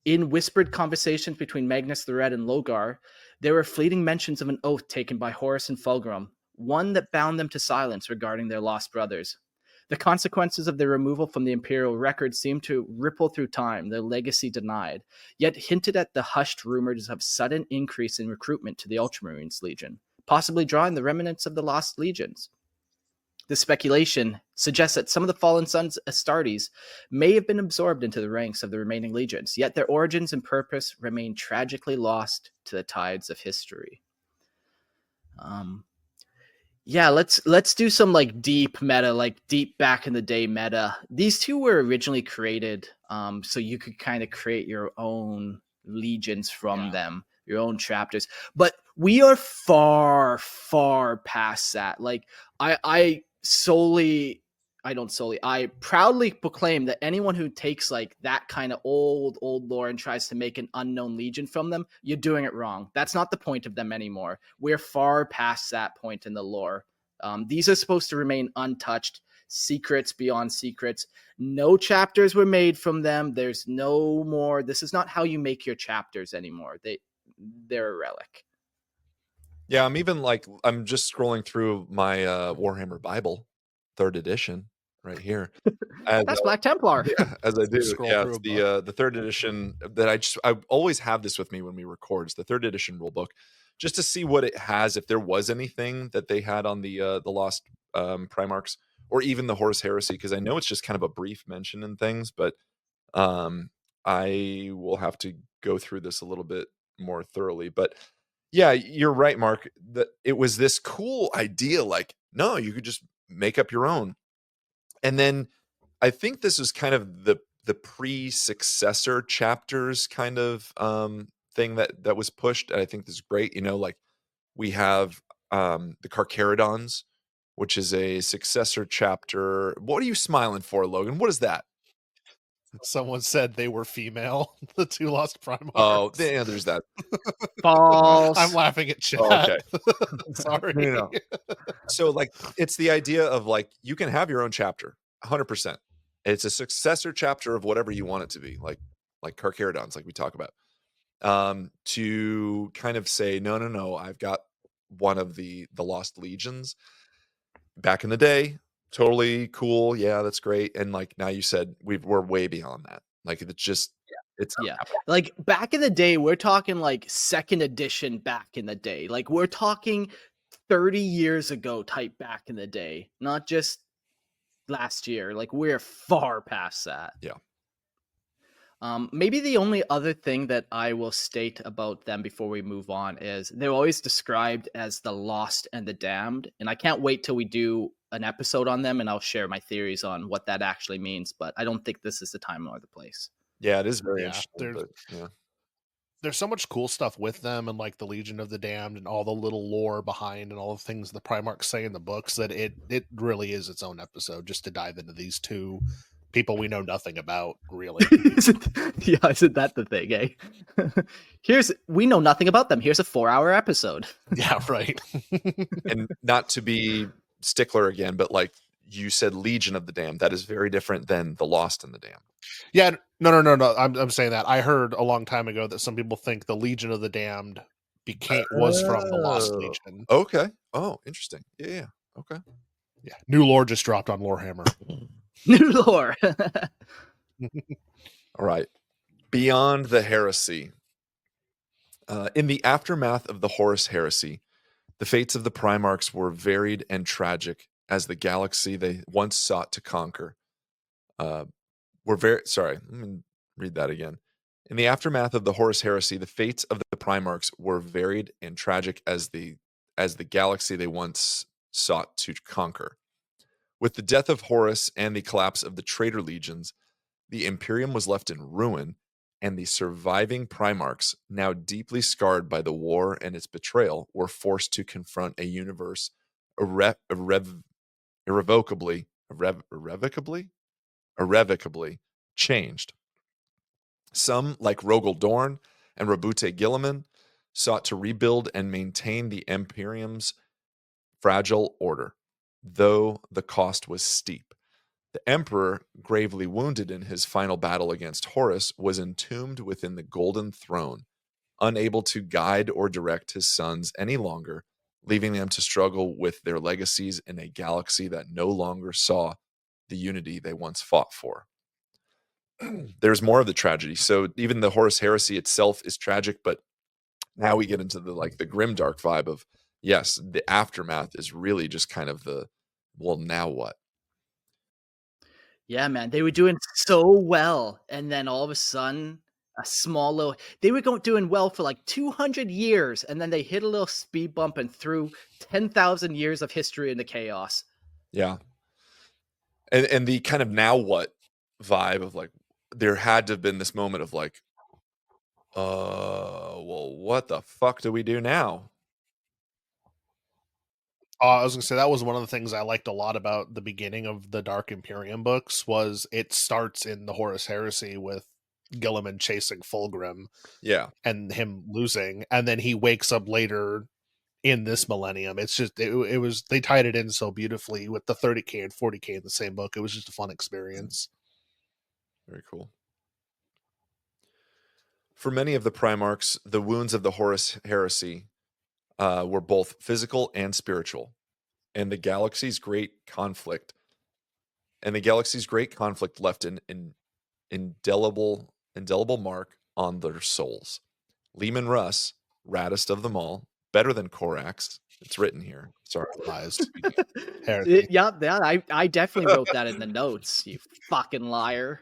In whispered conversations between Magnus the Red and Logar, there were fleeting mentions of an oath taken by Horus and Fulgrim, one that bound them to silence regarding their lost brothers. The consequences of their removal from the Imperial record seemed to ripple through time, their legacy denied, yet hinted at the hushed rumors of sudden increase in recruitment to the Ultramarines Legion, possibly drawing the remnants of the lost legions. The speculation suggests that some of the fallen sons Astartes may have been absorbed into the ranks of the remaining legions, yet their origins and purpose remain tragically lost to the tides of history. Yeah, let's do some like deep meta, like deep back in the day meta. These two were originally created so you could kind of create your own legions from them, your own chapters. But we are far, far past that. Like I proudly proclaim that anyone who takes like that kind of old lore and tries to make an unknown legion from them, you're doing it wrong. That's not the point of them anymore. We're far past that point in the lore. These are supposed to remain untouched, secrets beyond secrets. No chapters were made from them. There's no more. This is not how you make your chapters anymore. They're a relic. Yeah, I'm just scrolling through my Warhammer Bible, 3rd edition, right here. That's Black Templar. Yeah, as I do. Scroll Yeah, through it's a the 3rd edition that I always have this with me when we record. It's the 3rd edition rule book, just to see what it has, if there was anything that they had on the Lost Primarchs, or even the Horus Heresy, because I know it's just kind of a brief mention in things, but I will have to go through this a little bit more thoroughly. But yeah, you're right, Mark. That it was this cool idea, like, no, you could just make up your own. And then I think this is kind of the pre-successor chapters kind of thing that was pushed. And I think this is great. You know, like we have the Carcharodons, which is a successor chapter. What are you smiling for, Logan? What is that? Someone said they were female, the 2 lost Primarchs. Oh, yeah, there's that. False. I'm laughing at chat. Oh, okay. Sorry. No. So like it's the idea of like you can have your own chapter 100%. It's a successor chapter of whatever you want it to be, like Carcharodons, like we talk about, to kind of say no, I've got one of the lost legions back in the day. Totally cool. Yeah, that's great. And like now you said we're way beyond that. Like it's just it's like back in the day, we're talking like 2nd edition back in the day. Like we're talking 30 years ago type back in the day, not just last year. Like we're far past that. Yeah. Maybe the only other thing that I will state about them before we move on is they're always described as the lost and the damned. And I can't wait till we do an episode on them and I'll share my theories on what that actually means. But I don't think this is the time or the place. Yeah, it is very interesting. There's so much cool stuff with them and like the Legion of the Damned and all the little lore behind and all the things the Primarchs say in the books that it really is its own episode just to dive into these 2 people we know nothing about, really. Isn't that the thing, eh? We know nothing about them. Here's a 4-hour episode. Yeah, right. And not to be stickler again, but like you said, Legion of the Damned, that is very different than the Lost and the Damned. Yeah, no. I'm saying that. I heard a long time ago that some people think the Legion of the Damned was from the Lost Legion. Okay. Oh, interesting. Yeah. Okay. Yeah. New lore just dropped on Lorehammer. New lore. All right. Beyond the heresy. In the aftermath of the Horus heresy, the fates of the Primarchs were varied and tragic as the galaxy they once sought to conquer. Let me read that again. In the aftermath of the Horus heresy, the fates of the Primarchs were varied and tragic as the galaxy they once sought to conquer. With the death of Horus and the collapse of the traitor legions, the Imperium was left in ruin, and the surviving Primarchs, now deeply scarred by the war and its betrayal, were forced to confront a universe irrevocably changed. Some, like Rogel Dorn and Rabute Gilliman, sought to rebuild and maintain the Imperium's fragile order, though the cost was steep. The Emperor, gravely wounded in his final battle against Horus, was entombed within the Golden Throne, unable to guide or direct his sons any longer, leaving them to struggle with their legacies in a galaxy that no longer saw the unity they once fought for. There's more of the tragedy. So even the Horus heresy itself is tragic, but now we get into the grimdark vibe of, yes, the aftermath is really just kind of the, well, now what? Yeah, man, they were doing so well, and then all of a sudden, a small little they were doing well for like 200 years, and then they hit a little speed bump and threw 10,000 years of history into chaos. Yeah. And the kind of now what vibe of like, there had to have been this moment of like, well, what the fuck do we do now? I was gonna say that was one of the things I liked a lot about the beginning of the Dark Imperium books was it starts in the Horus Heresy with Gilliman chasing Fulgrim Yeah. and him losing, and then he wakes up later in this millennium. It's just it was they tied it in so beautifully with the 30K and 40K in the same book. It was just a fun experience. Very cool. For many of the Primarchs, the wounds of the Horus heresy were both physical and spiritual, and the galaxy's great conflict left an indelible mark on their souls. Leman Russ, raddest of them all, better than Korax. It's written here. Sorry. Lies. Heresy. Yeah, I definitely wrote that in the notes, you fucking liar.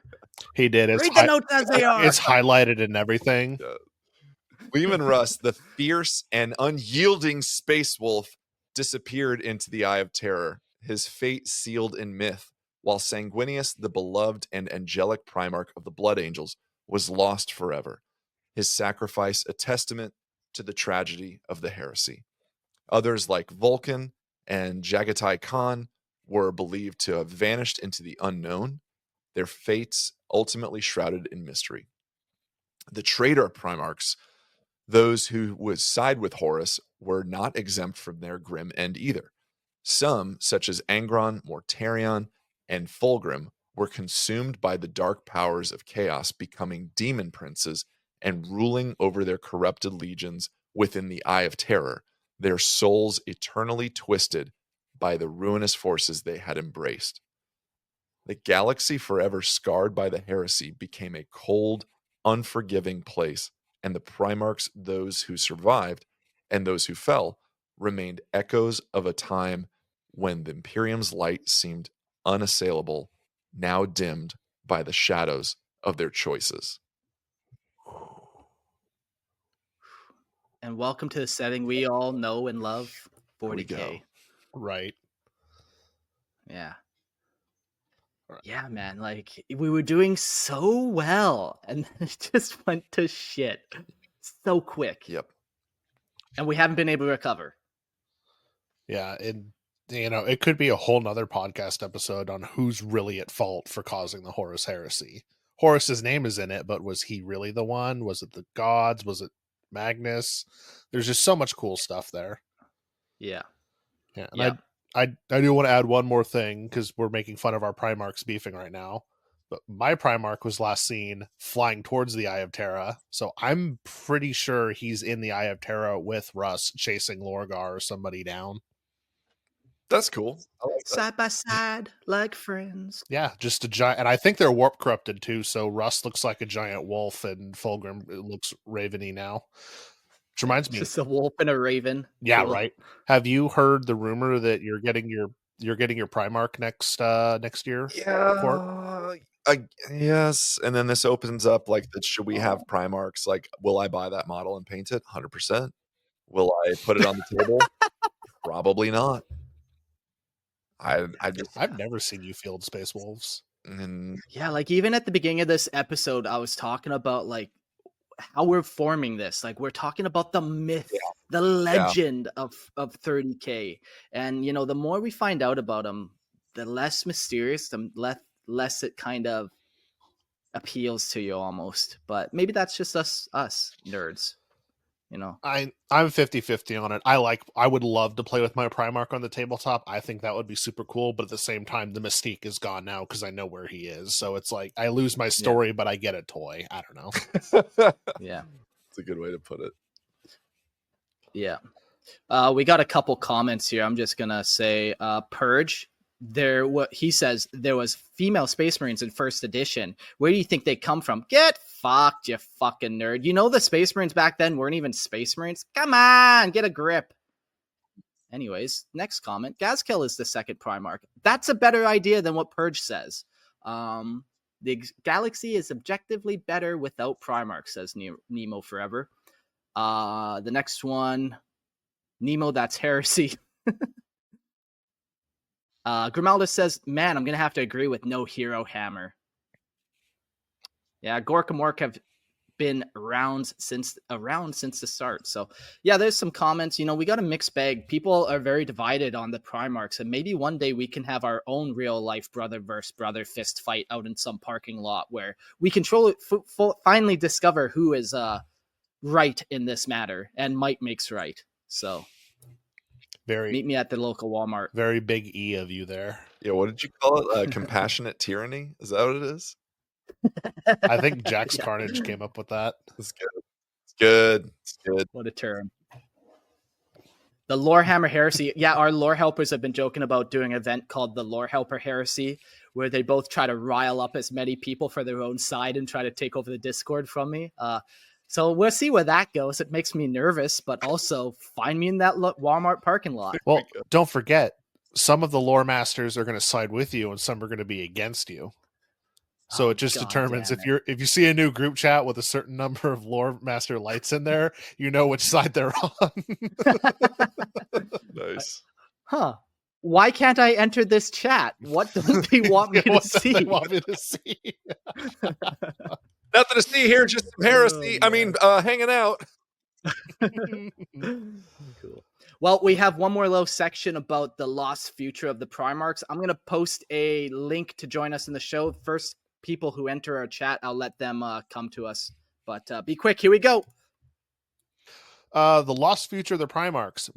He did. It's Read the notes as they are. It's highlighted and everything. Leman Russ, the fierce and unyielding space wolf, disappeared into the Eye of Terror, his fate sealed in myth, while Sanguinius, the beloved and angelic Primarch of the Blood Angels, was lost forever, his sacrifice a testament to the tragedy of the heresy. Others like Vulcan and Jagatai Khan were believed to have vanished into the unknown, their fates ultimately shrouded in mystery. The traitor Primarchs, those who would side with Horus, were not exempt from their grim end either. Some, such as Angron, Mortarion, and Fulgrim, were consumed by the dark powers of chaos, becoming demon princes and ruling over their corrupted legions within the Eye of Terror, their souls eternally twisted by the ruinous forces they had embraced. The galaxy, forever scarred by the heresy, became a cold, unforgiving place, and the Primarchs, those who survived and those who fell, remained echoes of a time when the Imperium's light seemed unassailable, now dimmed by the shadows of their choices. And welcome to the setting we all know and love, Here we 40K. Right. Yeah. Right. Yeah, man. Like we were doing so well, and then it just went to shit so quick. Yep. And we haven't been able to recover. Yeah, and it could be a whole nother podcast episode on who's really at fault for causing the Horus heresy. Horus's name is in it, but was he really the one? Was it the gods? Was it Magnus? There's just so much cool stuff there. Yeah. Yeah, and I do want to add one more thing because we're making fun of our Primarchs beefing right now. But my Primarch was last seen flying towards the Eye of Terra, so I'm pretty sure he's in the Eye of Terra with Russ chasing Lorgar or somebody down. That's cool. I like that. Side by side, like friends. Yeah, just a giant, and I think they're warp corrupted too. So Russ looks like a giant wolf, and Fulgrim looks raveny now. Which reminds me, Just a wolf and a raven. yeah, Cool. right. Have you heard the rumor that you're getting your Primarch next year? Yeah. Yes. And then this opens up like that. Should we have Primarchs? Like, will I buy that model and paint it? 100%. Will I put it on the table? Probably not. I've never seen you field Space Wolves. Yeah, like even at the beginning of this episode, I was talking about like how we're forming this. Like we're talking about the myth, the legend of 30K. And the more we find out about them, the less mysterious, the less it kind of appeals to you almost. But maybe that's just us nerds, you know. I'm 50-50 on it. I would love to play with my Primarch on the tabletop. I think that would be super cool, but at the same time the mystique is gone now because I know where he is. So it's like I lose my story, but I get a toy. I don't know. Yeah. It's a good way to put it. Yeah. We got a couple comments here. I'm just gonna say Purge. What he says, there was female Space Marines in first edition. Where do you think they come from? Get fucked, you fucking nerd. You know the Space Marines back then weren't even Space Marines? Come on, get a grip. Anyways, next comment. Gazkel is the second Primarch. That's a better idea than what Purge says. The galaxy is objectively better without Primarch, says Nemo Forever. The next one, Nemo, that's heresy. Grimaldus says, man, I'm going to have to agree with no hero hammer. Yeah, Gorka Mork have been around since the start. So, yeah, there's some comments. You know, we got a mixed bag. People are very divided on the Primarchs, and maybe one day we can have our own real-life brother versus brother fist fight out in some parking lot where we finally discover who is right in this matter, and might makes right. So... meet me at the local Walmart. Very big E of you there. Yeah, what did you call it? Compassionate tyranny? Is that what it is? I think Jack's Carnage came up with that. It's good. It's good. It's good. What a term. The Lorehammer Heresy. Yeah, our lore helpers have been joking about doing an event called the Lore Helper Heresy, where they both try to rile up as many people for their own side and try to take over the Discord from me. So we'll see where that goes. It makes me nervous, but also find me in that Walmart parking lot. Well, don't forget, some of the lore masters are going to side with you and some are going to be against you. So it just determines if you see a new group chat with a certain number of lore master lights in there, you know which side they're on. Nice. Huh. Why can't I enter this chat? What don't they want me to see? They want me to see? Nothing to see here, just some heresy. Hanging out. Cool. Well, we have one more little section about the lost future of the Primarchs. I'm going to post a link to join us in the show. First people who enter our chat, I'll let them come to us. But be quick. Here we go. The lost future of the Primarchs.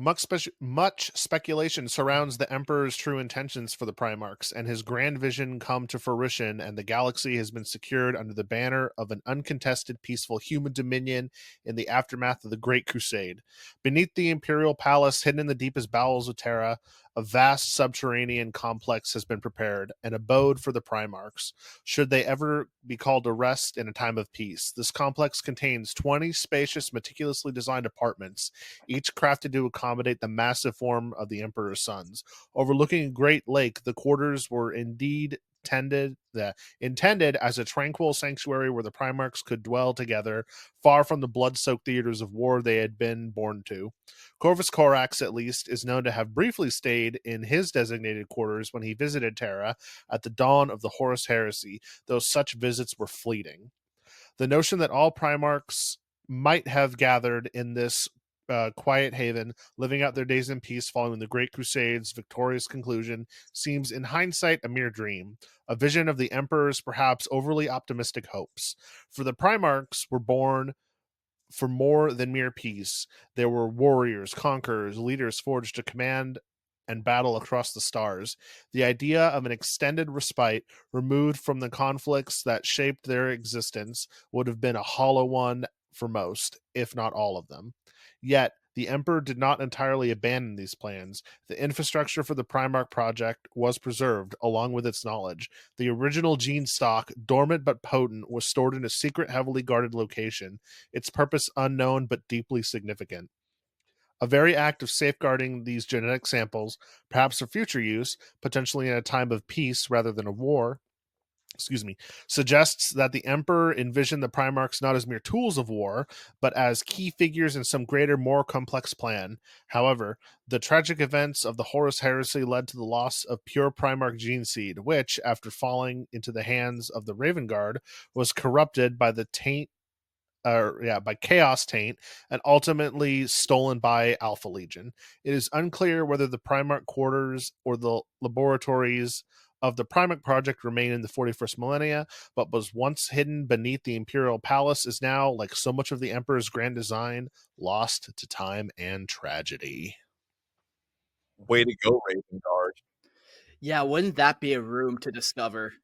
Much speculation surrounds the Emperor's true intentions for the Primarchs, and his grand vision come to fruition, and the galaxy has been secured under the banner of an uncontested, peaceful human dominion in the aftermath of the Great Crusade. Beneath the Imperial Palace, hidden in the deepest bowels of Terra, a vast subterranean complex has been prepared, an abode for the Primarchs, should they ever be called to rest in a time of peace. This complex contains 20 spacious, meticulously designed apartments, each crafted to accommodate the massive form of the Emperor's sons. Overlooking a great lake, the quarters were indeed intended as a tranquil sanctuary where the Primarchs could dwell together, far from the blood-soaked theaters of war they had been born to. Corvus Corax, at least, is known to have briefly stayed in his designated quarters when he visited Terra at the dawn of the Horus Heresy, though such visits were fleeting. The notion that all Primarchs might have gathered in this quiet haven, living out their days in peace following the Great Crusade's victorious conclusion, seems in hindsight a mere dream, a vision of the Emperor's perhaps overly optimistic hopes. For the Primarchs were born for more than mere peace. They were warriors, conquerors, leaders forged to command and battle across the stars. The idea of an extended respite, removed from the conflicts that shaped their existence, would have been a hollow one for most, if not all of them. Yet, the Emperor did not entirely abandon these plans. The infrastructure for the Primarch Project was preserved, along with its knowledge. The original gene stock, dormant but potent, was stored in a secret, heavily guarded location, its purpose unknown but deeply significant. A very act of safeguarding these genetic samples, perhaps for future use, potentially in a time of peace rather than of war, suggests that the Emperor envisioned the Primarchs not as mere tools of war, but as key figures in some greater, more complex plan. However, the tragic events of the Horus Heresy led to the loss of pure Primarch gene seed, which, after falling into the hands of the Raven Guard, was corrupted by the by Chaos Taint, and ultimately stolen by Alpha Legion. It is unclear whether the Primarch quarters or the laboratories of the Primarch Project remain in the 41st millennia, but was once hidden beneath the Imperial Palace is now, like so much of the Emperor's grand design, lost to time and tragedy. Way to go, Raven Guard. Yeah, wouldn't that be a room to discover?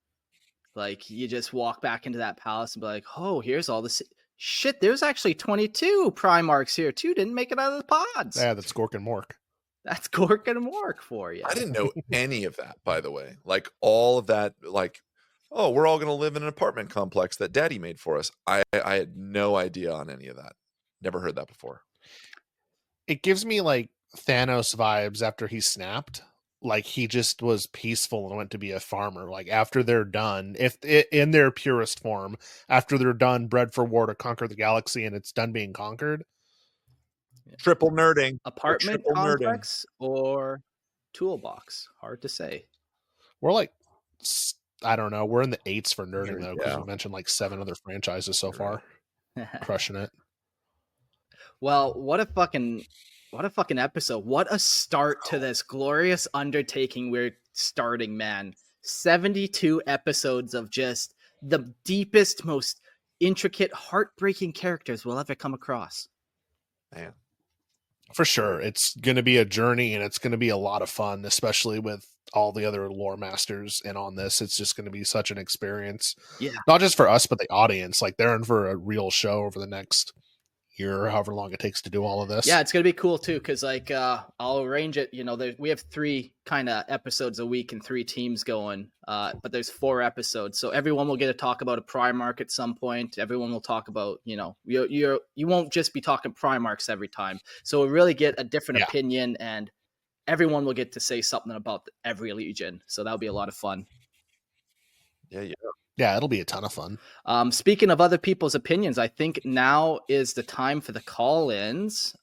Like, you just walk back into that palace and be like, oh, here's all this shit. There's actually 22 Primarchs here, too. Didn't make it out of the pods. Yeah, that's Gork and Mork. That's Gork and Mork for you. I didn't know any of that, by the way. Like, all of that, like, oh, we're all going to live in an apartment complex that Daddy made for us. I had no idea on any of that. Never heard that before. It gives me, like, Thanos vibes after he snapped. Like, he just was peaceful and went to be a farmer. Like, after they're done, if in their purest form, after they're done, bred for war to conquer the galaxy, and it's done being conquered. Triple nerding. Apartment Triple complex or toolbox? Hard to say. We're like, I don't know. We're in the 8s for nerding, though, because Yeah. we mentioned like 7 other franchises so far. Crushing it. Well, what a fucking episode. What a start to this glorious undertaking we're starting, man. 72 episodes of just the deepest, most intricate, heartbreaking characters we'll ever come across. Man. For sure. It's going to be a journey, and it's going to be a lot of fun, especially with all the other lore masters in on this. It's just going to be such an experience. Yeah. Not just for us, but the audience. Like, they're in for a real show over the next year or however long it takes to do all of this. Yeah, it's gonna be cool too, because like I'll arrange it. You know, we have 3 kind of episodes a week and 3 teams going, but there's 4 episodes, so everyone will get to talk about a Primarch at some point. Everyone will talk about, you know, you won't just be talking Primarchs every time, so we'll really get a different opinion, and everyone will get to say something about every legion. So that'll be a lot of fun. Yeah, it'll be a ton of fun. Speaking of other people's opinions, I think now is the time for the call-ins.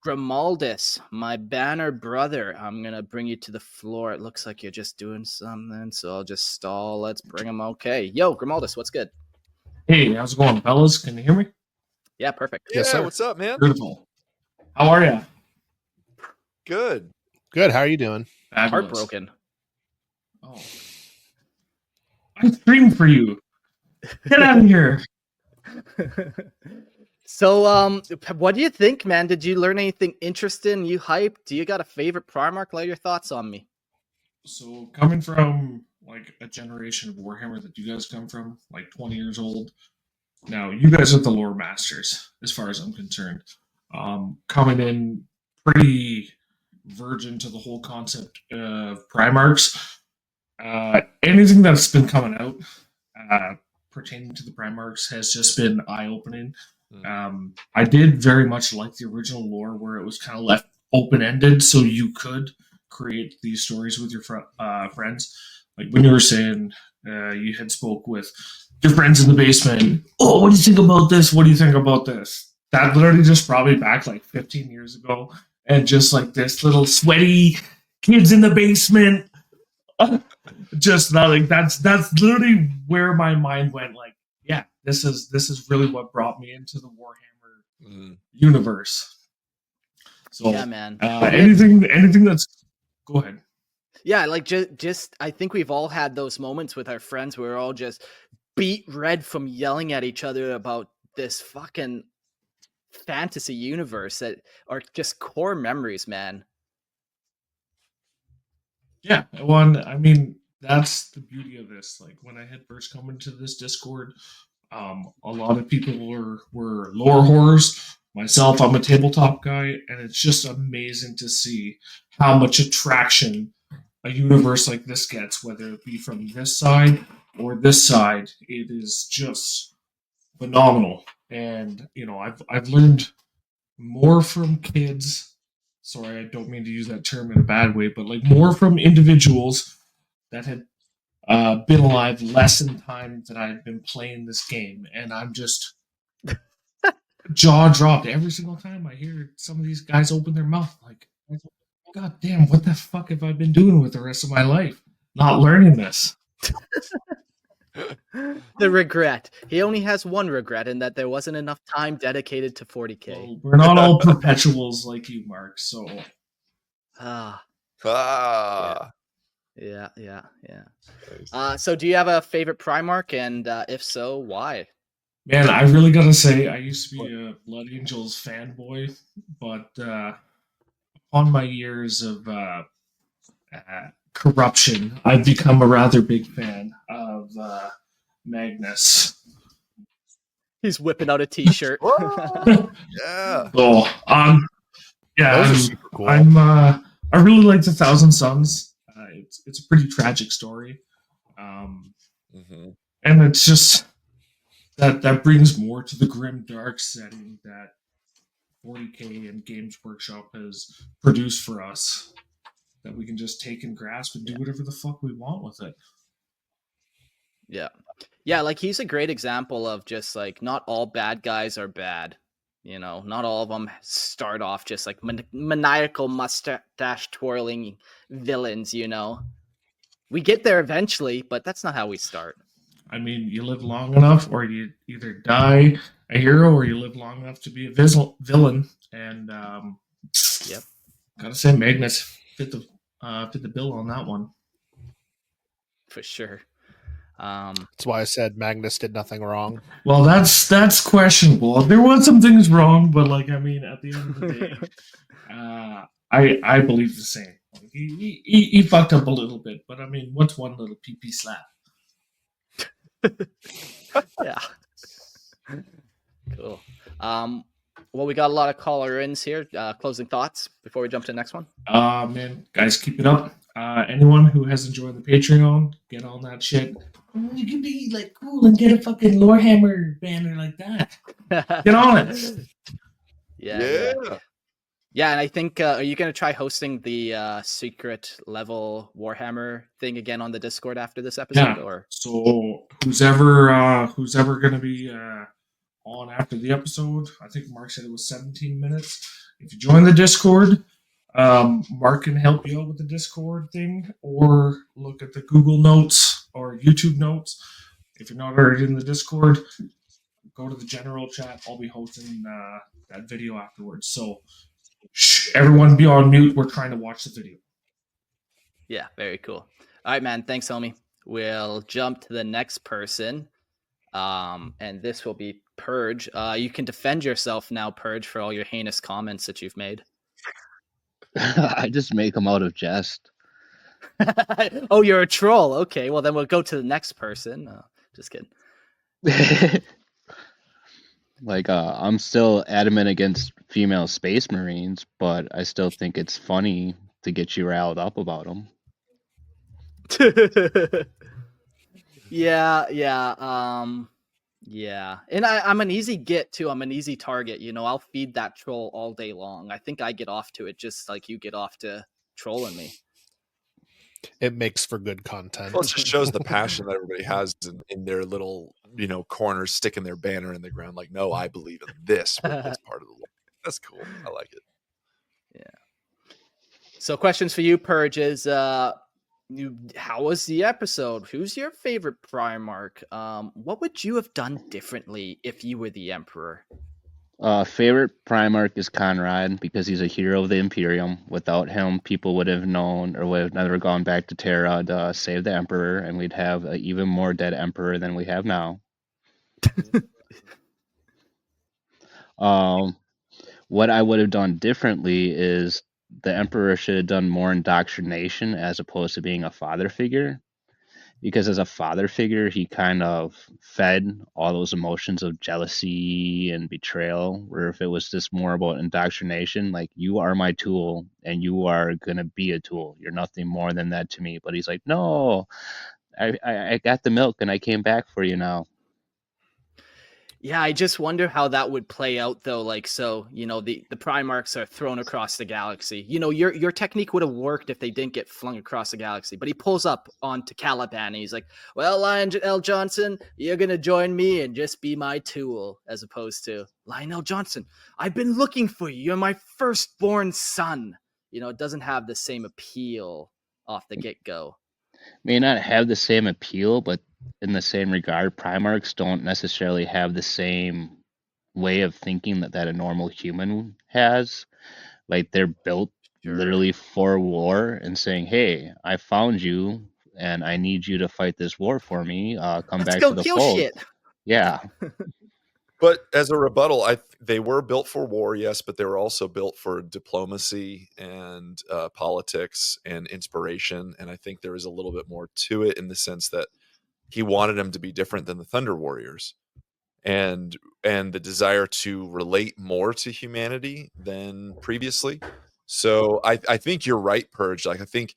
Grimaldus, my banner brother, I'm going to bring you to the floor. It looks like you're just doing something, so I'll just stall. Let's bring him. Okay. Yo, Grimaldus, what's good? Hey, how's it going, fellas? Can you hear me? Yeah, perfect. Yeah, Yes, sir. what's up, man? Beautiful. How are you? Good. Good. How are you doing? Fabulous. Heartbroken. Oh. I streamed for you. Get out of here. So, what do you think, man? Did you learn anything interesting? You hyped? Do you got a favorite Primarch? Lay your thoughts on me. So, coming from like a generation of Warhammer that you guys come from, like 20 years old. Now, you guys are the lore masters, as far as I'm concerned. Coming in pretty virgin to the whole concept of Primarchs. Anything that's been coming out pertaining to the Primarchs has just been eye-opening. I did very much like the original lore where it was kind of left open-ended so you could create these stories with your friends. Like when you were saying you had spoke with your friends in the basement. Oh, what do you think about this? What do you think about this? That literally just brought me back like 15 years ago. And just like this little sweaty kids in the basement. Just not like that's literally where my mind went. Like, yeah, this is really what brought me into the Warhammer universe. So yeah, man. Anything that's go ahead. Yeah, like just I think we've all had those moments with our friends where we're all just beat red from yelling at each other about this fucking fantasy universe that are just core memories, man. Yeah, well, I mean, that's the beauty of this. Like when I had first come into this Discord, a lot of people were lore horrors. Myself, I'm a tabletop guy, and it's just amazing to see how much attraction a universe like this gets, whether it be from this side or this side. It is just phenomenal. And you know, I've learned more from kids. Sorry, I don't mean to use that term in a bad way, but like more from individuals that had been alive less in time than I had been playing this game, and I'm just jaw dropped every single time I hear some of these guys open their mouth. Like, God damn, what the fuck have I been doing with the rest of my life? Not learning this. The regret. He only has one regret, in that there wasn't enough time dedicated to 40K. Well, we're not all perpetuals like you, Mark. So, Ah. Ah. Yeah, yeah, yeah. Nice. So do you have a favorite Primarch, and if so, why? Man, I really gotta say, I used to be a Blood Angels fanboy, but upon my years of corruption, I've become a rather big fan of Magnus. He's whipping out a T-shirt. Whoa! Yeah. So, yeah, Those are super cool. I really like the Thousand Sons. It's a pretty tragic story, Mm-hmm. and it's just that brings more to the grim dark setting that 40K and Games Workshop has produced for us. That we can just take and grasp and do whatever the fuck we want with it. Yeah. Yeah, like he's a great example of just like not all bad guys are bad. You know, not all of them start off just like maniacal mustache twirling villains, you know. We get there eventually, but that's not how we start. I mean, you live long enough, or you either die a hero, or you live long enough to be a villain. And Yep. Gotta say, Magnus fit the bill on that one. For sure. That's why I said Magnus did nothing wrong. Well, that's questionable. There was some things wrong, but like, I mean, at the end of the day, I believe the same. He fucked up a little bit, but I mean, what's one little pee slap? Yeah. Cool. Well, we got a lot of caller-ins here. Closing thoughts before we jump to the next one? Man, guys, keep it up. Anyone who hasn't joined the Patreon, get on that shit. You can be like cool and get a fucking Lorehammer banner like that. Get on it. Yeah. Yeah, and I think are you gonna try hosting the secret level Warhammer thing again on the Discord after this episode? Yeah. Or So who's ever gonna be on after the episode? I think Mark said it was 17 minutes. If you join the Discord, Mark can help you out with the Discord thing, or look at the Google Notes or YouTube Notes. If you're not already in the Discord, go to the general chat. I'll be hosting that video afterwards. So, everyone be on mute. We're trying to watch the video. yeah, very cool. All right, man. Thanks, homie. We'll jump to the next person. And this will be Purge. You can defend yourself now, Purge, for all your heinous comments that you've made. I just make them out of jest. Oh, you're a troll. Okay, well then we'll go to the next person. Just kidding. Like, I'm still adamant against female space marines, but I still think it's funny to get you riled up about them. Yeah. And I'm an easy get too. I'm an easy target. You know, I'll feed that troll all day long. I think I get off to it just like you get off to trolling me. It makes for good content. Well, it just shows the passion that everybody has in their little, corners, sticking their banner in the ground. Like, no, I believe in this. With this part of the world. That's cool. I like it. Yeah. So, questions for you, Purge, is how was the episode? Who's your favorite Primarch? What would you have done differently if you were the Emperor? Favorite Primarch is Conrad because he's a hero of the Imperium. Without him, people would have known or would have never gone back to Terra to save the Emperor, and we'd have an even more dead Emperor than we have now. What I would have done differently is the Emperor should have done more indoctrination as opposed to being a father figure. Because as a father figure, he kind of fed all those emotions of jealousy and betrayal, where if it was just more about indoctrination, like, you are my tool and you are going to be a tool. You're nothing more than that to me. But he's like, no, I got the milk and I came back for you now. Yeah, I just wonder how that would play out, though. Like, so, the Primarchs are thrown across the galaxy. Your technique would have worked if they didn't get flung across the galaxy. But he pulls up onto Caliban, and he's like, well, Lionel Johnson, you're going to join me and just be my tool, as opposed to, Lionel Johnson, I've been looking for you. You're my firstborn son. It doesn't have the same appeal off the get-go. May not have the same appeal, but in the same regard, Primarchs don't necessarily have the same way of thinking that a normal human has. Like, they're built literally for war and saying, "Hey, I found you, and I need you to fight this war for me. Come Let's back to go the kill fold." shit. Yeah, But as a rebuttal, they were built for war, yes, but they were also built for diplomacy and politics and inspiration. And I think there is a little bit more to it in the sense that he wanted them to be different than the Thunder Warriors, and the desire to relate more to humanity than previously. So I think you're right, Purge. Like, I think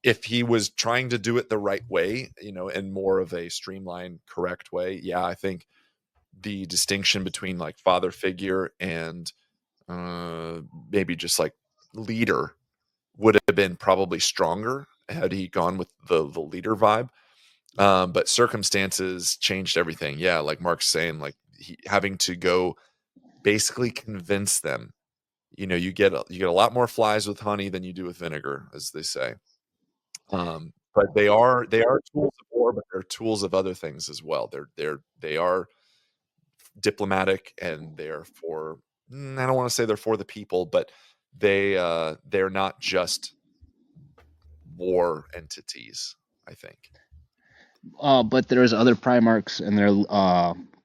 if he was trying to do it the right way, in more of a streamlined, correct way, yeah, I think the distinction between like father figure and maybe just like leader would have been probably stronger had he gone with the leader vibe. But circumstances changed everything. Yeah, like Mark's saying, like he having to go basically convince them. You get a lot more flies with honey than you do with vinegar, as they say. But they are tools of war, but they're tools of other things as well. They are diplomatic, and they're for, I don't want to say they're for the people, but they're not just war entities, I think. but there's other Primarchs in their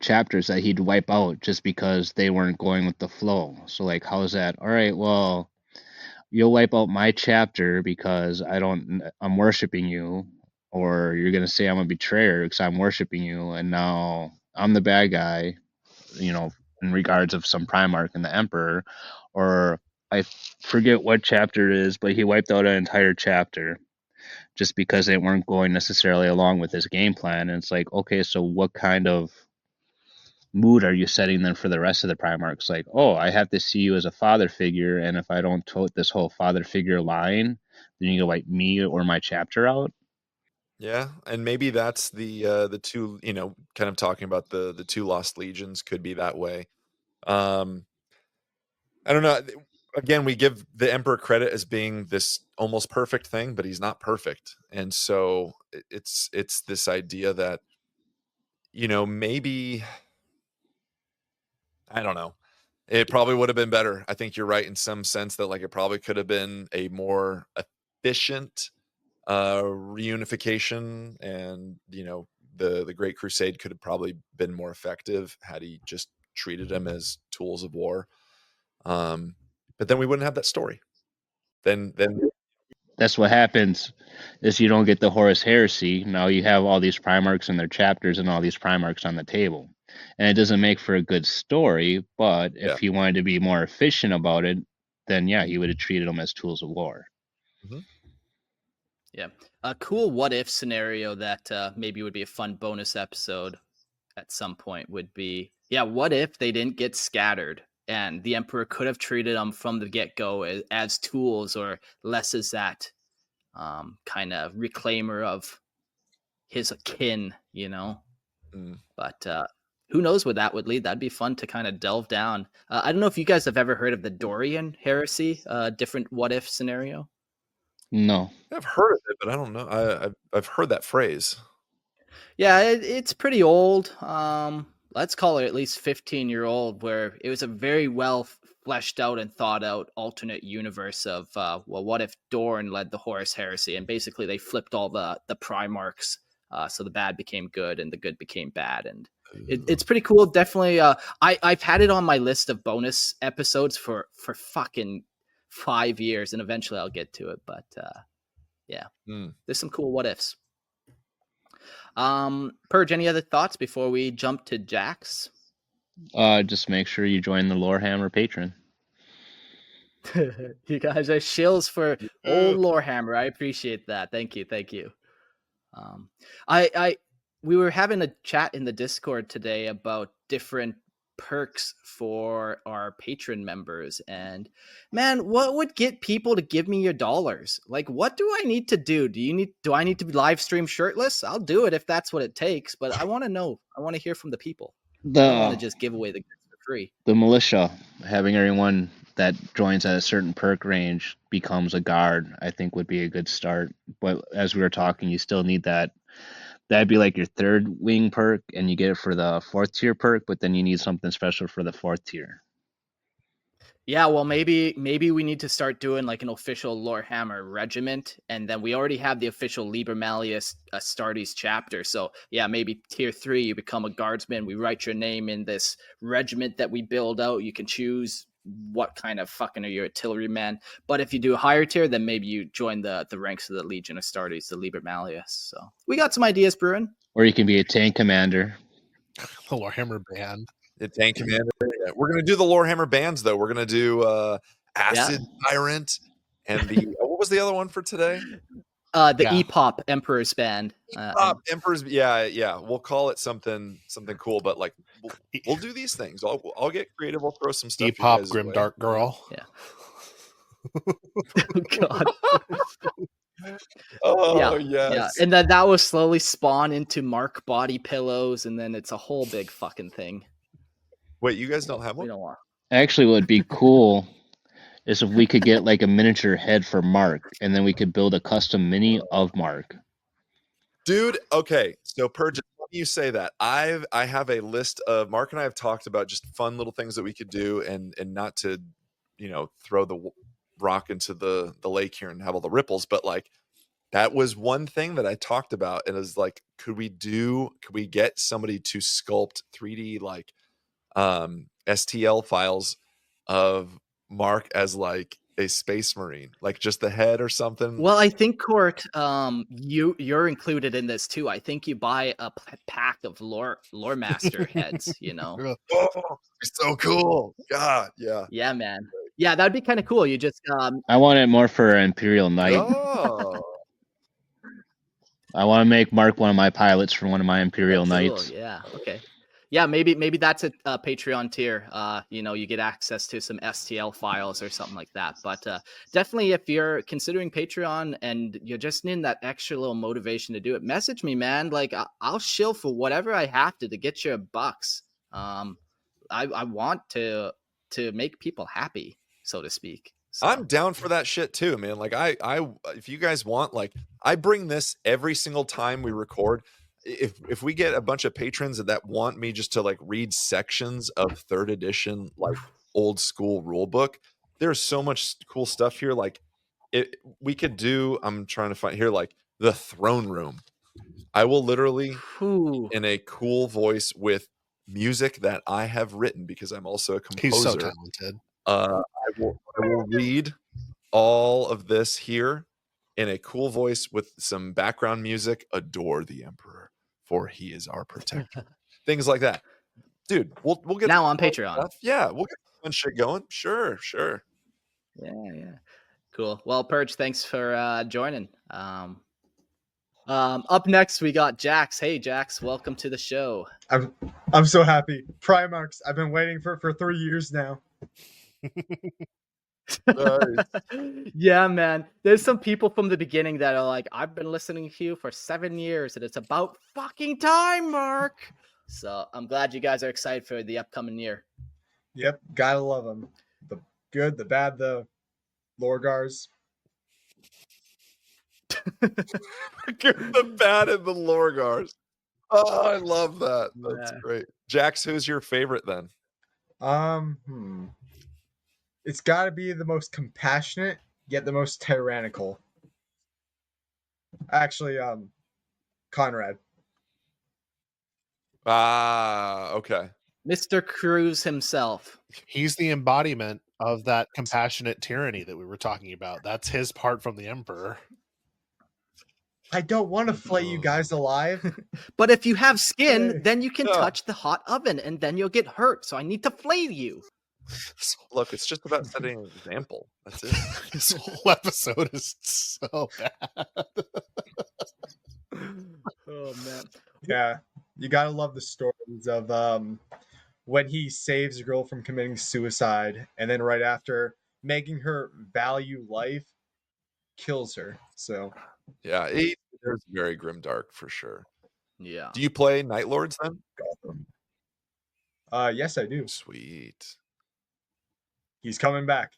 chapters that he'd wipe out just because they weren't going with the flow. So like, how is that? All right, well, you'll wipe out my chapter because I'm worshiping you, or you're gonna say I'm a betrayer because I'm worshiping you, and now I'm the bad guy, in regards of some Primarch and the Emperor, or I forget what chapter it is, but he wiped out an entire chapter just because they weren't going necessarily along with his game plan. And it's like, okay, so what kind of mood are you setting then for the rest of the Primarchs? Like, oh, I have to see you as a father figure, and if I don't tote this whole father figure line, then you can wipe me or my chapter out. Yeah, and maybe that's the two, kind of talking about the two lost legions could be that way. Um, I don't know. Again, we give the Emperor credit as being this almost perfect thing, but he's not perfect, and so it's this idea that maybe, I don't know. It probably would have been better. I think you're right in some sense that like it probably could have been a more efficient reunification, and the Great Crusade could have probably been more effective had he just treated them as tools of war. But then we wouldn't have that story. Then That's what happens is you don't get the Horus Heresy. Now you have all these Primarchs and their chapters and all these Primarchs on the table. And it doesn't make for a good story, but yeah. if he wanted to be more efficient about it, then yeah, he would have treated them as tools of war. Mhm. Yeah. A cool what if scenario that maybe would be a fun bonus episode at some point would be, yeah, what if they didn't get scattered and the Emperor could have treated them from the get-go as tools, or less as that kind of reclaimer of his kin, Mm. But who knows where that would lead? That'd be fun to kind of delve down. I don't know if you guys have ever heard of the Dorian heresy, different what if scenario. No. I've heard of it, but I don't know. I've heard that phrase. Yeah, it's pretty old. Let's call it at least 15-year-old, where it was a very well fleshed out and thought out alternate universe of, well, what if Dorn led the Horus Heresy, and basically they flipped all the Primarchs, so the bad became good and the good became bad, and it's pretty cool. Definitely, I've had it on my list of bonus episodes for fucking 5 years, and eventually I'll get to it. But yeah, there's some cool what ifs. Purge, any other thoughts before we jump to Jax? Just make sure you join the Lorehammer Patron. You guys are shills for old Lorehammer. I appreciate that. Thank you. I we were having a chat in the Discord today about different perks for our patron members, and man, what would get people to give me your dollars? Like, what do I need to do? Do I need to be live stream shirtless? I'll do it if that's what it takes, but I want to know. I want to hear from the people. I don't want to just give away the goods for free. The militia, having everyone that joins at a certain perk range becomes a guard, I think would be a good start. But as we were talking, you still need that. That'd be like your third wing perk, and you get it for the fourth tier perk, but then you need something special for the fourth tier. Yeah, well, maybe we need to start doing like an official Lorehammer regiment, and then we already have the official Liber Malleus Astartes chapter. So yeah, maybe tier 3, you become a guardsman. We write your name in this regiment that we build out. You can choose what kind of fucking are you, artilleryman. But if you do a higher tier, then maybe you join the ranks of the Legion Astartes, the Liber Malleus. So we got some ideas brewing. Or you can be a tank commander. The Warhammer band. The tank commander. Yeah. We're gonna do the Lorehammer bands though. We're gonna do Acid Tyrant and the what was the other one for today? The EPOP Emperor's Band. Emperor's. Yeah. We'll call it something cool, but like we'll do these things. I'll get creative. I'll throw some stuff. EPOP Grimdark Girl. Yeah. Oh God. Oh yes. yes. And then that will slowly spawn into Mark body pillows, and then it's a whole big fucking thing. Wait, you guys don't have one? We don't want. Actually, what would be cool is if we could get like a miniature head for Mark, and then we could build a custom mini of Mark. Dude, okay. So Purge, when you say that, I have a list of Mark and I have talked about just fun little things that we could do, and not to, throw the rock into the lake here and have all the ripples, but like that was one thing that I talked about, and it was like, could we get somebody to sculpt 3D like STL files of Mark as like a space marine, like just the head or something? Well, I think Court, you're included in this too. I think you buy a pack of lore master heads. Oh, so cool. God, yeah. Yeah, man. Yeah, that'd be kind of cool. You just I want it more for Imperial Knight. Oh. I want to make Mark one of my pilots for one of my Imperial Knights. Cool. Yeah. Okay. Yeah, maybe that's a Patreon tier. You get access to some STL files or something like that. But definitely, if you're considering Patreon and you're just needing that extra little motivation to do it, message me, man. Like I'll shill for whatever I have to get you $bucks. I want to make people happy, so to speak. So. I'm down for that shit too, man. Like I if you guys want, like I bring this every single time we record. If we get a bunch of patrons that want me just to like read sections of 3rd edition like old school rule book, there's so much cool stuff here. Like we could do, I'm trying to find here, like the throne room. I will literally in a cool voice with music that I have written, because I'm also a composer. He's so talented. I will read all of this here in a cool voice with some background music. Adore the Emperor, for he is our protector. Things like that, dude. We'll get now on Patreon. Stuff. Yeah, we'll get fun shit going. Sure. Yeah. Cool. Well, Purge, thanks for joining. Up next we got Jax. Hey, Jax, welcome to the show. I'm so happy. Primarchs. I've been waiting for 3 years now. Yeah, man. There's some people from the beginning that are like, I've been listening to you for 7 years, and it's about fucking time, Mark. So I'm glad you guys are excited for the upcoming year. Yep, gotta love them. The good, the bad, the Lorgars. The bad and the Lorgars. Oh, I love that. That's great. Jax, who's your favorite then? It's got to be the most compassionate, yet the most tyrannical. Actually, Conrad. Okay. Mr. Cruz himself. He's the embodiment of that compassionate tyranny that we were talking about. That's his part from the Emperor. I don't want to flay you guys alive. But if you have skin, then you can touch the hot oven, and then you'll get hurt. So I need to flay you. Look, it's just about setting an example. That's it. This whole episode is so bad. Oh man. Yeah, you gotta love the stories of when he saves a girl from committing suicide, and then right after making her value life, kills her. So yeah, there's very grimdark for sure. Yeah. Do you play Night Lords then? Yes, I do. Sweet. He's coming back.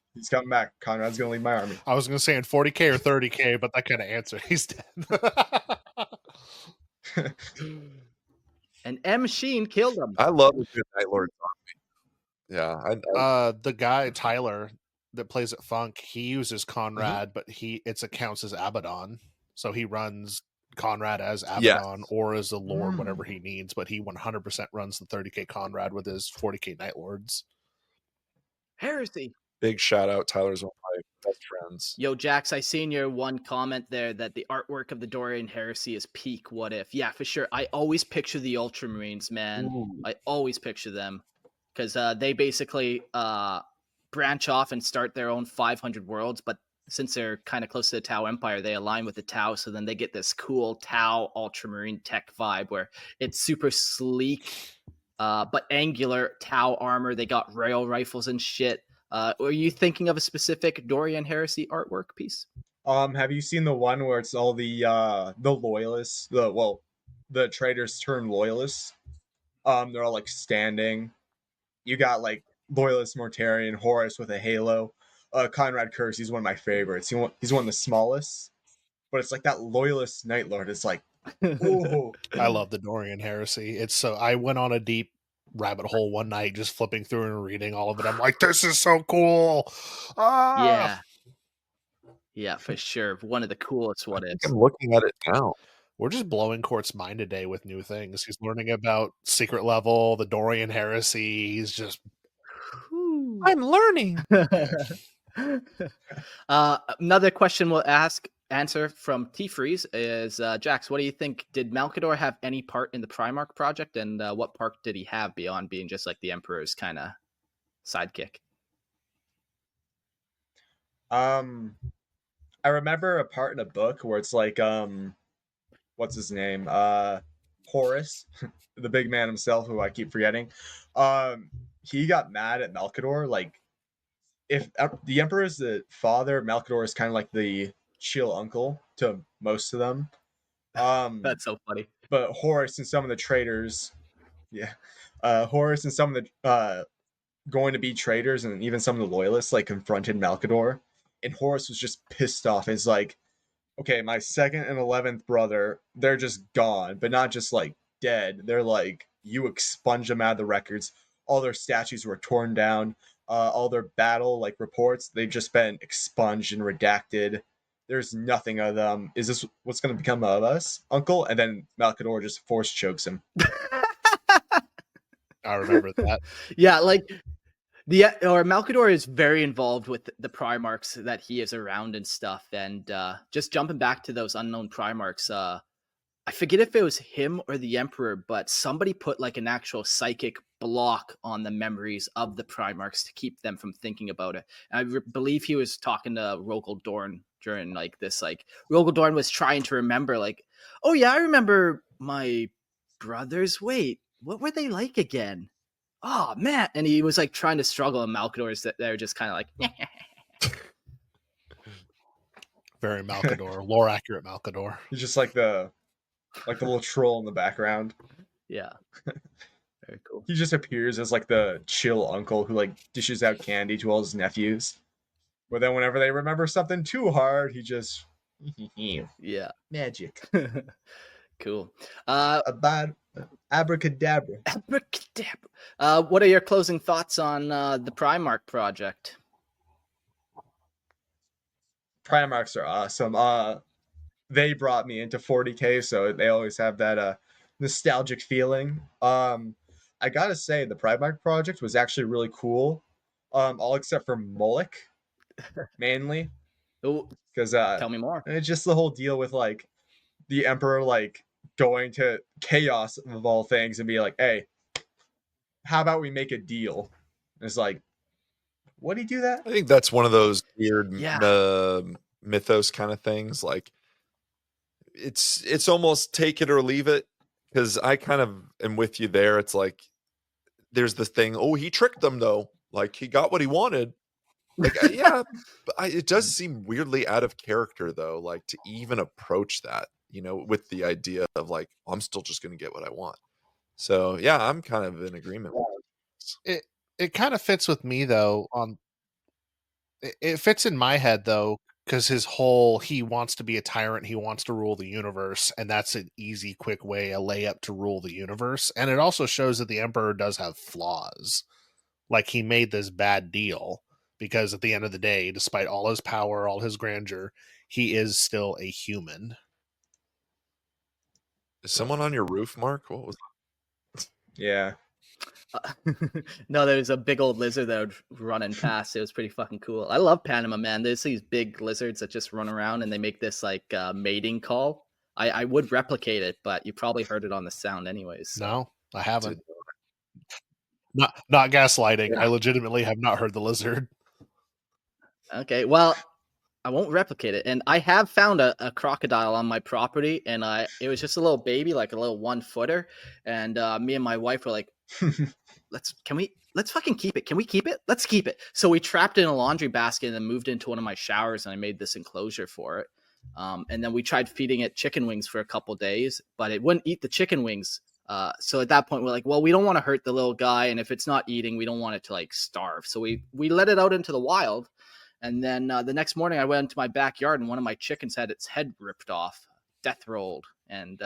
Conrad's gonna lead my army. I was gonna say in 40K or 30K, but that kind of answer. He's dead. And M. Sheen killed him. I love a good Night Lords army. Yeah, The guy Tyler that plays at Funk, he uses Conrad, but it accounts as Abaddon, so he runs Conrad as Abaddon or as a lord, whatever he needs. But he 100% runs the 30k Conrad with his 40k Night Lords. Heresy. big shout out. Tyler's one of my best friends. Yo, Jax, I seen your one comment there that the artwork of the Dorian Heresy is peak What If. Yeah, for sure. I always picture the Ultramarines, man. Ooh. I always picture them because they basically branch off and start their own 500 worlds, but since they're kind of close to the Tau Empire, they align with the Tau, so then they get this cool Tau Ultramarine tech vibe where it's super sleek, but angular Tau armor. They got rail rifles and shit. Are you thinking of a specific Dorian Heresy artwork piece? Have you seen the one where it's all the loyalists, the traitors turned loyalists? They're all like standing. You got like loyalist Mortarion, Horus with a halo. Conrad Curse, he's one of my favorites. He's one of the smallest, but it's like that loyalist Night Lord. It's like, ooh. I love the Dorian Heresy. It's so I went on a deep rabbit hole one night just flipping through and reading all of it. I'm like, this is so cool. Yeah. Yeah, for sure. One of the coolest What Ifs. I'm looking at it now. We're just blowing Court's mind today with new things. He's learning about Secret Level, the Dorian Heresy. He's just, I'm learning. Another question we'll answer from T-Freeze is, Jax, what do you think? Did Malkador have any part in the Primarch Project, and what part did he have beyond being just like the Emperor's kind of sidekick? I remember a part in a book where it's like, what's his name? Horus, the big man himself, who I keep forgetting. He got mad at Malkador. Like, if the Emperor is the father, Malkador is kind of like the chill uncle to most of them. That's so funny. But Horus and some of the traitors, Horus and some of the going to be traitors and even some of the loyalists like confronted Malkador, and Horus was just pissed off. It's like, okay, my second and 11th brother, they're just gone, but not just like dead. They're like, you expunge them out of the records. All their statues were torn down. All their battle like reports, they've just been expunged and redacted. There's nothing of them. Is this what's going to become of us, Uncle? And then Malkador just force chokes him. I remember that. Yeah, like Malkador is very involved with the Primarchs that he is around and stuff. And just jumping back to those unknown Primarchs, I forget if it was him or the Emperor, but somebody put like an actual psychic block on the memories of the Primarchs to keep them from thinking about it. And I believe he was talking to Rogel Dorn during like this, like Rogel Dorn was trying to remember, like, oh yeah, I remember my brothers. Wait, what were they like again? Oh man, and he was like trying to struggle, and Malkador's that they're just kind of like Very Malkador, lore accurate Malkador. He's just like the little troll in the background. Yeah, very cool. He just appears as like the chill uncle who like dishes out candy to all his nephews. But then whenever they remember something too hard, he just Yeah, magic. Cool. A bad abracadabra. Abracadabra. What are your closing thoughts on the Primarch Project? Primarchs are awesome. They brought me into 40k, so they always have that nostalgic feeling. I gotta say, the Primarch Project was actually really cool. All except for Moloch, mainly. Because tell me more. It's just the whole deal with like the Emperor like going to Chaos of all things and be like, hey, how about we make a deal? And it's like, would he do that? I think that's one of those weird mythos kind of things. Like it's almost take it or leave it, because I kind of am with you there. It's like there's this thing, oh, he tricked them though, like he got what he wanted. Like yeah, but it does seem weirdly out of character though, like to even approach that, with the idea of like, I'm still just going to get what I want. So yeah, I'm kind of in agreement with it kind of fits with me though. It fits in my head though, because he wants to be a tyrant, he wants to rule the universe, and that's an easy, quick way, a layup to rule the universe. And it also shows that the Emperor does have flaws. like he made this bad deal, because at the end of the day, despite all his power, all his grandeur, he is still a human. Is someone on your roof, Mark? What was Yeah. No, there's a big old lizard that would running past. It was pretty fucking cool. I love Panama, man. There's these big lizards that just run around and they make this like mating call. I would replicate it, but you probably heard it on the sound anyways. So. No, I haven't. Dude. Not gaslighting. Yeah. I legitimately have not heard the lizard. Okay, well, I won't replicate it. And I have found a crocodile on my property, and it was just a little baby, like a little 1 footer. And me and my wife were like, let's fucking keep it. Can we keep it? Let's keep it. So we trapped it in a laundry basket and then moved into one of my showers, and I made this enclosure for it. And then we tried feeding it chicken wings for a couple days, but it wouldn't eat the chicken wings. So at that point, we're like, well, we don't want to hurt the little guy, and if it's not eating, we don't want it to like starve. So we let it out into the wild. And then the next morning, I went into my backyard, and one of my chickens had its head ripped off, death rolled, and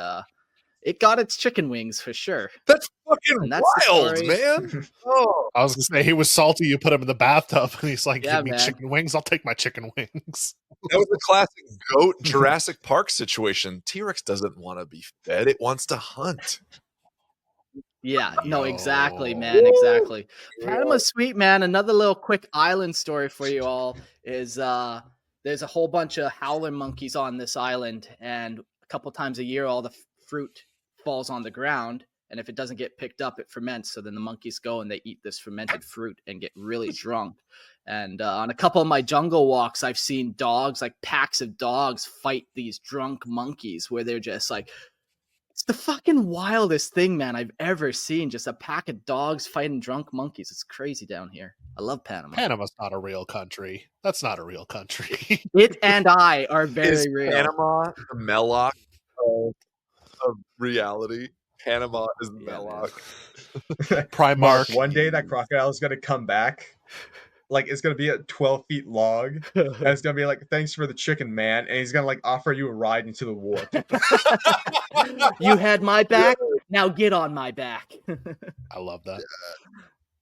it got its chicken wings for sure. That's fucking And that's the wild, story. man. Oh, I was gonna say he was salty. You put him in the bathtub, and he's like, Yeah, "Give me man. chicken wings. I'll take my chicken wings." that was a classic goat Jurassic Park situation. T-Rex doesn't want to be fed; it wants to hunt. Yeah, no, exactly, Yo. man, exactly. Panama's sweet, man. Another little quick island story for you all is there's a whole bunch of howler monkeys on this island, and a couple times a year, all the fruit falls on the ground, and if it doesn't get picked up, it ferments. So then the monkeys go and they eat this fermented fruit and get really drunk. And on a couple of my jungle walks, I've seen dogs, like packs of dogs, fight these drunk monkeys, where they're just like. It's the fucking wildest thing, man, I've ever seen. Just a pack of dogs fighting drunk monkeys. It's crazy down here. I love Panama. Panama's not a real country. That's not a real country. It and I are very Is real. Panama the Meloc of reality? Panama is the Yeah, Meloc. Primarch. Mark, one day that crocodile is gonna come back. Like it's gonna be a 12 feet long. And it's gonna be like, thanks for the chicken, man. And he's gonna like offer you a ride into the warp. You had my back. Now get on my back. I love that.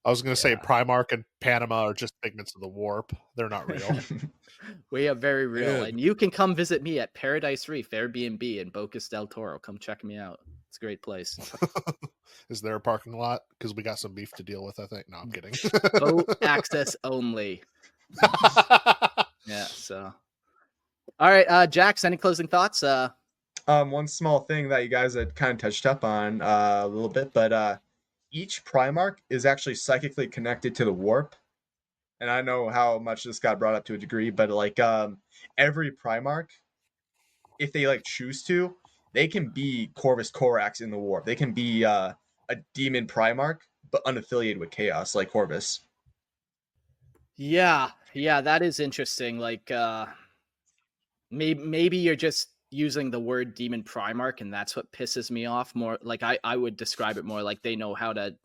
I was gonna say Primarch and Panama are just figments of the warp. They're not real. We are very real. Good. And you can come visit me at Paradise Reef Airbnb in Bocas del Toro. Come check me out. It's a great place. Is there a parking lot? Because we got some beef to deal with, I think. No, I'm kidding. Boat access only. Yeah, so. All right, Jax, any closing thoughts? One small thing that you guys had kind of touched up on a little bit, but each Primarch is actually psychically connected to the warp. And I know how much this got brought up to a degree, but like every Primarch, if they like choose to, they can be Corvus Corax in the warp. They can be a demon Primarch, but unaffiliated with Chaos, like Corvus. Yeah, that is interesting. Like, maybe you're just using the word demon Primarch, and that's what pisses me off more. Like, I would describe it more like they know how to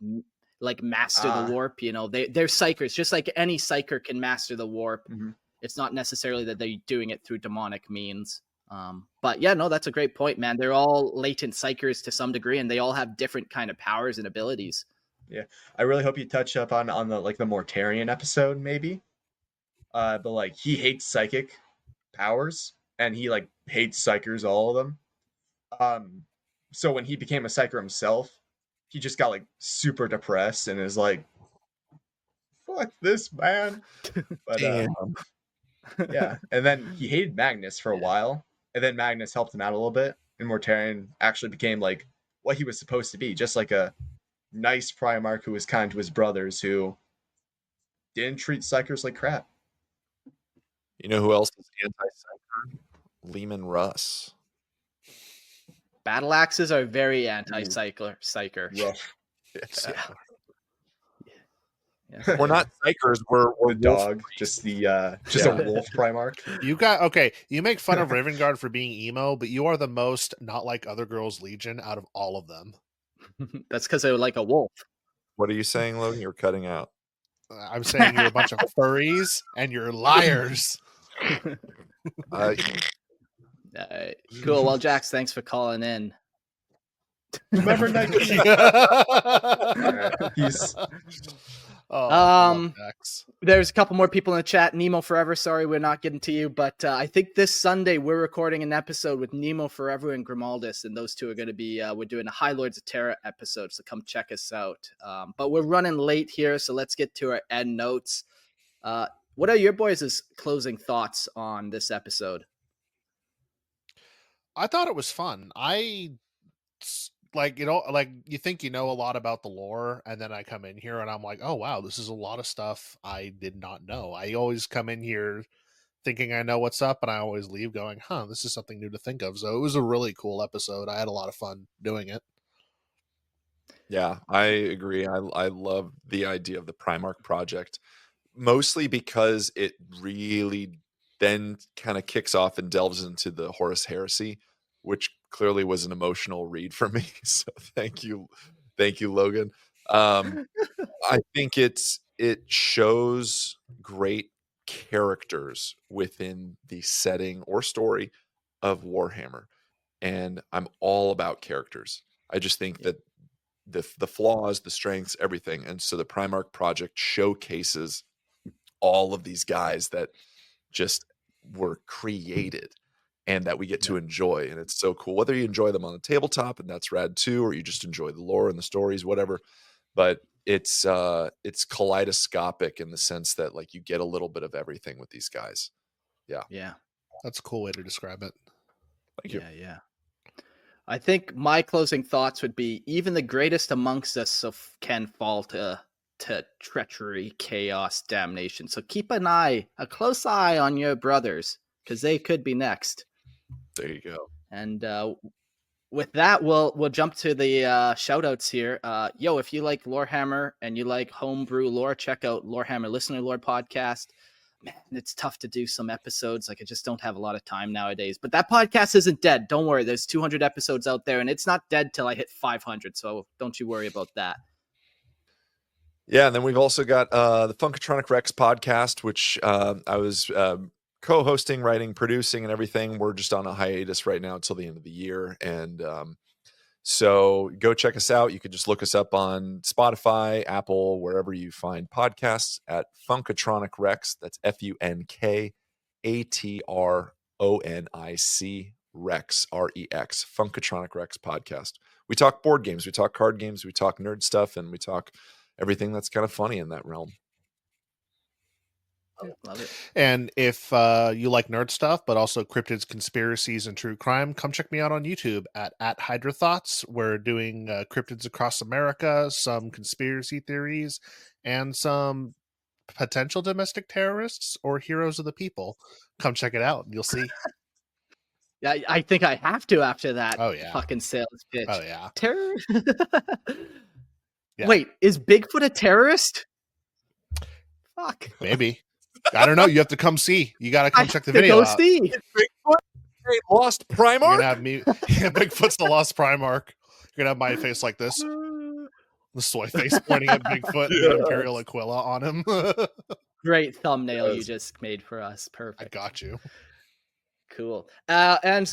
like master the warp. You know, they're psychers, just like any psyker can master the warp. Mhm. It's not necessarily that they're doing it through demonic means. But yeah, no, that's a great point, man. They're all latent psychers to some degree, and they all have different kind of powers and abilities. Yeah, I really hope you touch up on the like the Mortarion episode, maybe. But like he hates psychic powers, and he like hates psychers, all of them. So when he became a psyker himself, he just got like super depressed and is like, "Fuck this, man." But yeah, and then he hated Magnus for a while, and then Magnus helped him out a little bit, and Mortarion actually became like what he was supposed to be, just like a nice Primarch who was kind to his brothers, who didn't treat psychers like crap. You know who else is anti-psyker? Lehman Russ. Battle axes are very anti-psyker. Rough. Yeah. We're not psychers. We're The dog, just a wolf Primarch. You you make fun of Ravengard for being emo, but you are the most not like other girls Legion out of all of them. That's because they're like a wolf. What are you saying, Logan? You're cutting out. I'm saying you're a bunch of furries and you're liars. Cool. Well, Jax, thanks for calling in. Remember Nike? Peace. I love Jax. There's a couple more people in the chat. Nemo Forever, sorry we're not getting to you, but I think this Sunday we're recording an episode with Nemo Forever and Grimaldus, and those two are going to be, we're doing a High Lords of Terra episode, so come check us out. But we're running late here, so let's get to our end notes. What are your boys' closing thoughts on this episode? I thought it was fun. Like, you think you know a lot about the lore, and then I come in here and I'm like, oh wow, this is a lot of stuff I did not know. I always come in here thinking I know what's up, and I always leave going, this is something new to think of. So it was a really cool episode. I had a lot of fun doing it. Yeah, I agree. I love the idea of the Primarch Project, mostly because it really then kind of kicks off and delves into the Horus Heresy, which clearly was an emotional read for me. So thank you, Logan. I think it shows great characters within the setting or story of Warhammer, and I'm all about characters. I just think that the flaws, the strengths, everything, and so the Primarch Project showcases all of these guys that just were created and that we get to enjoy, and it's so cool. Whether you enjoy them on the tabletop, and that's rad too, or you just enjoy the lore and the stories, whatever. But it's kaleidoscopic in the sense that like you get a little bit of everything with these guys. Yeah, that's a cool way to describe it. Thank you. Yeah. I think my closing thoughts would be even the greatest amongst us can fall to treachery, chaos, damnation. So keep a close eye on your brothers, because they could be next. There you go. And with that, we'll jump to the shout outs here. If you like Lorehammer and you like homebrew lore, check out Lorehammer Listener Lore podcast. Man, it's tough to do some episodes. Like, I just don't have a lot of time nowadays. But that podcast isn't dead. Don't worry. There's 200 episodes out there, and it's not dead till I hit 500. So don't you worry about that. Yeah, and then we've also got the Funkatronic Rex podcast, which I was co-hosting, writing, producing, and everything. We're just on a hiatus right now until the end of the year. And so go check us out. You can just look us up on Spotify, Apple, wherever you find podcasts at Funkatronic Rex. That's FUNKATRONIC Rex, REX, Funkatronic Rex podcast. We talk board games, we talk card games, we talk nerd stuff, and we talk everything that's kind of funny in that realm. Love it. And if you like nerd stuff, but also cryptids, conspiracies, and true crime, come check me out on YouTube at Hydra Thoughts. We're doing cryptids across America, some conspiracy theories, and some potential domestic terrorists or heroes of the people. Come check it out. You'll see. Yeah, I think I have to after that fucking sales pitch. Oh, yeah. Terror? Yeah. Wait, is Bigfoot a terrorist? Fuck. Maybe. I don't know. You have to come see. You got to come check the video out. See. Bigfoot, lost Primarch. You're gonna have me. Yeah, Bigfoot's the lost Primarch. You're gonna have my face like this, the soy face pointing at Bigfoot, the Imperial Aquila on him. Great thumbnail you just made for us. Perfect. I got you. Cool. And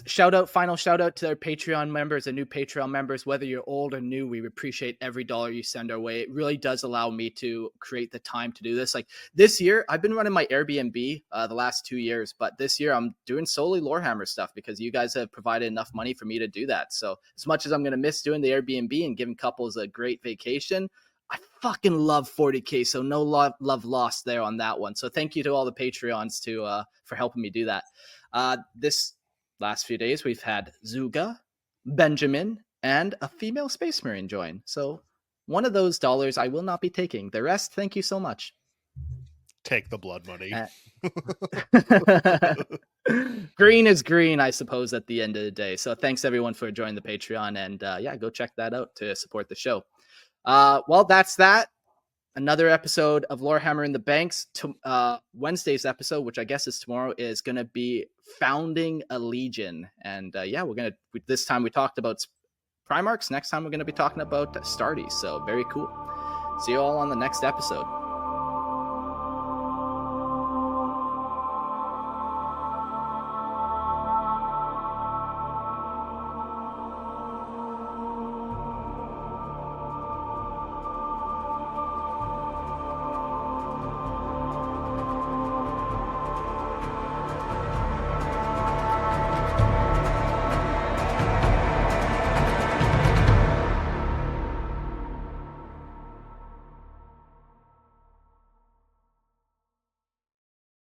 final shout out to our Patreon members and new Patreon members. Whether you're old or new, we appreciate every dollar you send our way. It really does allow me to create the time to do this. Like this year, I've been running my Airbnb the last 2 years, but this year I'm doing solely Lorehammer stuff because you guys have provided enough money for me to do that. So as much as I'm going to miss doing the Airbnb and giving couples a great vacation, I fucking love 40K. So no love lost there on that one. So thank you to all the Patreons for helping me do that. This last few days, we've had Zuga, Benjamin, and a female Space Marine join. So one of those dollars I will not be taking. The rest, thank you so much. Take the blood money. Green is green, I suppose, at the end of the day. So thanks everyone for joining the Patreon. And go check that out to support the show. Well, that's that. Another episode of Lorehammer in the Banks. Wednesday's episode, which I guess is tomorrow, is going to be Founding a Legion. And this time we talked about Primarchs. Next time we're going to be talking about Astartes. So very cool. See you all on the next episode.